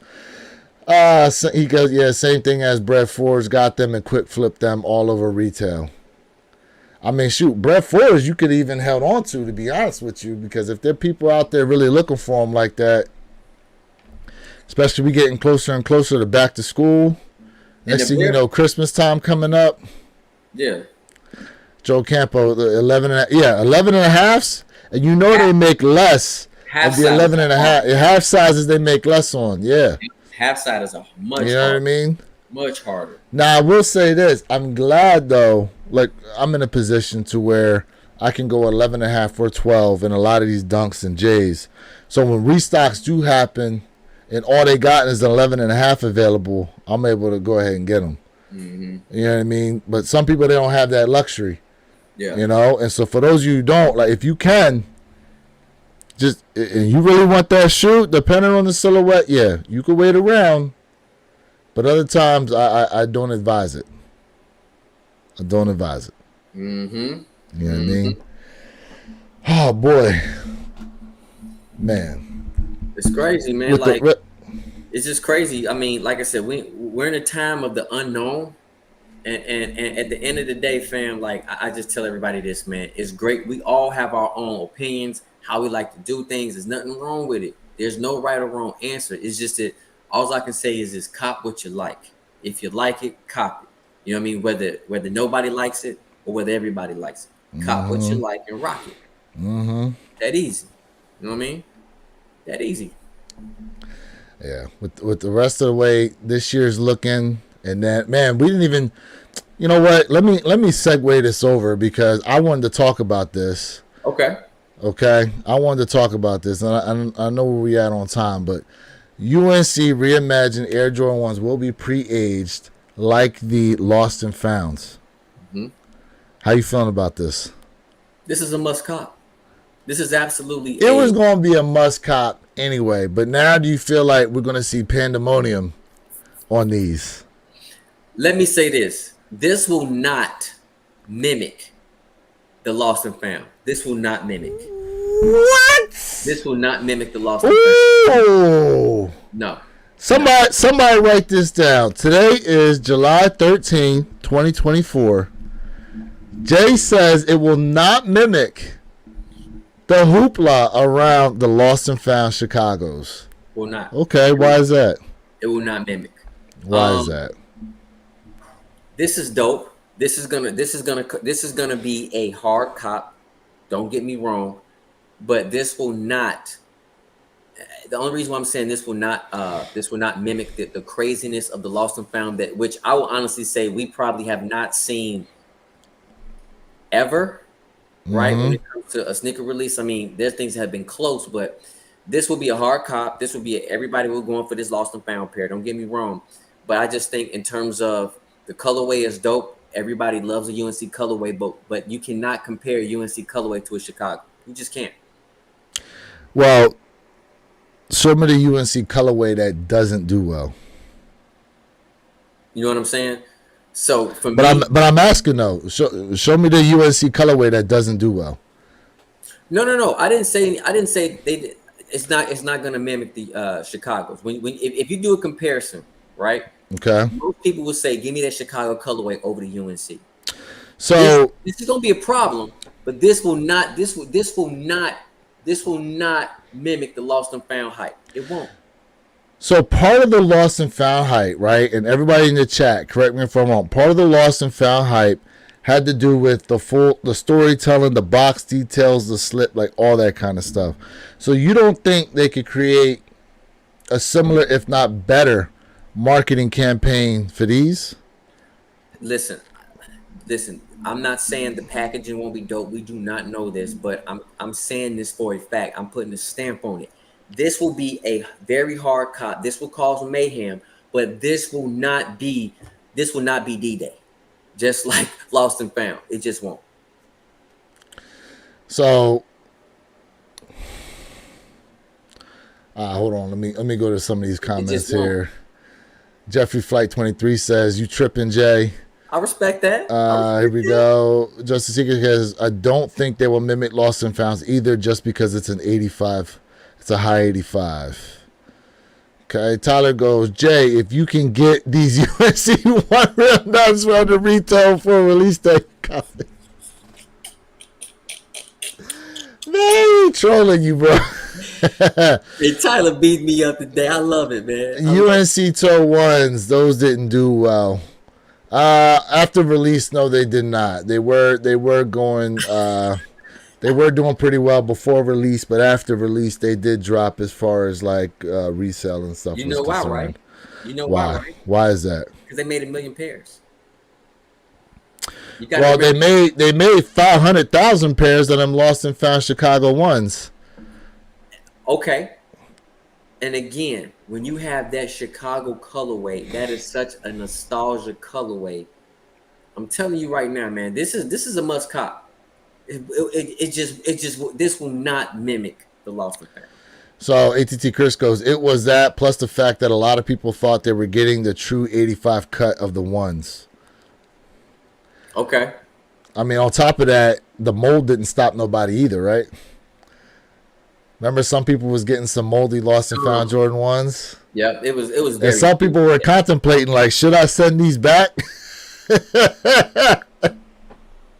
So he goes, yeah, same thing as bread 4s. Got them and quick flip them all over retail. I mean, shoot, Brett Forrest, you could even held on to be honest with you, because if there are people out there really looking for him like that, especially we getting closer and closer to back to school. Next thing you know, Christmas time coming up. Yeah. Joe Campo, the 11 and a halves, and you know they make less of the 11 and a half. Half sizes they make less on, yeah. Half side is a much You know harder. what I mean? Much harder. Now, I will say this. I'm glad, though, like, I'm in a position to where I can go 11 and a half or 12 in a lot of these dunks and J's. So when restocks do happen and all they got is 11 and a half available, I'm able to go ahead and get them. Mm-hmm. You know what I mean? But some people, they don't have that luxury. Yeah. You know? And so for those of you who don't, like, if you can, just, and you really want that shoe, depending on the silhouette, yeah, you could wait around. But other times, I don't advise it. I don't advise it. Mm-hmm. You know what I mean? Oh, boy. Man. It's crazy, man. With Like, it's just crazy. I mean, like I said, we're in a time of the unknown. And at the end of the day, fam, like, I just tell everybody this, man. It's great. We all have our own opinions, how we like to do things. There's nothing wrong with it. There's no right or wrong answer. It's just that all I can say is cop what you like. If you like it, cop it. You know what I mean? Whether nobody likes it or whether everybody likes it. Cop what you like and rock it. Mm-hmm. That easy. You know what I mean? That easy. Yeah. With the rest of the way this year's looking, and that, man, we didn't even, you know what? Let me segue this over because I wanted to talk about this. Okay. I wanted to talk about this, and I know where we at on time, but UNC Reimagined Air Jordan 1s will be pre-aged like the Lost and Founds. Mm-hmm. How you feeling about this? This is a must cop. This is absolutely. It was going to be a must cop anyway, but now do you feel like we're going to see pandemonium on these? Let me say this. This will not mimic the Lost and Found. This will not mimic. What? This will not mimic the Lost and Found. Ooh. No. Somebody write this down. Today is July 13, 2024. Jay says it will not mimic the hoopla around the Lost and Found Chicagos. Will not. Okay, why is that? It will not mimic. Why is that? This is dope. This is gonna be a hard cop. Don't get me wrong, but this will not. The only reason why I'm saying this will not mimic the craziness of the Lost and Found, that which I will honestly say we probably have not seen ever, right? When it comes to a sneaker release, I mean, there's things that have been close, but this will be a hard cop. This will be everybody will going for this Lost and Found pair. Don't get me wrong, but I just think in terms of the colorway is dope. Everybody loves a UNC colorway, but you cannot compare UNC colorway to a Chicago. You just can't. Well, show me the UNC colorway that doesn't do well. You know what I'm saying? So for me, but I'm asking though. Show me the UNC colorway that doesn't do well. No. I didn't say they. It's not going to mimic the Chicago's. If you do a comparison, right? Okay. Most people will say, "Give me that Chicago colorway over the UNC." So this is going to be a problem, but this will not mimic the Lost and Found hype. It won't. So part of the Lost and Found hype, right? And everybody in the chat, correct me if I'm wrong. Part of the Lost and Found hype had to do with the storytelling, the box details, the slip, like all that kind of stuff. So you don't think they could create a similar, if not better, marketing campaign for these? Listen. I'm not saying the packaging won't be dope. We do not know this, but I'm saying this for a fact. I'm putting a stamp on it. This will be a very hard cop. This will cause mayhem, but this will not be D-Day. Just like Lost and Found. It just won't. So hold on. Let me go to some of these comments here. Jeffrey Flight 23 says, "You tripping, Jay?" I respect that. Here we go. Justice Secret says, "I don't think they will mimic Lost and Founds either, just because it's an 85. It's a high 85." Okay, Tyler goes, "Jay, if you can get these USC 1 real nuts from the retail for a release day." trolling you, bro. Hey, Tyler beat me up today. I love it, man. UNC Toe ones, those didn't do well. After release, no, they did not. They were going. They were doing pretty well before release, but after release, they did drop as far as like resale and stuff. You know why, right? You know why, right? Why is that? Because they made 1 million pairs. Well, they made 500,000 pairs of them lost and found Chicago ones. Okay. And again, when you have that Chicago colorway, that is such a nostalgia colorway. I'm telling you right now, man, this is a must cop. It just this will not mimic the lost and found. So ATT Chris goes, it was that plus the fact that a lot of people thought they were getting the true 85 cut of the ones. Okay. I mean, on top of that, the mold didn't stop nobody either, right? Remember, some people was getting some moldy lost and found Jordan ones. Yeah, it was. And some people were contemplating, like, should I send these back?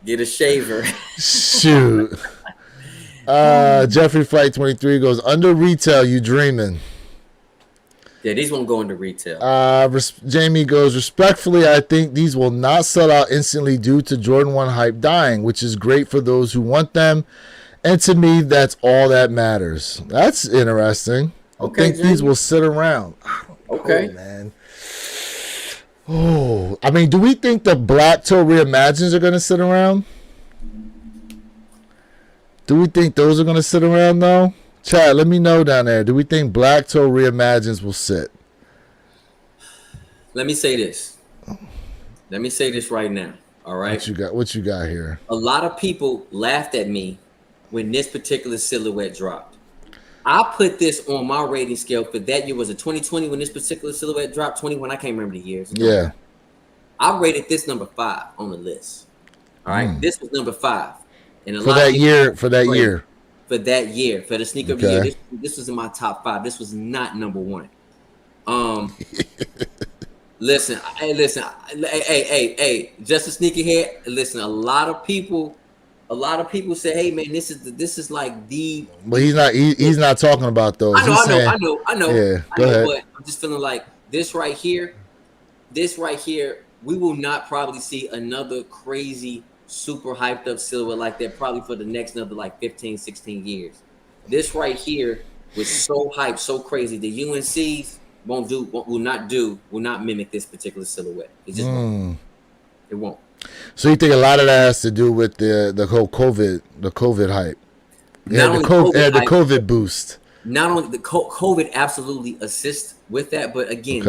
Get a shaver. Shoot. Jeffrey Flight 23 goes, under retail, you dreaming. Yeah, these won't go into retail. Jamie goes, respectfully, I think these will not sell out instantly due to Jordan 1 hype dying, which is great for those who want them. And to me, that's all that matters. That's interesting. Okay, I think Jamie. these will sit around. Okay. Oh, man. Oh, I mean, do we think the Black Toe Reimagines are going to sit around? Do we think those are going to sit around, though? Chad, let me know down there. Do we think Black Toe Reimagines will sit? Let me say this. Let me say this right now. All right. What you got here? A lot of people laughed at me when this particular silhouette dropped. I put this on my rating scale for that year. Was it 2020 when this particular silhouette dropped? 21, I can't remember the years. Yeah. I rated this number 5 on the list. All right. This was number 5. And For that year. For that year, for the sneaker of the year, this was in my top 5. This was not number 1. Listen, hey, just a sneakerhead. Listen, a lot of people say, "Hey, man, this is like the." But he's not talking about those. I know. Yeah, go ahead. But I'm just feeling like this right here, we will not probably see another crazy, super hyped up silhouette like that probably for the next another like 15, 16 years. This right here was so hyped, so crazy. The UNCs will not mimic this particular silhouette. It just won't. It won't. So you think a lot of that has to do with the whole COVID hype? Yeah, the COVID boost. Not only the COVID absolutely assists with that, but again,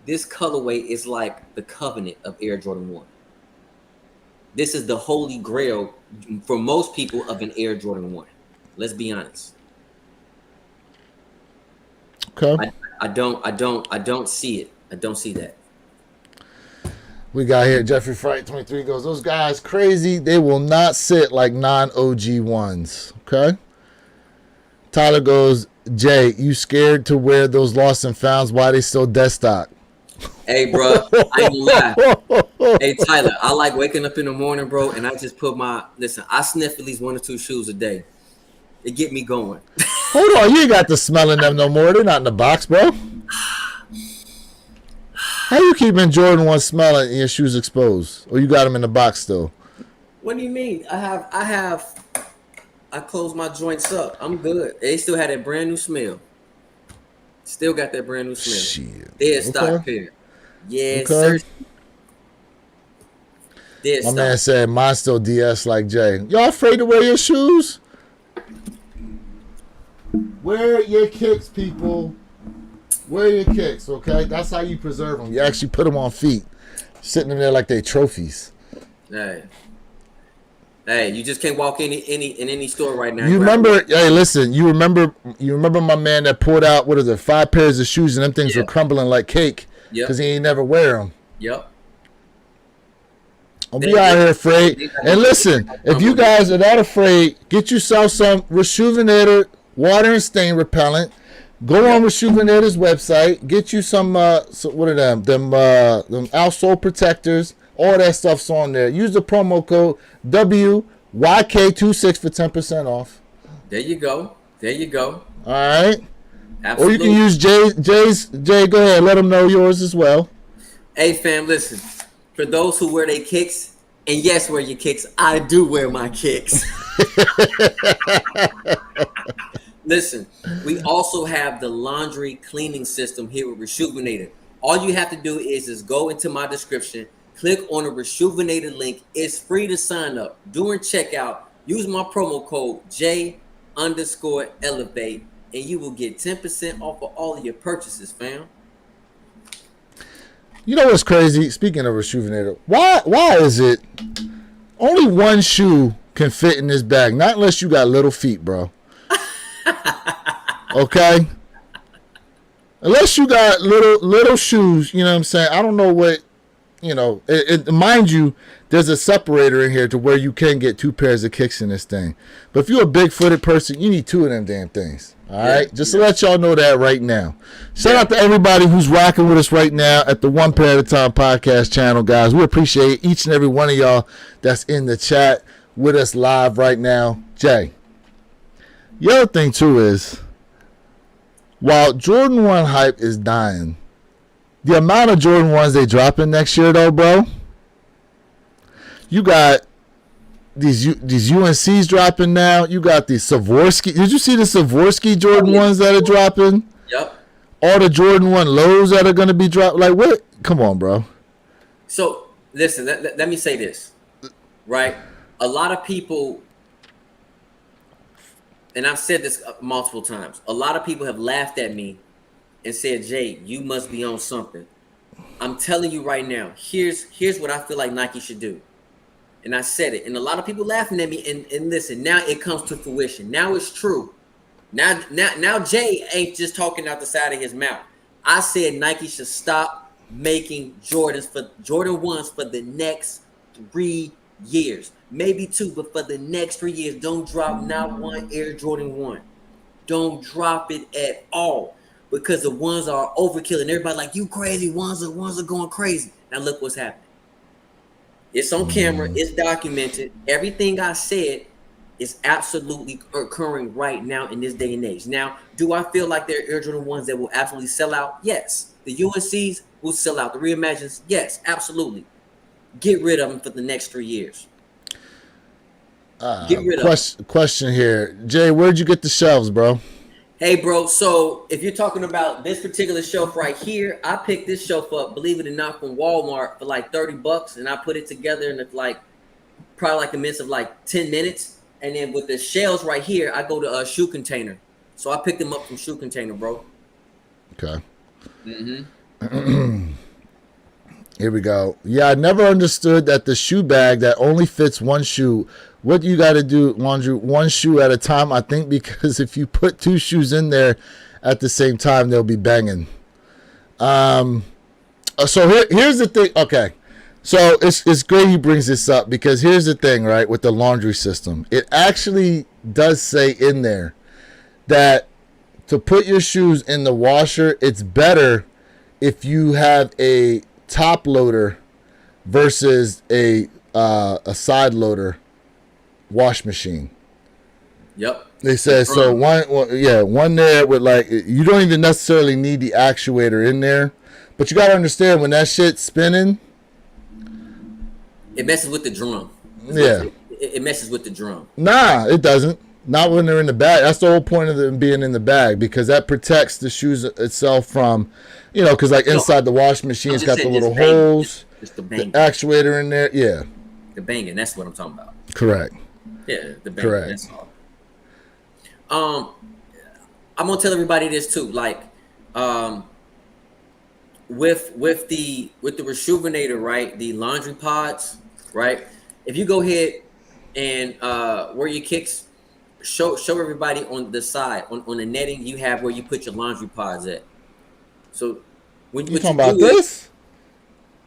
this colorway is like the covenant of Air Jordan 1. This is the holy grail for most people of an Air Jordan 1. Let's be honest. Okay. I don't see it. I don't see that. We got here Jeffrey Fright 23 goes, those guys crazy. They will not sit like non-OG ones. Okay. Tyler goes, Jay, you scared to wear those lost and founds? Why they still dead stock? Hey, bro, I ain't gonna lie. Hey, Tyler, I like waking up in the morning, bro, and I just put I sniff at least 1 or 2 shoes a day. It get me going. Hold on, you ain't got the smelling them no more. They're not in the box, bro. How you keeping Jordan 1 smelling and your shoes exposed? Or you got them in the box still? What do you mean? I close my joints up. I'm good. They still had that brand new smell. Still got that brand new smell. Shit. Dead stock pair. Yes, Okay. sir. Dead My stock. man said mine still DS like Jay. Y'all afraid to wear your shoes? Wear your kicks, people. Wear your kicks, okay? That's how you preserve them. You actually put them on feet. Sitting them there like they trophies. Hey, you just can't walk in any store right now. You remember, hey, listen, you remember my man that pulled out, 5 pairs of shoes and them things were crumbling like cake because he ain't never wear them. Yep. Don't be out here afraid. And listen, if you guys are that afraid, get yourself some Reshoevn-Ator water and stain repellent. Go on Reshoevn-Ator's website. Get you some, what are them? Them outsole protectors. All that stuff's on there. Use the promo code WYK26 for 10% off. There you go. There you go. All right. Absolutely. Or you can use Jay. Go ahead. Let them know yours as well. Hey, fam, listen. For those who wear their kicks, and yes, wear your kicks, I do wear my kicks. Listen, we also have the laundry cleaning system here with Reshoevn8ed. All you have to do is go into my description, click on the Reshoevn8ed link. It's free to sign up. During checkout, use my promo code J_Elevate, and you will get 10% off of all of your purchases, fam. You know what's crazy? Speaking of Reshoevn8ed, why is it only one shoe can fit in this bag? Not unless you got little feet, bro. Okay? Unless you got little shoes, you know what I'm saying? I don't know what, mind you, there's a separator in here to where you can get 2 pairs of kicks in this thing. But if you're a big-footed person, you need 2 of them damn things. All right? Just to let y'all know that right now. Shout out to everybody who's rocking with us right now at the One Pair at a Time podcast channel, guys. We appreciate each and every one of y'all that's in the chat with us live right now. Jay, the other thing, too, is while Jordan 1 hype is dying, the amount of Jordan 1s they dropping next year, though, bro, you got these UNCs dropping now. You got the Swarovski. Did you see the Swarovski Jordan 1s that are dropping? Yep. All the Jordan 1 lows that are going to be dropped. Like, what? Come on, bro. So, listen, let me say this, right? A lot of people, and I've said this multiple times, a lot of people have laughed at me and said, Jay, you must be on something. I'm telling you right now, here's what I feel like Nike should do. And I said it, and a lot of people laughing at me, and listen, now it comes to fruition. Now it's true. Now Jay ain't just talking out the side of his mouth. I said Nike should stop making Jordan 1s for the next 3 years. Maybe 2, but for the next 3 years, don't drop not one Air Jordan 1. Don't drop it at all. Because the ones are overkill, and everybody like, you crazy, ones are going crazy. Now look what's happening. It's on camera. It's documented. Everything I said is absolutely occurring right now in this day and age. Now, do I feel like there are Air Jordan 1s that will absolutely sell out? Yes. The UNCs will sell out. The Reimagines, yes, absolutely. Get rid of them for the next 3 years. Get rid of them. Question here. Jay, where'd you get the shelves, bro? Hey, bro, so if you're talking about this particular shelf right here, I picked this shelf up, believe it or not, from Walmart for like $30, and I put it together in probably a midst of 10 minutes. And then with the shelves right here, I go to a Shoe Container. So I picked them up from Shoe Container, bro. Okay. Here we go. Yeah, I never understood that the shoe bag that only fits one shoe. What you got to do, laundry, one shoe at a time, I think, because if you put 2 shoes in there at the same time, they'll be banging. So here's the thing. Okay. So it's great he brings this up, because here's the thing, right, with the laundry system. It actually does say in there that to put your shoes in the washer, it's better if you have a top loader versus a side loader wash machine. Yep. They said so. One there with you don't even necessarily need the actuator in there, but you gotta understand when that shit's spinning, it messes with the drum. It messes with the drum. Nah, it doesn't. Not when they're in the bag. That's the whole point of them being in the bag, because that protects the shoes itself from, because inside the wash machine, it's got the little holes, the actuator in there. Yeah. The banging. That's what I'm talking about. Correct. Yeah, the banging. Correct. That's all. I'm gonna tell everybody this too. With the Reshoevn8ed, right? The laundry pods, right? If you go ahead and wear your kicks, show everybody on the side on the netting you have where you put your laundry pods at. So when you talking about this,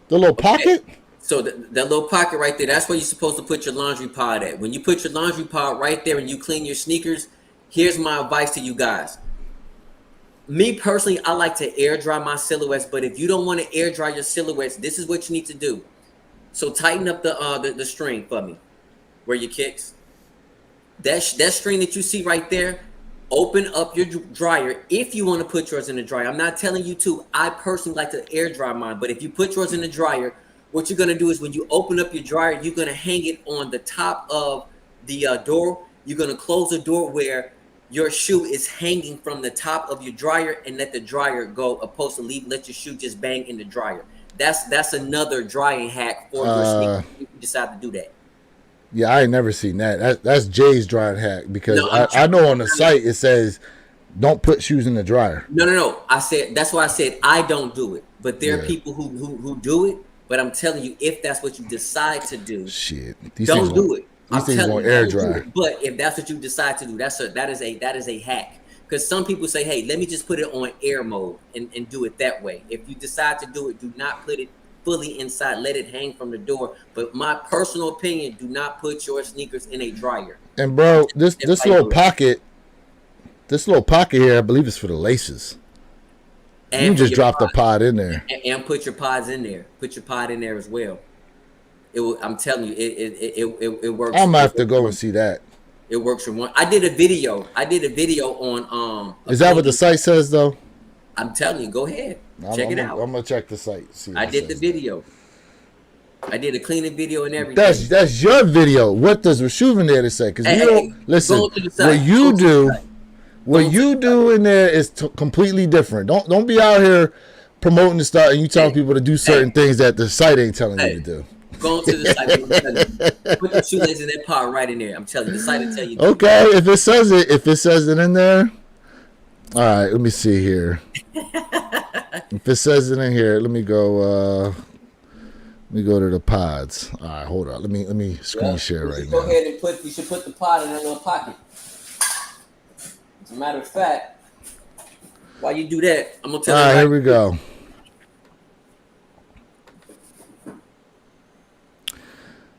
the little pocket. So that little pocket right there, that's where you're supposed to put your laundry pod at. When you put your laundry pod right there and you clean your sneakers, here's my advice to you guys. Me personally, I like to air dry my silhouettes, but if you don't want to air dry your silhouettes, this is what you need to do. So tighten up the string for me, where your kicks. that string that you see right there, open up your dryer if you want to put yours in the dryer. I'm not telling you to. I personally like to air dry mine, but if you put yours in the dryer, what you're gonna do is when you open up your dryer, you're gonna hang it on the top of the door. You're gonna close the door where your shoe is hanging from the top of your dryer, and let the dryer go, opposed to let your shoe just bang in the dryer. That's another drying hack for your sneakers if you decide to do that. Yeah, I ain't never seen that. That's Jay's drying hack, because No, I know on the site it says don't put shoes in the dryer. No. I said that's why I said I don't do it, but there are people who do it. But I'm telling you, if that's what you decide to do, shit, don't do it. These things won't air dry. But if that's what you decide to do, that is a hack. Because some people say, hey, let me just put it on air mode and do it that way. If you decide to do it, do not put it fully inside. Let it hang from the door. But my personal opinion, do not put your sneakers in a dryer. And bro, this little pocket here, I believe it's for the laces. And you can just drop the pod in there. And put your pods in there. Put your pod in there as well. I'm telling you, it works. I'm gonna have to go and see that. It works for one. I did a video on Is that what the site says though? I'm telling you, go ahead. Check it out. I'm gonna check the site. See I did the video. I did a cleaning video and everything. That's your video. What does Rashuvan there to say? Because you don't listen. What you do in there is completely different. Don't be out here promoting the stuff and you telling people to do certain things that the site ain't telling you to do. Go to the site. Put the shoelaces in that part right in there. I'm telling you, the site will tell you. Okay, if it says it in there. All right, let me see here. If it says it in here, let me go to the pods. All right, hold on. Let me screen share right now. Go ahead and we should put the pod in that little pocket. As a matter of fact, while you do that, I'm gonna tell you. All right, here we go.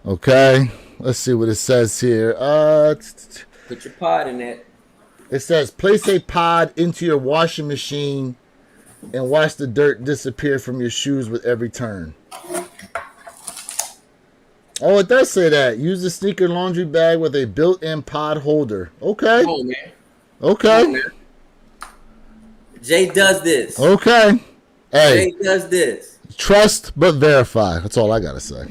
Okay, let's see what it says here. Put your pod in that. It says place a pod into your washing machine and watch the dirt disappear from your shoes with every turn. Oh, it does say that. Use the sneaker laundry bag with a built-in pod holder. Okay. Come on, man. Okay. Come on, man. Jay does this. Okay. Hey. Jay does this. Trust but verify. That's all I gotta say.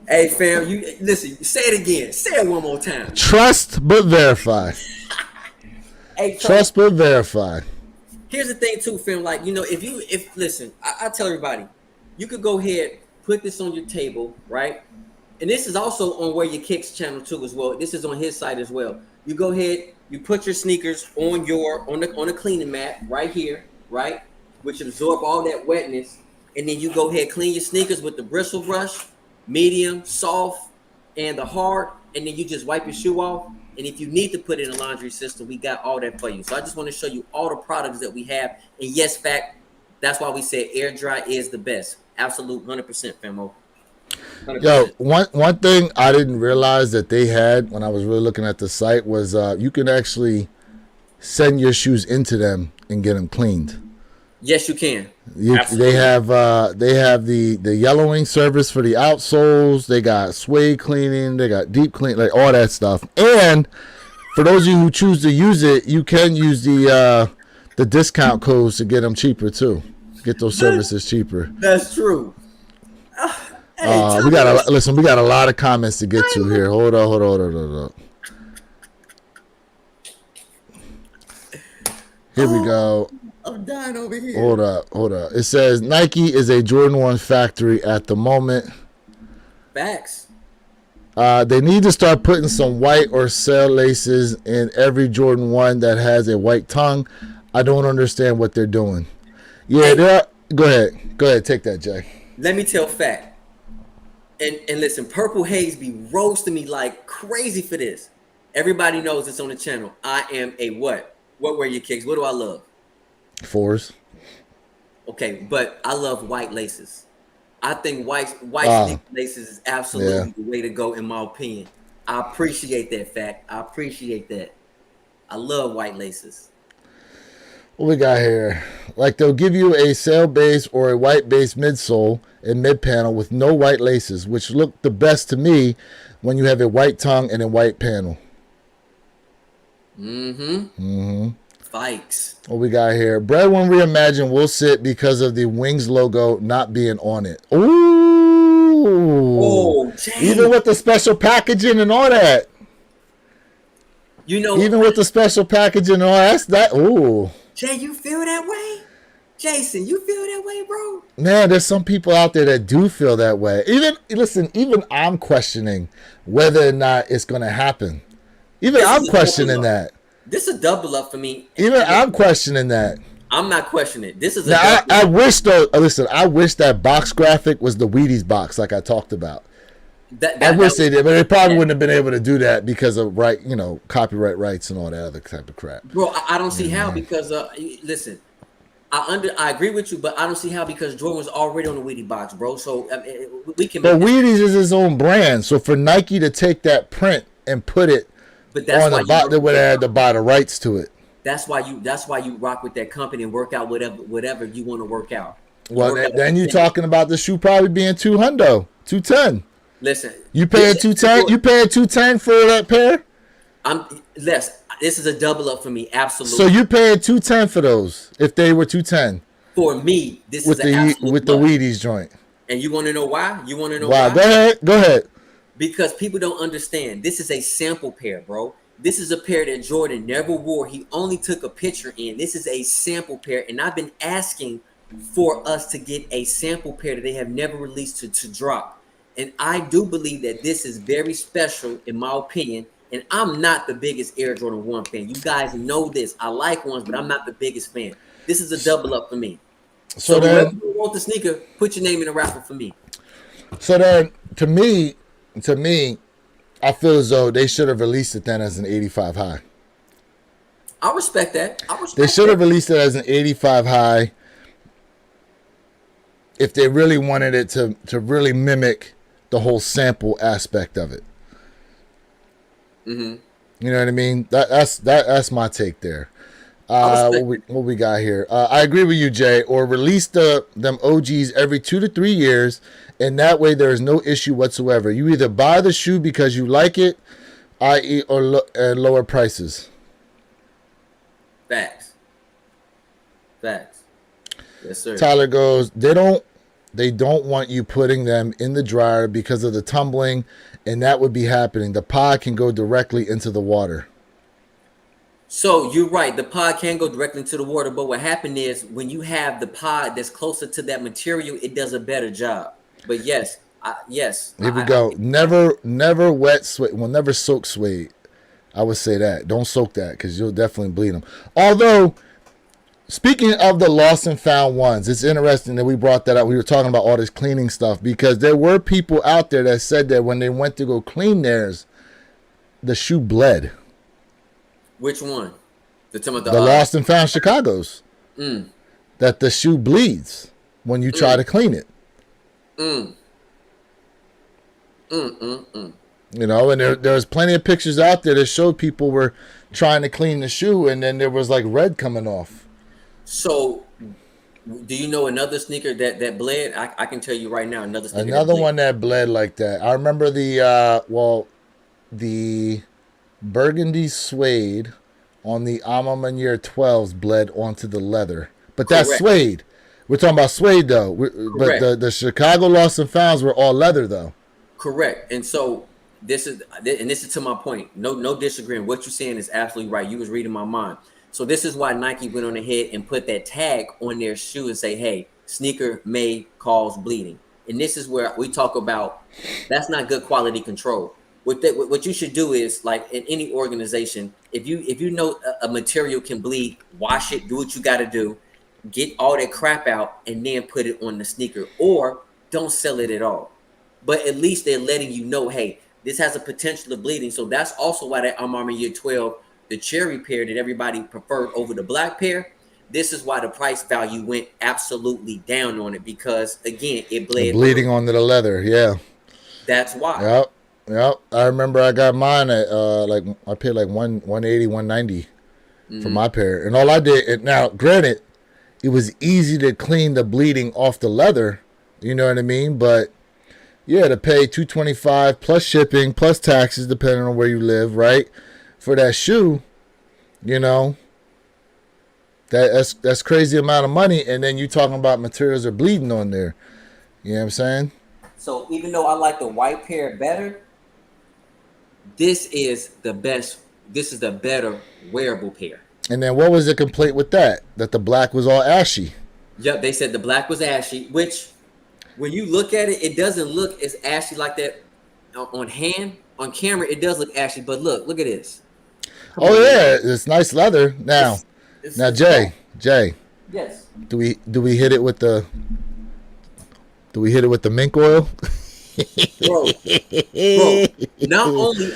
Hey, fam, you listen. Say it again. Say it one more time. Trust but verify. Hey, trust but verify. Here's the thing, too, fam. Like, you know, listen, I tell everybody, you could go ahead, put this on your table, right? And this is also on Wear Your Kicks channel too, as well. This is on his site as well. You go ahead, you put your sneakers on the cleaning mat right here, right, which absorb all that wetness, and then you go ahead, clean your sneakers with the bristle brush, medium, soft, and the hard, and then you just wipe your shoe off. And if you need to put it in a laundry system, we got all that for you. So I just want to show you all the products that we have. And yes, fact, that's why we say air dry is the best. Absolute 100%, famo. 100%. Yo, one thing I didn't realize that they had when I was really looking at the site was you can actually send your shoes into them and get them cleaned. Yes, you can. They have the yellowing service for the outsoles. They got suede cleaning. They got deep clean, like all that stuff. And for those of you who choose to use it, you can use the discount codes to get them cheaper too. Get those services cheaper. That's true. We got a lot of comments to get to here. Hold on. Here we go. I'm dying over here. Hold up. It says Nike is a Jordan 1 factory at the moment. Facts. They need to start putting some white or cell laces in every Jordan 1 that has a white tongue. I don't understand what they're doing. Yeah, go ahead. Take that, Jay. Let me tell fact. And listen, Purple Haze be roasting me like crazy for this. Everybody knows it's on the channel. I am a what? What Wear Your Kicks? What do I love? 4s. Okay, but I love white laces. I think white sneaker laces is absolutely the way to go, in my opinion. I appreciate that fact. I appreciate that. I love white laces. What we got here? Like they'll give you a sail base or a white base midsole and mid panel with no white laces, which look the best to me when you have a white tongue and a white panel. Fikes. What we got here? Bread One Reimagined will sit because of the Wings logo not being on it. Ooh. Oh, Jay. Even with the special packaging and all that. You know, Even with the special packaging and all that. Ooh. Jay, you feel that way? Jason, you feel that way, bro? Man, there's some people out there that do feel that way. Even I'm questioning whether or not it's going to happen. Even I'm questioning that. This is a double up for me. Even I'm questioning that. I'm not questioning it. This is a Now, double I up. wish though. Listen, I wish that box graphic was the Wheaties box, like I talked about. I wish they did, but they probably wouldn't have been able to do that because of copyright rights and all that other type of crap. Bro, I don't see how because listen, I agree with you, but I don't see how because Jordan was already on the Wheaties box, bro. So we can. But Wheaties is his own brand, so for Nike to take that print and put it on the box, they would have had to buy the rights to it. That's why you rock with that company and work out whatever you want to work out. Well, then you're talking about the shoe probably being $210. Listen, you paying $210? You paying $210 for that pair? This is a double up for me, absolutely. So you paying $210 for those if they were $210? For me, this with is an absolute with the Wheaties joint. And you want to know why? You want to know why? Go ahead. Because people don't understand. This is a sample pair, bro. This is a pair that Jordan never wore. He only took a picture in. This is a sample pair, and I've been asking for us to get a sample pair that they have never released to drop. And I do believe that this is very special, in my opinion. And I'm not the biggest Air Jordan 1 fan. You guys know this. I like ones, but I'm not the biggest fan. This is a double up for me. So whoever you want the sneaker, put your name in the raffle for me. So then, to me, I feel as though they should have released it then as an 85 high. I respect that. They should have released it as an 85 high if they really wanted it to really mimic the whole sample aspect of it. You know what I mean? That's my take there. What we got here? I agree with you, Jay. Or release them OGs every 2 to 3 years, and that way there is no issue whatsoever. You either buy the shoe because you like it, i.e., or at lower prices. Facts. Yes, sir. Tyler goes, they don't want you putting them in the dryer because of the tumbling, and that would be happening. The pod can go directly into the water. So you're right. The pod can go directly into the water, but what happened is when you have the pod that's closer to that material, it does a better job. But yes. Here we go. Never wet suede. Well, never soak suede. I would say that. Don't soak that because you'll definitely bleed them. Although, speaking of the lost and found ones, it's interesting that we brought that up. We were talking about all this cleaning stuff because there were people out there that said that when they went to go clean theirs, the shoe bled. Which one? The lost and found Chicago's. That the shoe bleeds when you try to clean it. You know, and there's plenty of pictures out there that showed people were trying to clean the shoe and then there was like red coming off. So, do you know another sneaker that bled? I can tell you right now another sneaker. Another one that bled like that. I remember the burgundy suede on the Ama Manier 12s bled onto the leather. But that's Correct. suede. We're talking about suede though. But the Chicago lost and founds were all leather though. Correct. And so this is to my point. No disagreeing. What you're saying is absolutely right. You was reading my mind. So this is why Nike went on ahead and put that tag on their shoe and say, hey, sneaker may cause bleeding. And this is where we talk about that's not good quality control. What you should do is, like in any organization, if you know a material can bleed, wash it, do what you got to do, get all that crap out, and then put it on the sneaker, or don't sell it at all. But at least they're letting you know, hey, this has a potential of bleeding. So that's also why that Arm Year 12, the cherry pair that everybody preferred over the black pair, this is why the price value went absolutely down on it because, again, it bled. Bleeding onto the leather, yeah. That's why. Yep. I remember I got mine at I paid like 180, 190 for my pair. And all I did, now granted, it was easy to clean the bleeding off the leather, you know what I mean? But yeah, to pay $225 plus shipping plus taxes depending on where you live, right? For that shoe, You know, that's crazy amount of money, and then you talking about materials are bleeding on there. You know what I'm saying? So even though I like the white pair better, this is the best. This is the better wearable pair. And then what was the complaint with that? That the black was all ashy. Yep, they said the black was ashy, which when you look at it, it doesn't look as ashy like that on hand. On camera, it does look ashy, but look at this. Oh yeah, it's nice leather. Now, Jay. Yes. Do we hit it with the mink oil? Bro, not only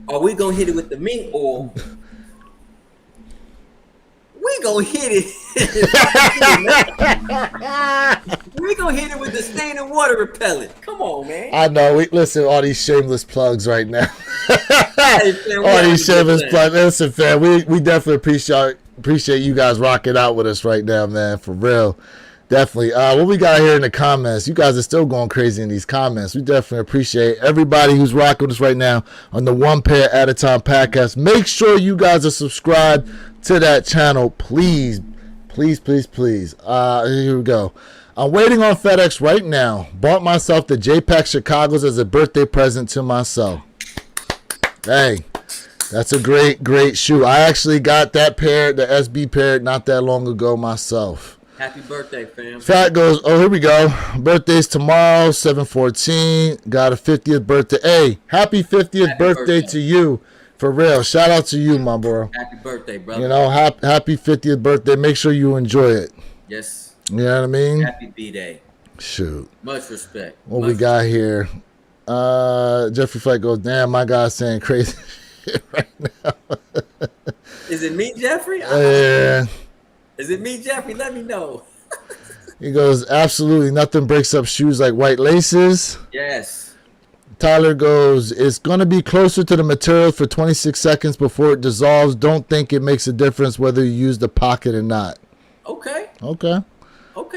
are we gonna hit it with the mink oil, we gonna hit it. We gonna hit it with the stain and water repellent. Come on, man. I know. We listen. All these shameless plugs right now. Hey, man, all these shameless plugs. Listen, fam. We definitely appreciate you guys rocking out with us right now, man. For real. Definitely. What we got here in the comments, you guys are still going crazy in these comments. We definitely appreciate everybody who's rocking with us right now on the One Pair at a Time podcast. Make sure you guys are subscribed to that channel, please. Here we go. I'm waiting on FedEx right now. Bought myself the JPEG Chicago's as a birthday present to myself. Hey, that's a great shoe. I actually got that pair, the SB pair, not that long ago myself. Happy birthday, fam. Fat goes, oh, here we go. Birthday's tomorrow, 7/14. Got a 50th birthday. Hey, happy 50th birthday to you. For real. Shout out to you, my bro. Happy birthday, brother. You know, happy 50th birthday. Make sure you enjoy it. Yes. You know what I mean? Happy B-Day. Shoot. Much respect. What we got here? Jeffrey Flight goes, damn, my guy's saying crazy shit right now. Is it me, Jeffrey? Yeah. Is it me, Jeffrey? Let me know. He goes, absolutely nothing breaks up shoes like white laces. Yes. Tyler goes, it's going to be closer to the material for 26 seconds before it dissolves. Don't think it makes a difference whether you use the pocket or not. Okay. Okay,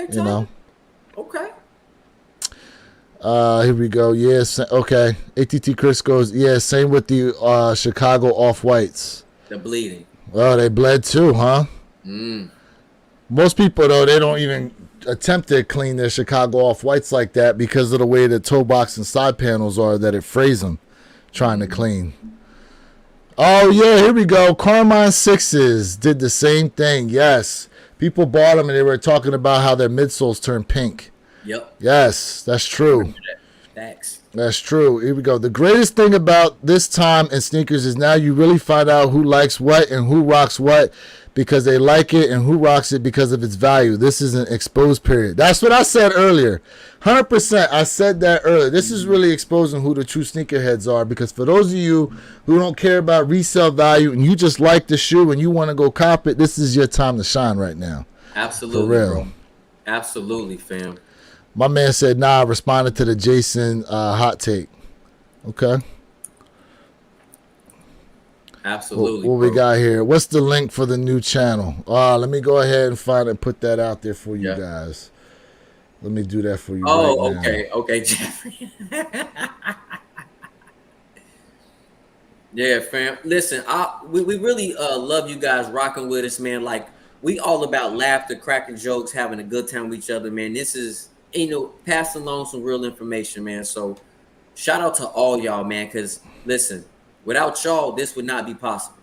Tyler. you know. Okay. Here we go. Yes. Okay. ATT Chris goes, yeah, same with the Chicago Off-Whites. The bleeding. Well, they bled too, huh? Most people, though, they don't even attempt to clean their Chicago Off-Whites like that because of the way the toe box and side panels are, that it frays them trying to clean. Oh, yeah, here we go. Carmine 6s did the same thing. Yes. People bought them and they were talking about how their midsoles turned pink. Yep. Yes, that's true. Thanks. That's true. Here we go. The greatest thing about this time in sneakers is now you really find out who likes what and who rocks what because they like it and who rocks it because of its value. This is an exposed period. That's what I said earlier. 100%. I said that earlier. This is really exposing who the true sneakerheads are, because for those of you who don't care about resale value and you just like the shoe and you want to go cop it, this is your time to shine right now. Absolutely, for real. bro. Absolutely, fam. My man said, nah, responded to the Jason hot take. Okay. Absolutely. What we got here? What's the link for the new channel? Let me go ahead and find and put that out there for you guys. Let me do that for you. Oh, right okay. now. Okay, Jeffrey. Yeah, fam. Listen, we really love you guys rocking with us, man. Like, we all about laughter, cracking jokes, having a good time with each other, man. This is, passing along some real information, man. So shout out to all y'all, man, because listen, without y'all, this would not be possible.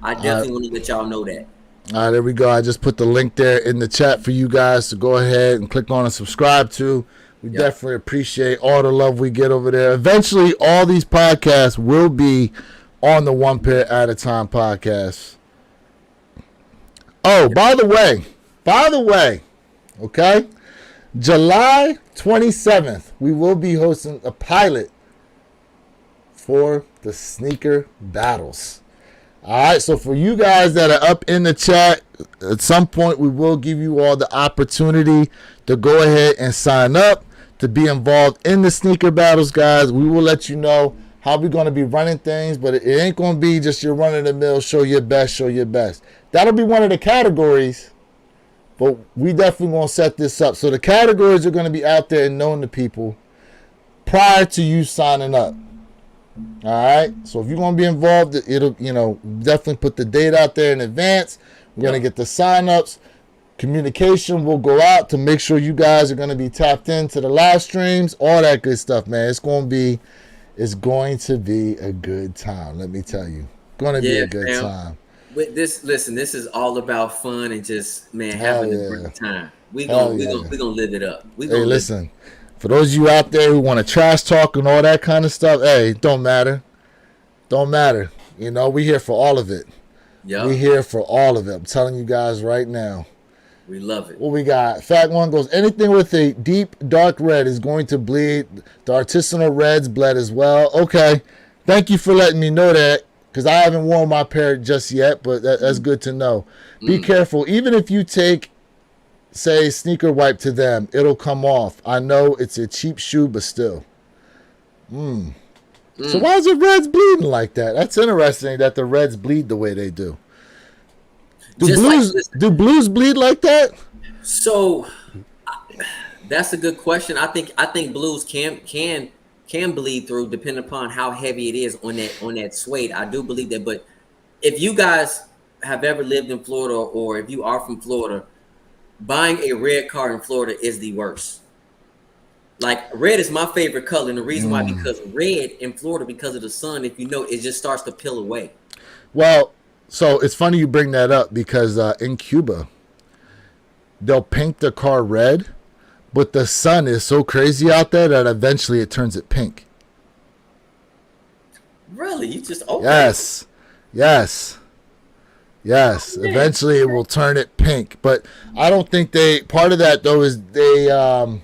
I definitely want to let y'all know that. All right, there we go. I just put the link there in the chat for you guys to go ahead and click on and subscribe to. We definitely appreciate all the love we get over there. Eventually, all these podcasts will be on the One Pair at a Time podcast. Oh, by the way, okay, July 27th, we will be hosting a pilot for the sneaker battles. All right, so for you guys that are up in the chat, at some point we will give you all the opportunity to go ahead and sign up to be involved in the sneaker battles, guys. We will let you know how we're going to be running things, but it ain't going to be just your run-of-the-mill, show your best. That'll be one of the categories, but we definitely going to set this up. So the categories are going to be out there and known to people prior to you signing up. All right. So if you're gonna be involved, it'll definitely put the date out there in advance. We're gonna get the signups. Communication will go out to make sure you guys are gonna be tapped into the live streams, all that good stuff, man. It's going to be a good time. Let me tell you, going to be a good time. With this, listen, this is all about fun and just having a great time. We gonna live it up. Hey, listen, for those of you out there who want to trash talk and all that kind of stuff, hey, don't matter. We here for all of it. Yeah, we here for all of it. I'm telling you guys right now. We love it. What we got? Fat One goes, anything with a deep dark red is going to bleed. The artisanal reds bled as well. Okay. Thank you for letting me know that, because I haven't worn my pair just yet, but that's good to know. Be careful. Even if you take, say, sneaker wipe to them, it'll come off. I know it's a cheap shoe, but still. So why is the reds bleeding like that? That's interesting that the reds bleed the way they do. Do blues bleed like that? So that's a good question. I think blues can bleed through depending upon how heavy it is on that suede. I do believe that. But if you guys have ever lived in Florida, or if you are from Florida, buying a red car in Florida is the worst. Like, red is my favorite color, and the reason why, because red in Florida, because of the sun, if you know, it just starts to peel away. Well, so it's funny you bring that up, because in Cuba, they'll paint the car red, but the sun is so crazy out there that eventually it turns it pink. Really? You just open Yes. Eventually it will turn it pink. But I don't think part of that though is they don't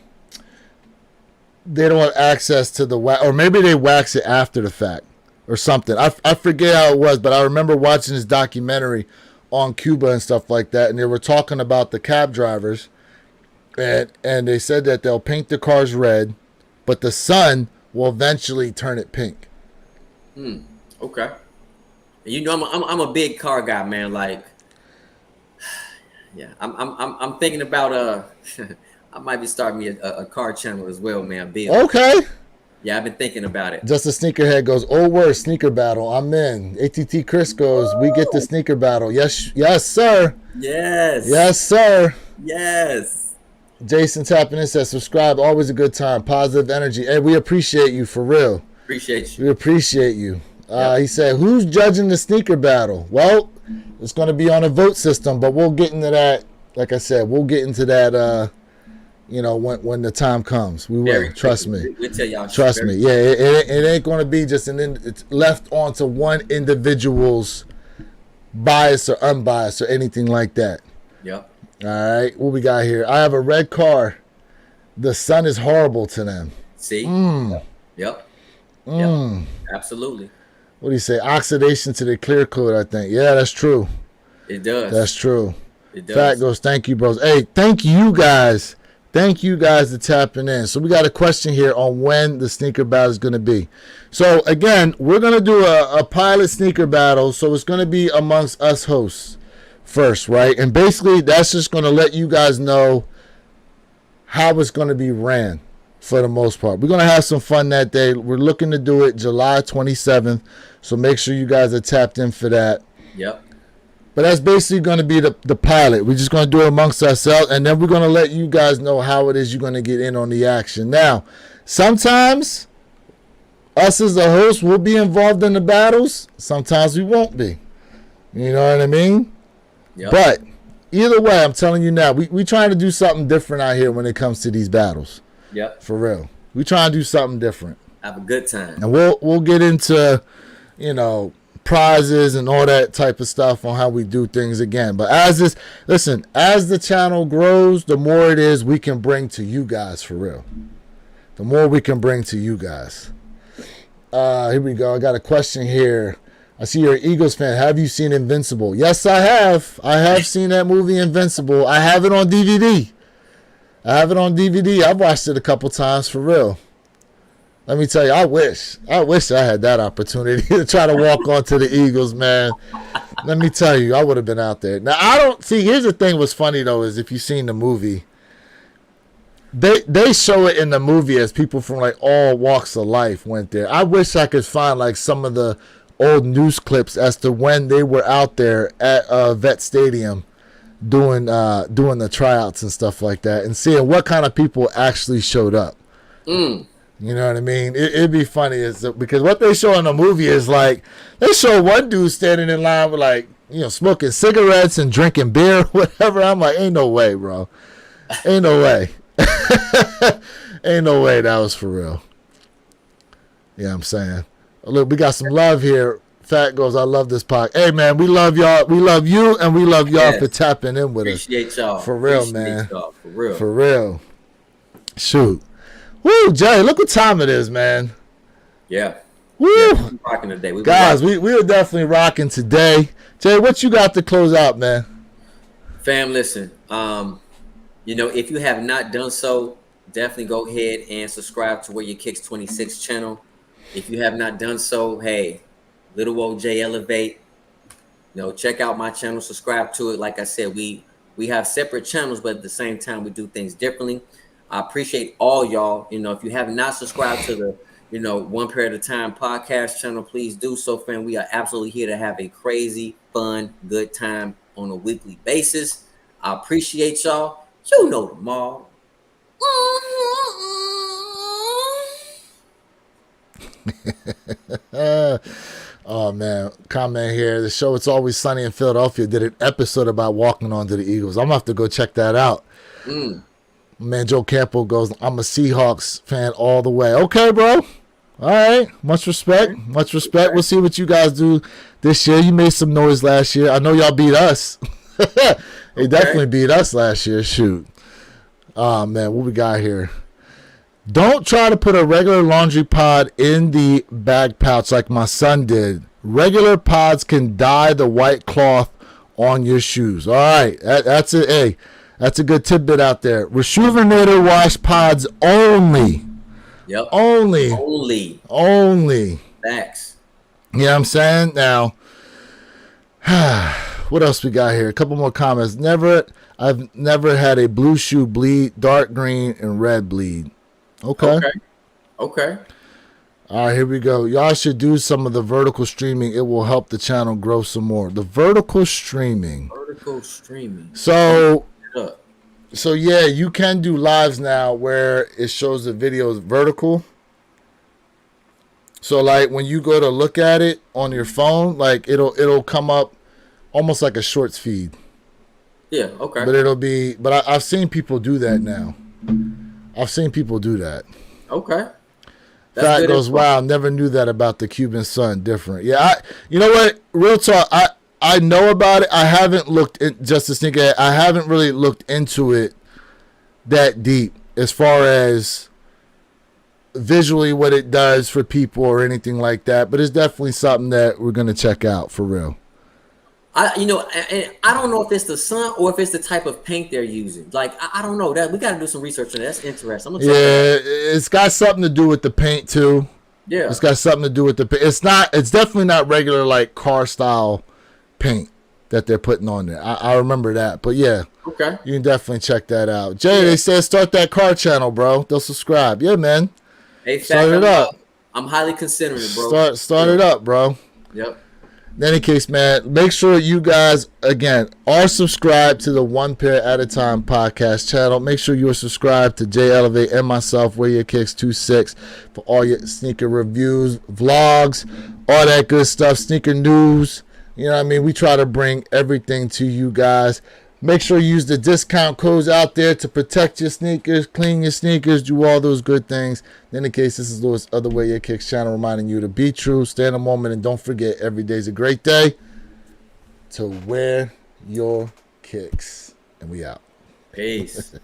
have access to the wax, or maybe they wax it after the fact or something. I forget how it was, but I remember watching this documentary on Cuba and stuff like that, and they were talking about the cab drivers, and they said that they'll paint the cars red, but the sun will eventually turn it pink. Okay. You know, I'm a big car guy, man. Like, yeah, I'm thinking about I might be starting me a car channel as well, man. Okay. Yeah, I've been thinking about it. Just a sneakerhead goes, oh, word, sneaker battle. I'm in. ATT Chris goes, we get the sneaker battle. Yes, sir. Yes, sir. Yes. Jason tapping in says, subscribe. Always a good time. Positive energy. Hey, we appreciate you for real. Appreciate you. We appreciate you. He said, who's judging the sneaker battle? Well, it's going to be on a vote system, but we'll get into that. Like I said, we'll get into that, when the time comes. We will. Trust me. We'll tell y'all. Trust me. Yeah, it ain't going to be just it's left onto one individual's bias or unbiased or anything like that. Yep. All right. What we got here? I have a red car. The sun is horrible to them. See? Yep. Absolutely. What do you say? Oxidation to the clear coat, I think. Yeah, that's true. It does. That's true. It does. Fat goes, thank you, bros. Hey, thank you guys. Thank you guys for tapping in. So we got a question here on when the sneaker battle is going to be. So again, we're going to do a pilot sneaker battle. So it's going to be amongst us hosts first, right? And basically that's just going to let you guys know how it's going to be ran. For the most part, we're going to have some fun that day. We're looking to do it July 27th. So make sure you guys are tapped in for that. Yep. But that's basically going to be the pilot. We're just going to do it amongst ourselves. And then we're going to let you guys know how it is you're going to get in on the action. Now, sometimes us as a host will be involved in the battles. Sometimes we won't be. You know what I mean? Yep. But either way, I'm telling you now, we trying to do something different out here when it comes to these battles. Yep. For real. We trying to do something different. Have a good time. And we'll get into, prizes and all that type of stuff on how we do things again. But as the channel grows, the more it is we can bring to you guys for real. The more we can bring to you guys. Here we go. I got a question here. I see you're an Eagles fan. Have you seen Invincible? Yes, I have. I have seen that movie Invincible. I have it on DVD. I've watched it a couple times for real. Let me tell you, I wish I had that opportunity to try to walk onto the Eagles, man. Let me tell you, I would have been out there. Now, here's the thing what's funny, though, is if you've seen the movie, They show it in the movie as people from like all walks of life went there. I wish I could find like some of the old news clips as to when they were out there at Vet Stadium doing the tryouts and stuff like that, and seeing what kind of people actually showed up. You know what I mean? It'd be funny because what they show in the movie is like they show one dude standing in line with like, you know, smoking cigarettes and drinking beer, whatever. I'm like, ain't no way, bro. Ain't no way. Ain't no way that was for real. Yeah, I'm saying. Look, we got some love here. Fat goes, I love this podcast. Hey, man, we love y'all. We love you, and we love y'all for tapping in with us. Appreciate y'all. For real, Appreciate man. y'all. For real. For real. Shoot. Woo, Jay, look what time it is, man. Yeah. Woo. Yeah, we rocking today. Guys, we are definitely rocking today. Jay, what you got to close out, man? Fam, listen. You know, if you have not done so, definitely go ahead and subscribe to Where Your Kicks 26 channel. If you have not done so, hey, Little old J Elevate, you know, check out my channel, subscribe to it. Like I said, we have separate channels, but at the same time, we do things differently. I appreciate all y'all. You know, if you have not subscribed to the, you know, One Pair at a Time podcast channel, please do so, fam. We are absolutely here to have a crazy, fun, good time on a weekly basis. I appreciate y'all. You know them all. Oh man, comment here. The show It's Always Sunny in Philadelphia did an episode about walking onto the Eagles. I'm gonna have to go check that out. Man, Joe Campo goes, I'm a Seahawks fan all the way. Okay, bro. All right. Much respect. Much respect. We'll see what you guys do this year. You made some noise last year. I know y'all beat us. They definitely beat us last year. Shoot. Oh man, what we got here? Don't try to put a regular laundry pod in the bag pouch like my son did. Regular pods can dye the white cloth on your shoes. All right, that's it. Hey, that's a good tidbit out there. Rejuvenator wash pods only. Yep. Only. Facts. You know what I'm saying? Now, what else we got here? A couple more comments. I've never had a blue shoe bleed, dark green, and red bleed. Okay. All right, here we go. Y'all should do some of the vertical streaming. It will help the channel grow some more. The vertical streaming. So yeah, you can do lives now where it shows the videos vertical. So like when you go to look at it on your phone, like it'll come up almost like a shorts feed. Yeah, okay. But I've seen people do that now. I've seen people do that. Okay. Fat goes, wow, never knew that about the Cuban sun. Different. Yeah, you know what? Real talk, I know about it. I haven't looked in, just to sneak at, I haven't really looked into it that deep as far as visually what it does for people or anything like that. But it's definitely something that we're going to check out for real. I don't know if it's the sun or if it's the type of paint they're using. Like, I don't know that. We got to do some research on that. That's interesting. I'm gonna check that out. It's got something to do with the paint too. Yeah, it's got something to do with the paint. It's definitely not regular like car style paint that they're putting on there. I remember that, but yeah. Okay. You can definitely check that out. Jay, They said start that car channel, bro. They'll subscribe. Yeah, man. Hey, start it up. I'm highly considering it, bro. Start it up, bro. Yep. In any case, man, make sure you guys, again, are subscribed to the One Pair at a Time podcast channel. Make sure you are subscribed to J Elevate and myself, Where Your Kicks 26, for all your sneaker reviews, vlogs, all that good stuff, sneaker news. You know what I mean? We try to bring everything to you guys. Make sure you use the discount codes out there to protect your sneakers, clean your sneakers, do all those good things. In any case, this is Louis, Other Way Your Kicks channel, reminding you to be true, stay in the moment, and don't forget, every day's a great day to wear your kicks. And we out. Peace.